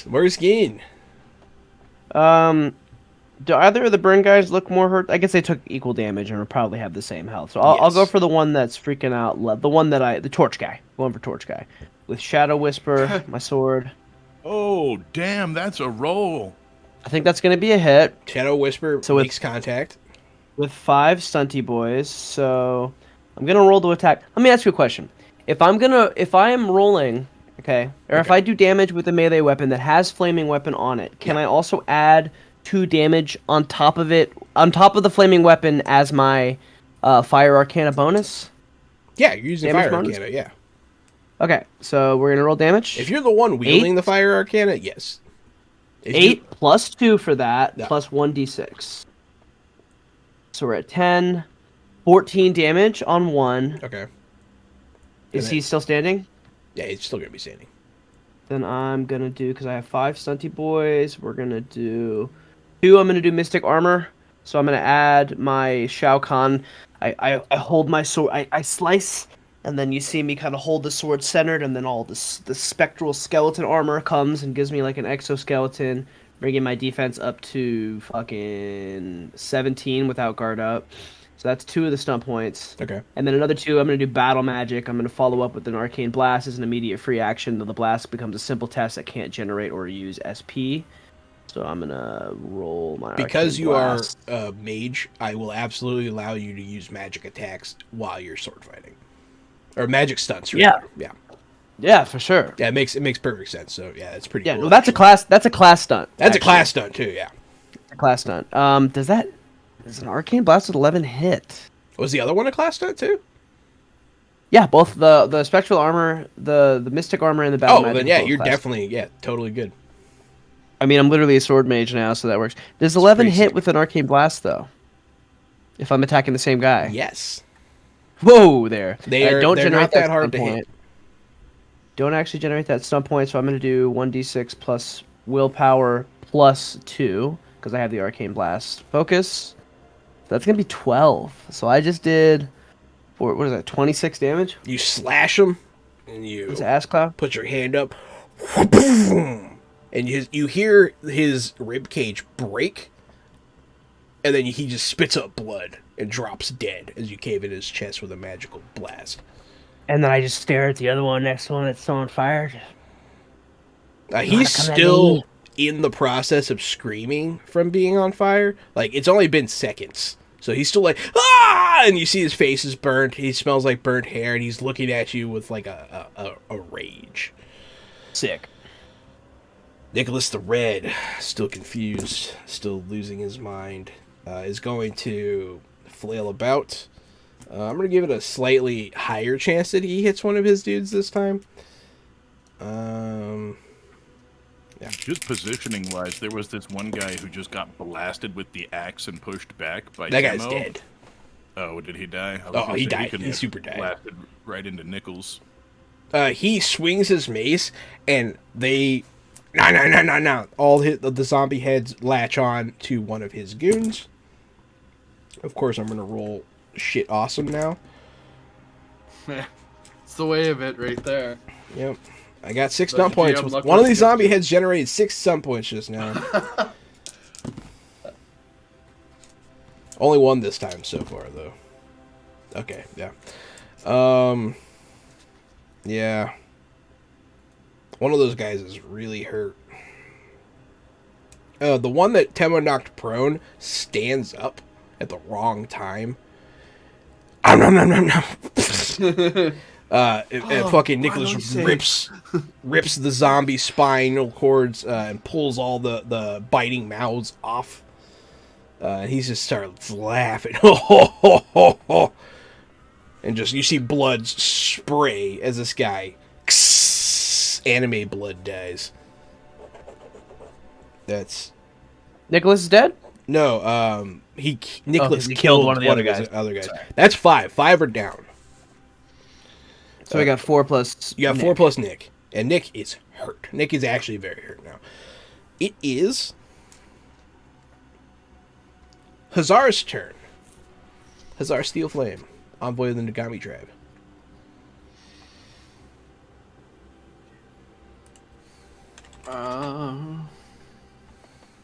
Morgus Geen. Do either of the burn guys look more hurt? I guess they took equal damage and will probably have the same health. So I'll go Yes. for the one that's freaking out. The torch guy. Going for torch guy. With Shadow Whisper, my sword. Oh, damn, that's a roll. I think that's going to be a hit. Shadow Whisper So makes contact. With 5 stunty boys, so I'm gonna roll to attack. Let me ask you a question. If I am rolling, okay, or if I do damage with a melee weapon that has flaming weapon on it, can I also add 2 damage on top of it, on top of the flaming weapon as my fire arcana bonus? Yeah, you're using Damage Fire bonus? Arcana, yeah. Okay, so we're gonna roll damage. If you're the one wielding the Fire Arcana, yes. If 8 plus 2 for that, Yeah. plus 1d6. So we're at 10, 14 damage on 1. Okay. Is And he still standing? Yeah, it's still going to be standing. Then I'm gonna do, because I have 5 stunty boys, we're gonna do 2. I'm gonna do mystic armor, so I'm gonna add my Shao Kahn. I hold my sword, I slice, and then you see me kind of hold the sword centered, and then all the spectral skeleton armor comes and gives me like an exoskeleton, bringing my defense up to fucking 17 without guard up. So that's 2 of the stun points. Okay. And then another 2, I'm going to do battle magic. I'm going to follow up with an arcane blast as an immediate free action. Though the blast becomes a simple test that can't generate or use SP. So I'm going to roll my Because arcane you blast. are a mage, I will absolutely allow you to use magic attacks while you're sword fighting. Or magic stunts, rather. Yeah. Yeah. Yeah, for sure. Yeah, it makes perfect sense. So, yeah, that's pretty Yeah, cool. no, that's a class stunt. That's actually. a class stunt, too, yeah. A class stunt. Does an arcane blast with 11 hit? Was the other one a class stunt, too? Yeah, both the spectral armor, the mystic armor, and the battle Oh, magic. then yeah, both you're class. definitely, totally good. I mean, I'm literally a sword mage now, so that works. Does 11 pretty hit sick. with an arcane blast, though? If I'm attacking the same guy? Yes. Whoa, there. They're generate not that hard stun to point. hit. Don't actually generate that stun point, so I'm going to do 1d6 plus willpower plus 2, because I have the arcane blast. Focus. That's going to be 12. So I just did, what is that, 26 damage? You slash him, and you It's ass cloud. put your hand up, and you hear his rib cage break, and then he just spits up blood and drops dead as you cave in his chest with a magical blast. And then I just stare at the other one next one that's still on fire. He's come at still me. in the process of screaming from being on fire. Like, it's only been seconds. So he's still like, ah! And you see his face is burnt. He smells like burnt hair, and he's looking at you with, like, a rage. Sick. Nicholas the Red, still confused, still losing his mind, is going to flail about. I'm going to give it a slightly higher chance that he hits one of his dudes this time. Just positioning wise, there was this one guy who just got blasted with the axe and pushed back by That guy's Temo. dead. Oh, did he die? I was Oh, gonna he say died. couldn't He have super died. Blasted right into Nichols. He swings his mace, and they... No. All the zombie heads latch on to one of his goons. Of course, I'm going to roll shit awesome now. It's the way of it right there. Yep. I got 6 But stun if you points. have With luck one of with these the zombie gifts- heads generated 6 stun points just now. Only one this time so far, though. Okay, yeah. Yeah. One of those guys is really hurt. The one that Temo knocked prone stands up at the wrong time. Nom, nom, nom, nom. And fucking Nicholas rips the zombie spinal cords and pulls all the biting mouths off. He just starts laughing. And just you see blood spray as this guy anime blood dies. That's Nicholas is dead? no. Nicholas he killed one of the other guys. Sorry. That's 5. 5 are down. So we got 4 plus. You got Nick. 4 plus Nick, and Nick is hurt. Nick is actually very hurt now. It is Hazar's turn. Hazar Steel Flame, envoy of the Nagami tribe.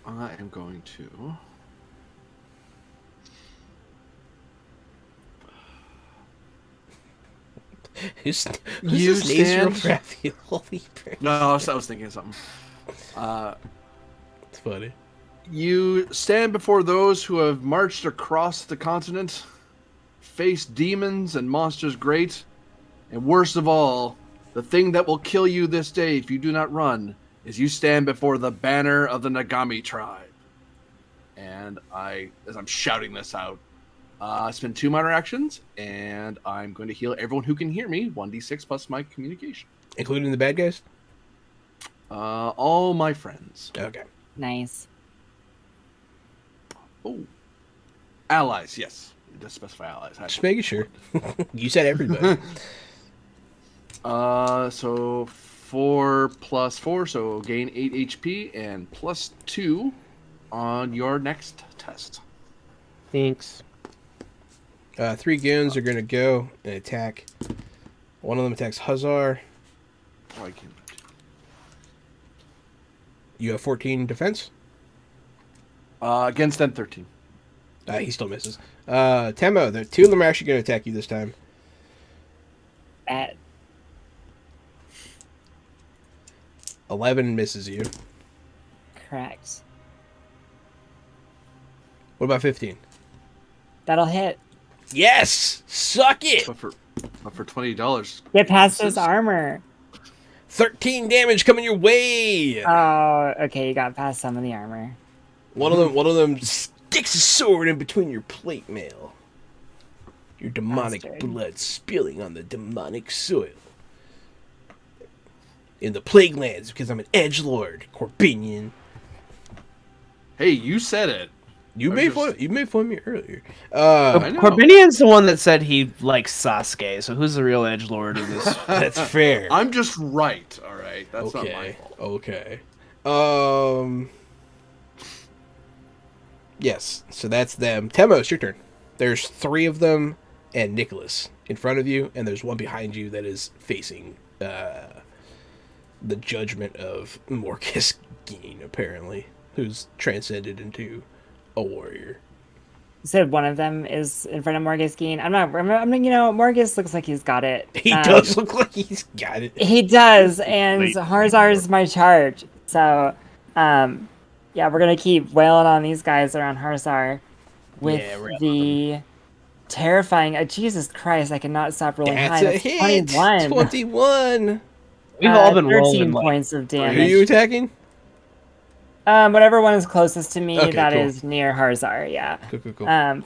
I am going to. Who's You this nasal stand- ravioli? No, I was thinking of something. It's funny. You stand before those who have marched across the continent, faced demons and monsters great, and worst of all, the thing that will kill you this day if you do not run is you stand before the banner of the Nagami tribe. And as I'm shouting this out, spend 2 minor actions, and I'm going to heal everyone who can hear me 1d6 plus my communication. Including the bad guys? All my friends. Okay. Nice. Oh, allies. Yes, it does specify allies. Just making sure. You said everybody. So 4 plus 4, so gain 8 HP and plus 2 on your next test. Thanks. 3 goons are going to go and attack. One of them attacks Hazar. Oh, I can't. You have 14 defense. Against them, 13. He still misses. Temo, the 2 of them are actually going to attack you this time. Bad. 11 misses you. Correct. What about 15? That'll hit. Yes! Suck it! But for $20. Get past his armor. 13 damage coming your way! Oh, okay, you got past some of the armor. One of them sticks a sword in between your plate mail. Your demonic Bastard. blood spilling on the demonic soil. In the Plague Lands, because I'm an edgelord, Corbinian. Hey, you said it. You I made just- fun. You made fun of me earlier. I know. Corbinian's the one that said he likes Sasuke, so who's the real edgelord of this? That's fair. I'm just right. All right, that's not my Okay. fault. Okay. Yes. So that's them. Temo, it's your turn. There's 3 of them and Nicholas in front of you, and there's one behind you that is facing the judgment of Morcus Geen, apparently, who's transcended into a warrior. You said one of them is in front of Morgus Geen. I'm not, Morgus looks like he's got it. He does look like he's got it. He does, and Wait. Harzar's my charge. So, yeah, we're gonna keep wailing on these guys around Harzar with Yeah, we're the terrifying. Jesus Christ, I cannot stop rolling That's high. a That's hit. 21. 21. We've all been 13 rolling like points of Who are damage. you attacking? Whatever one is closest to me, Okay, that cool. is near Harzar. Yeah. Cool.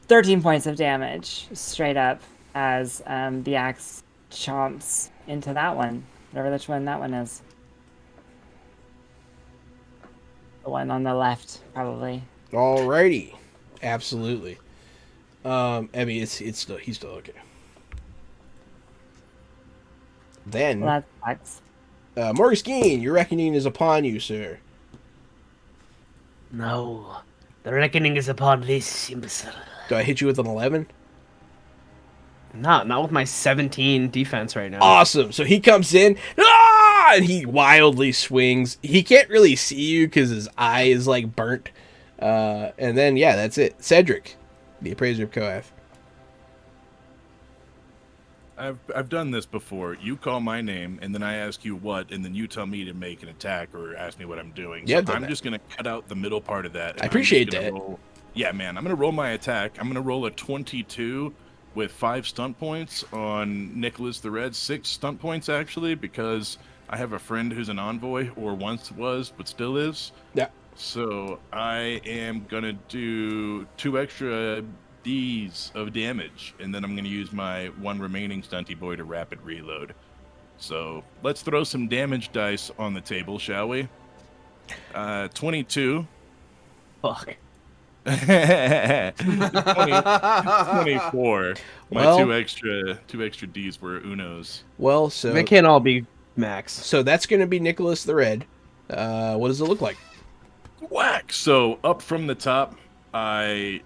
13 points of damage straight up as the axe chomps into that one, whatever which one that one is. The one on the left, probably. Alrighty. Absolutely. I mean, he's still okay. Then, Well, that sucks. Morgus Geen, your reckoning is upon you, sir. No, the reckoning is upon this imbecile. Do I hit you with an 11? not with my 17 defense right now. Awesome. So he comes in, and he wildly swings. He can't really see you because his eye is like burnt. And then, yeah, that's it. Cedric, the appraiser of Koaf. I've done this before. You call my name, and then I ask you what, and then you tell me to make an attack or ask me what I'm doing. Yeah, I've So done I'm that. just gonna cut out the middle part of that. and I I'm appreciate just gonna that. roll Yeah, man, I'm going to roll my attack. I'm going to roll a 22 with 5 stunt points on Nicholas the Red. 6 stunt points, actually, because I have a friend who's an envoy, or once was, but still is. Yeah. So I am going to do 2 extra Ds of damage, and then I'm going to use my 1 remaining stunty boy to rapid reload. So let's throw some damage dice on the table, shall we? 22. Fuck. 24. My Well- two extra D's were Unos. Well, so They can't all be max. so that's going to be Nicholas the Red. What does it look like? Whack! So up from the top, I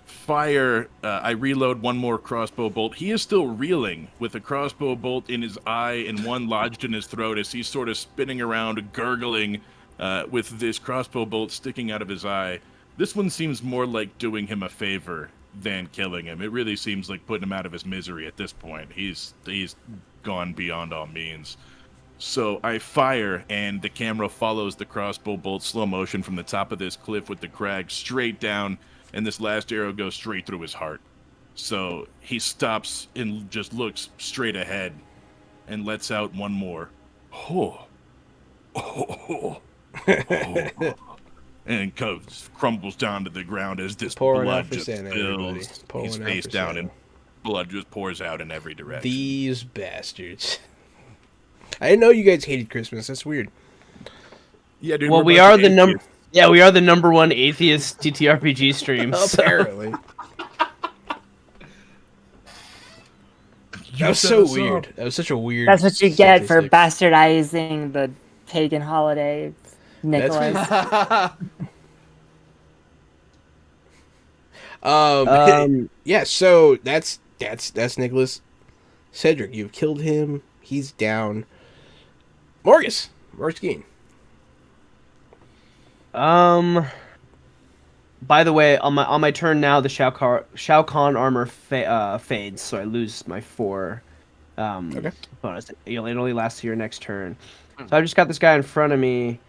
fire. I reload 1 more crossbow bolt. He is still reeling with a crossbow bolt in his eye and 1 lodged in his throat as he's sort of spinning around, gurgling, with this crossbow bolt sticking out of his eye. This one seems more like doing him a favor than killing him. It really seems like putting him out of his misery at this point. He's gone beyond all means. So I fire, and the camera follows the crossbow bolt slow motion from the top of this cliff with the crag straight down, and this last arrow goes straight through his heart. So he stops and just looks straight ahead and lets out 1 more. Oh. Oh. Oh. And crumbles down to the ground as this Pouring out blood for just Santa, everybody. fills Pouring his out face for down, Santa. and blood just pours out in every direction. These bastards. I didn't know you guys hated Christmas. That's weird. Yeah, dude. Well, we're we a bunch are of the number. atheists. Yeah, we are the #1 atheist TTRPG stream. so- Apparently. That was set so us weird. up. That was such a weird. That's what you get for statistic. bastardizing the pagan holiday, Nicholas. Yeah, so that's Nicholas. Cedric, you've killed him. He's down. Morgus Geen. By the way, on my turn now, the Shao Kahn armor fades, so I lose my 4 Okay. bonus. It only lasts to your next turn. So I've just got this guy in front of me.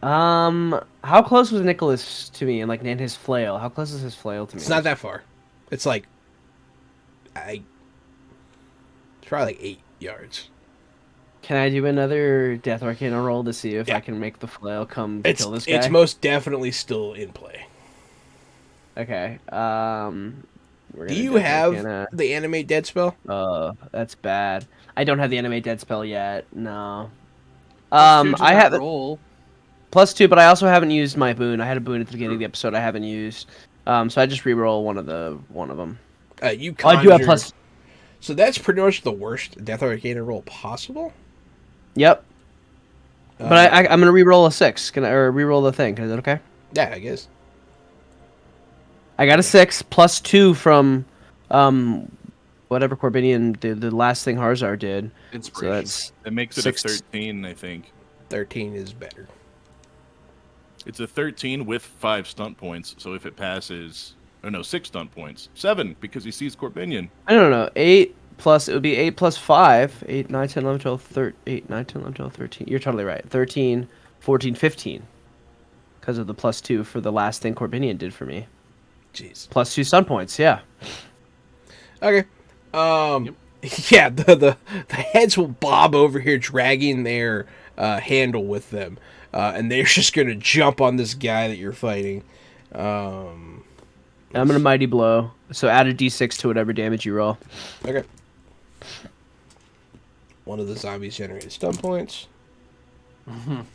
How close was Nicholas to me, and like in his flail? How close is his flail to me? It's not that far. It's like it's probably like 8 yards. Can I do another Death Arcana roll to see if Yeah. I can make the flail come It's kill this guy? it's most definitely still in play. Okay. Do We're gonna you Death have Arcana. the animate dead spell? That's bad. I don't have the animate dead spell yet. No. +2 to I that have roll. +2, but I also haven't used my boon. I had a boon at the beginning of the episode I haven't used. So I just reroll one of them. You Oh, I do have conjured- plus. So that's pretty much the worst Death Arcana roll possible. Yep. Um, But I'm gonna reroll a 6. Can I reroll the thing? Is that okay? Yeah, I guess. I got a 6 +2 from whatever Corbinian did. The last thing Harzar did. So Inspiration. that's It makes it 6. a 13, I think. 13 is better. It's a 13 with 5 stunt points, so if it passes... Oh, no, 6 stunt points. 7, because he sees Corbinian. I don't know. 8 plus, it would be 8 plus 5. 8, 9, 10, 11, 12, 13. 8, 9, 10, 11, 12, 13. You're totally right. 13, 14, 15. Because of the +2 for the last thing Corbinian did for me. Jeez. +2 stun points, yeah. Okay. Yeah, the heads will bob over here dragging their handle with them. And they're just going to jump on this guy that you're fighting. I'm going to Mighty Blow. So add a d6 to whatever damage you roll. Okay. One of the zombies generated stun points.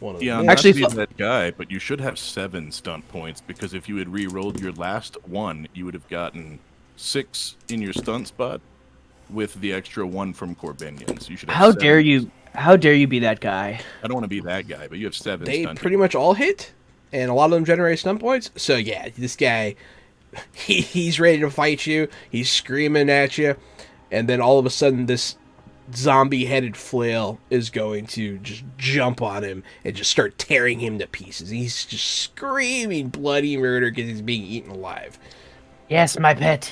One of Yeah, them. not Actually, to be that guy, but you should have 7 stunt points, because if you had re-rolled your last one, you would have gotten 6 in your stunt spot with the extra 1 from Corbinian. So you should have How 7. dare you? How dare you be that guy? I don't want to be that guy, but you have 7 They stunt pretty much all hit, and a lot of them generate stun points. So yeah, this guy, he's ready to fight you. He's screaming at you, and then all of a sudden, this zombie-headed flail is going to just jump on him and just start tearing him to pieces. He's just screaming bloody murder because he's being eaten alive. Yes, my pet.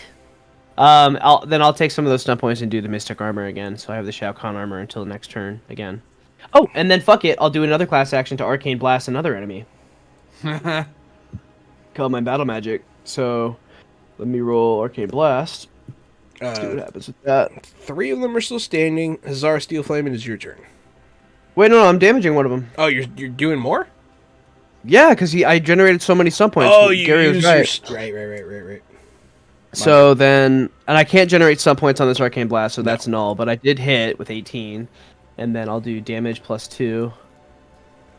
I'll take some of those stun points and do the Mystic Armor again, so I have the Shao Kahn armor until the next turn again. Oh, and then fuck it, I'll do another class action to Arcane Blast another enemy. call my battle magic. So let me roll Arcane Blast. See what Uh, happens with that. 3 of them are still standing. Hazar Steel Flame, it is your turn. Wait, no, I'm damaging one of them. Oh, you're doing more? Yeah, because I generated so many sub points. Oh, you Gary was use right. your right. So then, and I can't generate sub points on this Arcane Blast, so that's null. But I did hit with 18, and then I'll do damage plus 2.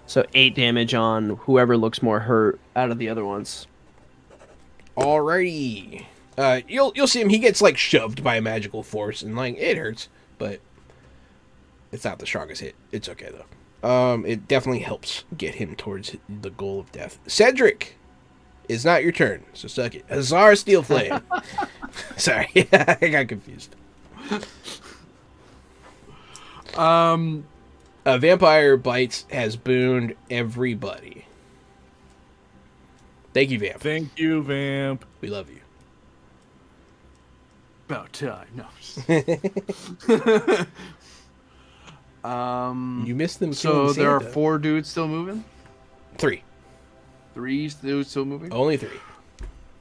So 8 damage on whoever looks more hurt out of the other ones. Alrighty. You'll see him. He gets like shoved by a magical force, and like it hurts, but it's not the strongest hit. It's okay though. It definitely helps get him towards the goal of death. Cedric, it's not your turn, so suck it. Hazar Steel Flame. Sorry, I got confused. Vampire Bites has booned everybody. Thank you, Vamp. Thank you, Vamp. We love you. About time. No. You missed them. So killing there are Santa. 4 dudes still moving. 3. 3 dudes still moving. Only 3.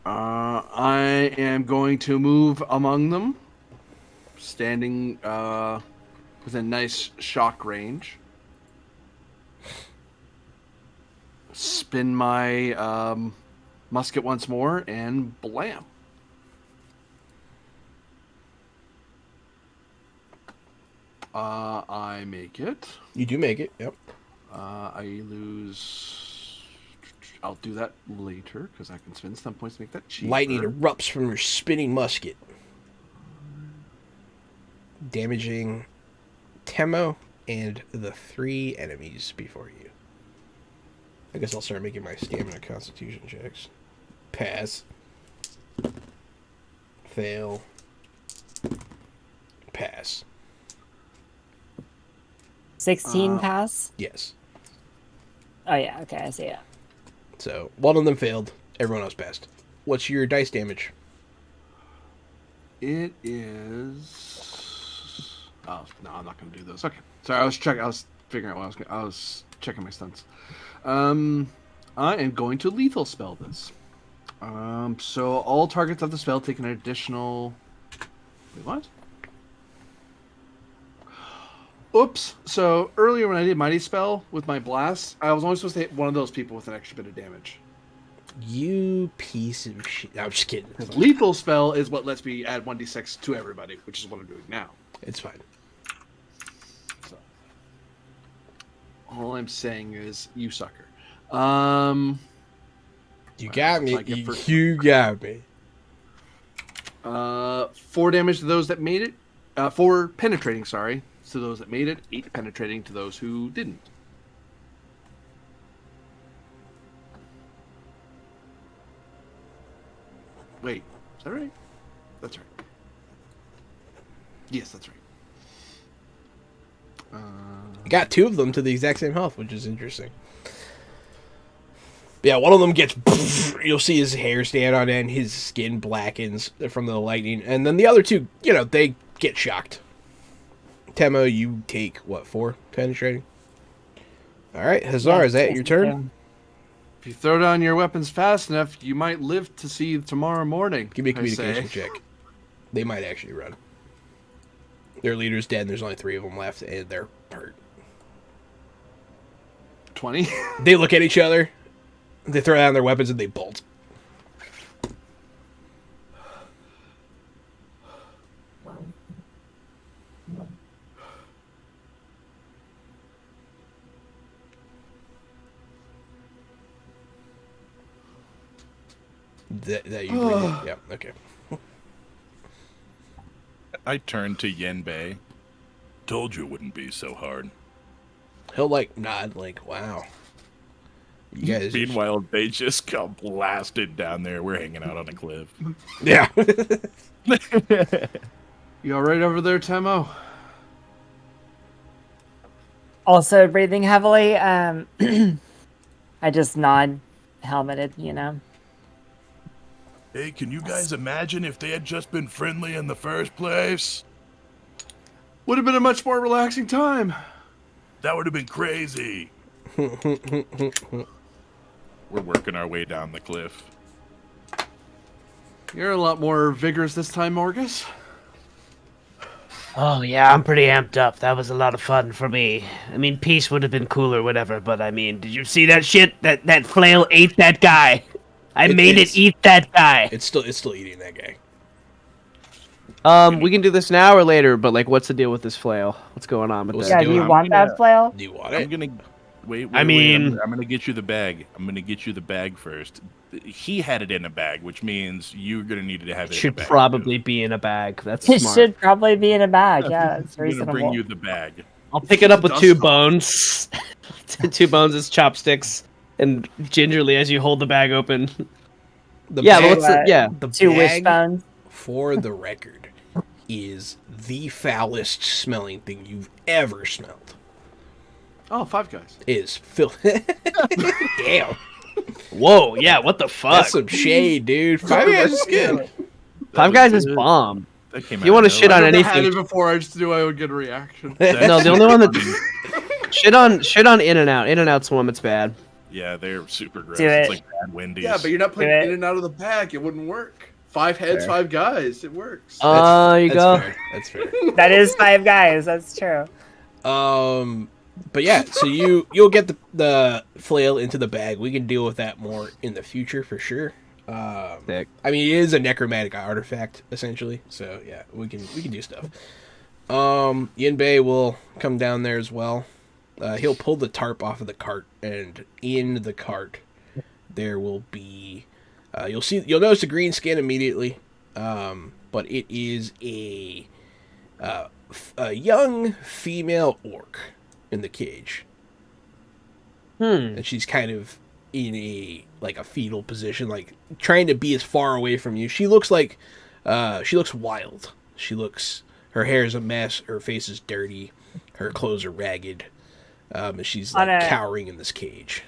I am going to move among them, standing within nice shock range. Spin my musket once more and blam. I make it. You do make it. Yep. I lose. I'll do that later because I can spend some points to make that cheaper. Lightning erupts from your spinning musket, damaging Temo and the 3 enemies before you. I guess I'll start making my stamina constitution checks. Pass. Fail. Pass. 16 pass. Yes. Oh yeah, okay, I see it. So one of them failed. Everyone else passed. What's your dice damage? It is. Oh no, I'm not going to do those. Okay, sorry. I was checking. I was figuring out what I was checking my stunts. I am going to lethal spell this. So all targets of the spell take an additional. Wait, what? Oops. So earlier when I did Mighty Spell with my blast, I was only supposed to hit one of those people with an extra bit of damage. You piece of shit. I'm just kidding. It's fine. Lethal spell is what lets me add 1d6 to everybody, which is what I'm doing now. It's fine. So, all I'm saying is, you sucker. You got me. so I get first- You got me. 4 damage to those that made it. 4 penetrating, sorry, to those that made it. 8 penetrating to those who didn't. Wait, is that right? That's right. Yes, that's right. I got 2 of them to the exact same health, which is interesting. Yeah, one of them gets. You'll see his hair stand on end, his skin blackens from the lightning, and then the other 2, they get shocked. Temo, you take what, 4 penetrating? All right, Hazar, is that your turn? If you throw down your weapons fast enough, you might live to see tomorrow morning. Give me a I communication say. check. They might actually run. Their leader's dead, and there's only 3 of them left, and they're hurt. 20. They look at each other, they throw down their weapons, and they bolt. That you bring in? Yeah, okay. I turned to Yenbei. Told you it wouldn't be so hard. He'll nod wow. You guys Meanwhile, they just got blasted down there. We're hanging out on a cliff. Yeah. You all right over there, Temo? Also breathing heavily. I just nod, helmeted, Hey, can you guys imagine if they had just been friendly in the first place? Would have been a much more relaxing time. That would have been crazy. We're working our way down the cliff. You're a lot more vigorous this time, Morgus. Oh yeah, I'm pretty amped up. That was a lot of fun for me. I mean, peace would have been cooler, whatever. But I mean, did you see that shit? That flail ate that guy. I made it eat that guy. It's still eating that guy. We can do this now or later, but like, what's the deal with this flail? What's going on with What's that? Yeah, do you I'm want that flail? Do you want I'm it? gonna wait. I mean- I'm gonna get you the bag. I'm gonna get you the bag first. He had it in a bag, which means you're gonna need to have it. It should in a bag, probably be in a bag. That's It smart. should probably be in a bag. Yeah, that's too. I'm gonna reasonable. bring you the bag. I'll pick it up with Dust two off. bones. Two bones as chopsticks, and gingerly as you hold the bag open. The Yeah, but bag, what's the, yeah. the Two bag, wishbones. for the record, is the foulest smelling thing you've ever smelled. Oh, Five Guys. Is filth. Damn, Whoa, yeah, what the fuck? that's some shade, dude. Five Guys is good. Five Guys is bomb. That came You out wanna of shit nowhere. on I had anything. it before. I just knew I would get a reaction. No, the only one that shit on In and Out. In and Out's the one that's bad. Yeah, they're super gross. Do It's it. like bad Wendy's. Yeah, but you're not putting Do it. in and out of the bag. It wouldn't work. Five heads, Fair. Five Guys. It works. There you go. Fair. That's fair. That is Five Guys. That's true. But yeah, so you'll get the flail into the bag. We can deal with that more in the future for sure. Sick. I mean, it is a necromantic artifact essentially, so yeah, we can do stuff. Yinbei will come down there as well. He'll pull the tarp off of the cart, and in the cart there will be you'll notice the green skin immediately, but it is a young female orc in the cage, and she's kind of in a fetal position, like trying to be as far away from you. She looks like she looks wild. Her hair is a mess, her face is dirty, her clothes are ragged, and she's like cowering in this cage.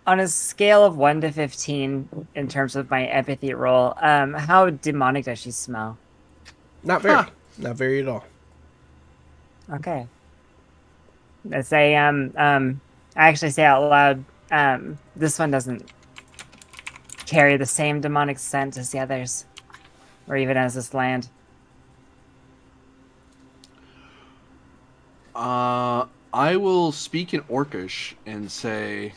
On a scale of 1 to 15, in terms of my empathy roll, how demonic does she smell? Not very at all. Okay. I say, I actually say out loud, this one doesn't carry the same demonic scent as the others, or even as this land. I will speak in Orcish and say,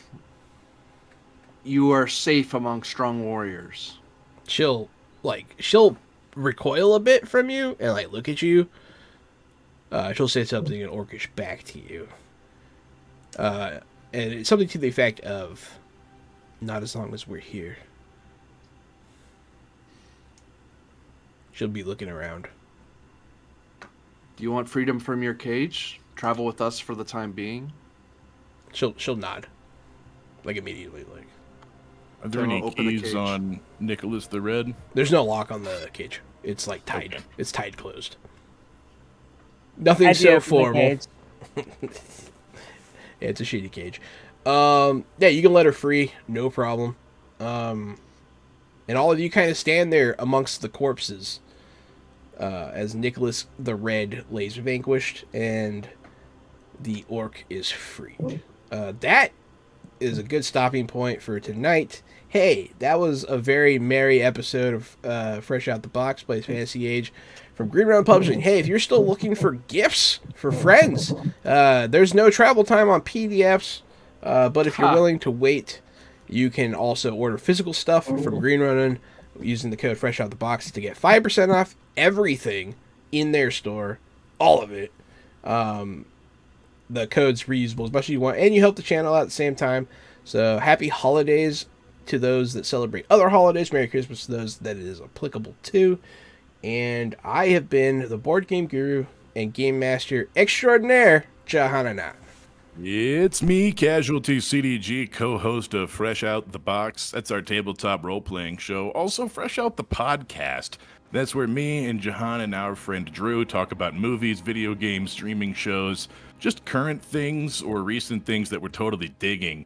"You are safe among strong warriors." She'll recoil a bit from you and like look at you. She'll say something in Orcish back to you. And it's something to the effect of, "Not as long as we're here." She'll be looking around. Do you want freedom from your cage? Travel with us for the time being. She'll nod, like immediately. Like, Are there So any open the keys cage. on Nicholas the Red? there's no lock on the cage. It's like tied. Okay. It's tied closed. Nothing I do so open the formal. cage. Yeah, it's a shitty cage. Yeah, you can let her free, no problem. And all of you kind of stand there amongst the corpses, as Nicholas the Red lays vanquished and the orc is freed. That is a good stopping point for tonight. Hey, that was a very merry episode of Fresh Out the Box Plays Fantasy Age from Green Round Publishing. Hey, if you're still looking for gifts for friends, there's no travel time on PDFs, but if you're willing to wait, you can also order physical stuff from Green Ronin using the code Fresh Out the Box to get 5% off everything in their store, all of it. The code's reusable as much as you want, and you help the channel out at the same time. So happy holidays to those that celebrate other holidays. Merry Christmas to those that it is applicable to. And I have been the board game guru and game master extraordinaire, Jahanana. It's me, Casualty CDG, co-host of Fresh Out the Box. That's our tabletop role-playing show. Also, Fresh Out the Podcast. That's where me and Jahan and our friend Drew talk about movies, video games, streaming shows, just current things or recent things that we're totally digging.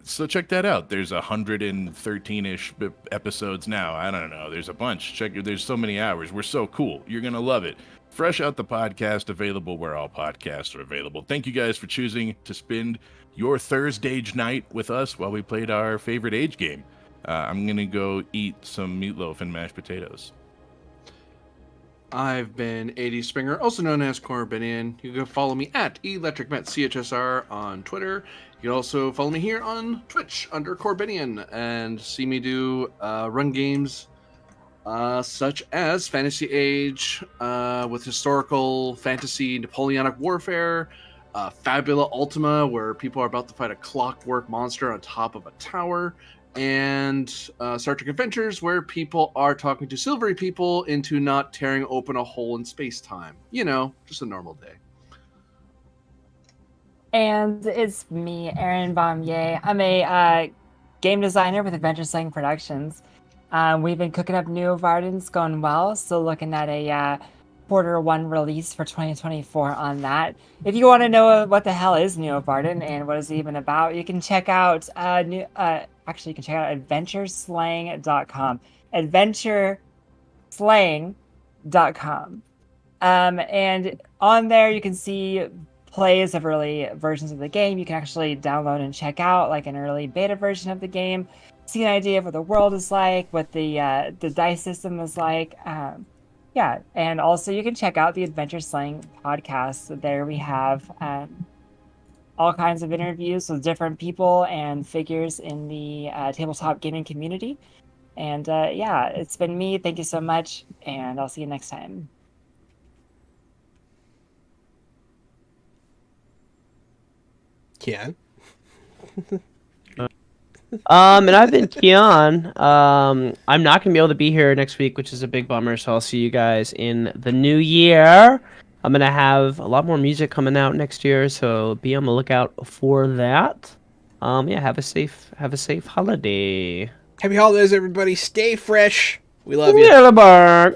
So check that out. There's 113-ish episodes now. I don't know. There's a bunch. There's so many hours. We're so cool. You're going to love it. Fresh Out the Podcast, available where all podcasts are available. Thank you guys for choosing to spend your Thursday night with us while we played our favorite age game. I'm gonna go eat some meatloaf and mashed potatoes. I've been AD Springer, also known as Corbinian. You can follow me at ElectricMetCHSR on Twitter. You can also follow me here on Twitch under Corbinian and see me do run games such as Fantasy Age with historical fantasy Napoleonic warfare, Fabula Ultima, where people are about to fight a clockwork monster on top of a tower, and Star Trek Adventures, where people are talking to silvery people into not tearing open a hole in space time. You know, just a normal day. And it's me, Aaron Bombier. I'm a game designer with Adventure Slang Productions. We've been cooking up New Vardens, going well. Still looking at a Q1 release for 2024 on that. If you want to know what the hell is Neo Varden and what it's even about, you can check out you can check out adventureslang.com. Adventureslang.com. And on there you can see plays of early versions of the game. You can actually download and check out like an early beta version of the game, see an idea of what the world is like, what the dice system is like. Yeah, and also you can check out the Adventure Slang podcast. There we have all kinds of interviews with different people and figures in the tabletop gaming community. And yeah, it's been me. Thank you so much, and I'll see you next time. Kian? And I've been Keon. I'm not gonna be able to be here next week, which is a big bummer. So I'll see you guys in the new year. I'm gonna have a lot more music coming out next year, so be on the lookout for that. Yeah, have a safe holiday. Happy holidays, everybody. Stay fresh. We love you. Yeah,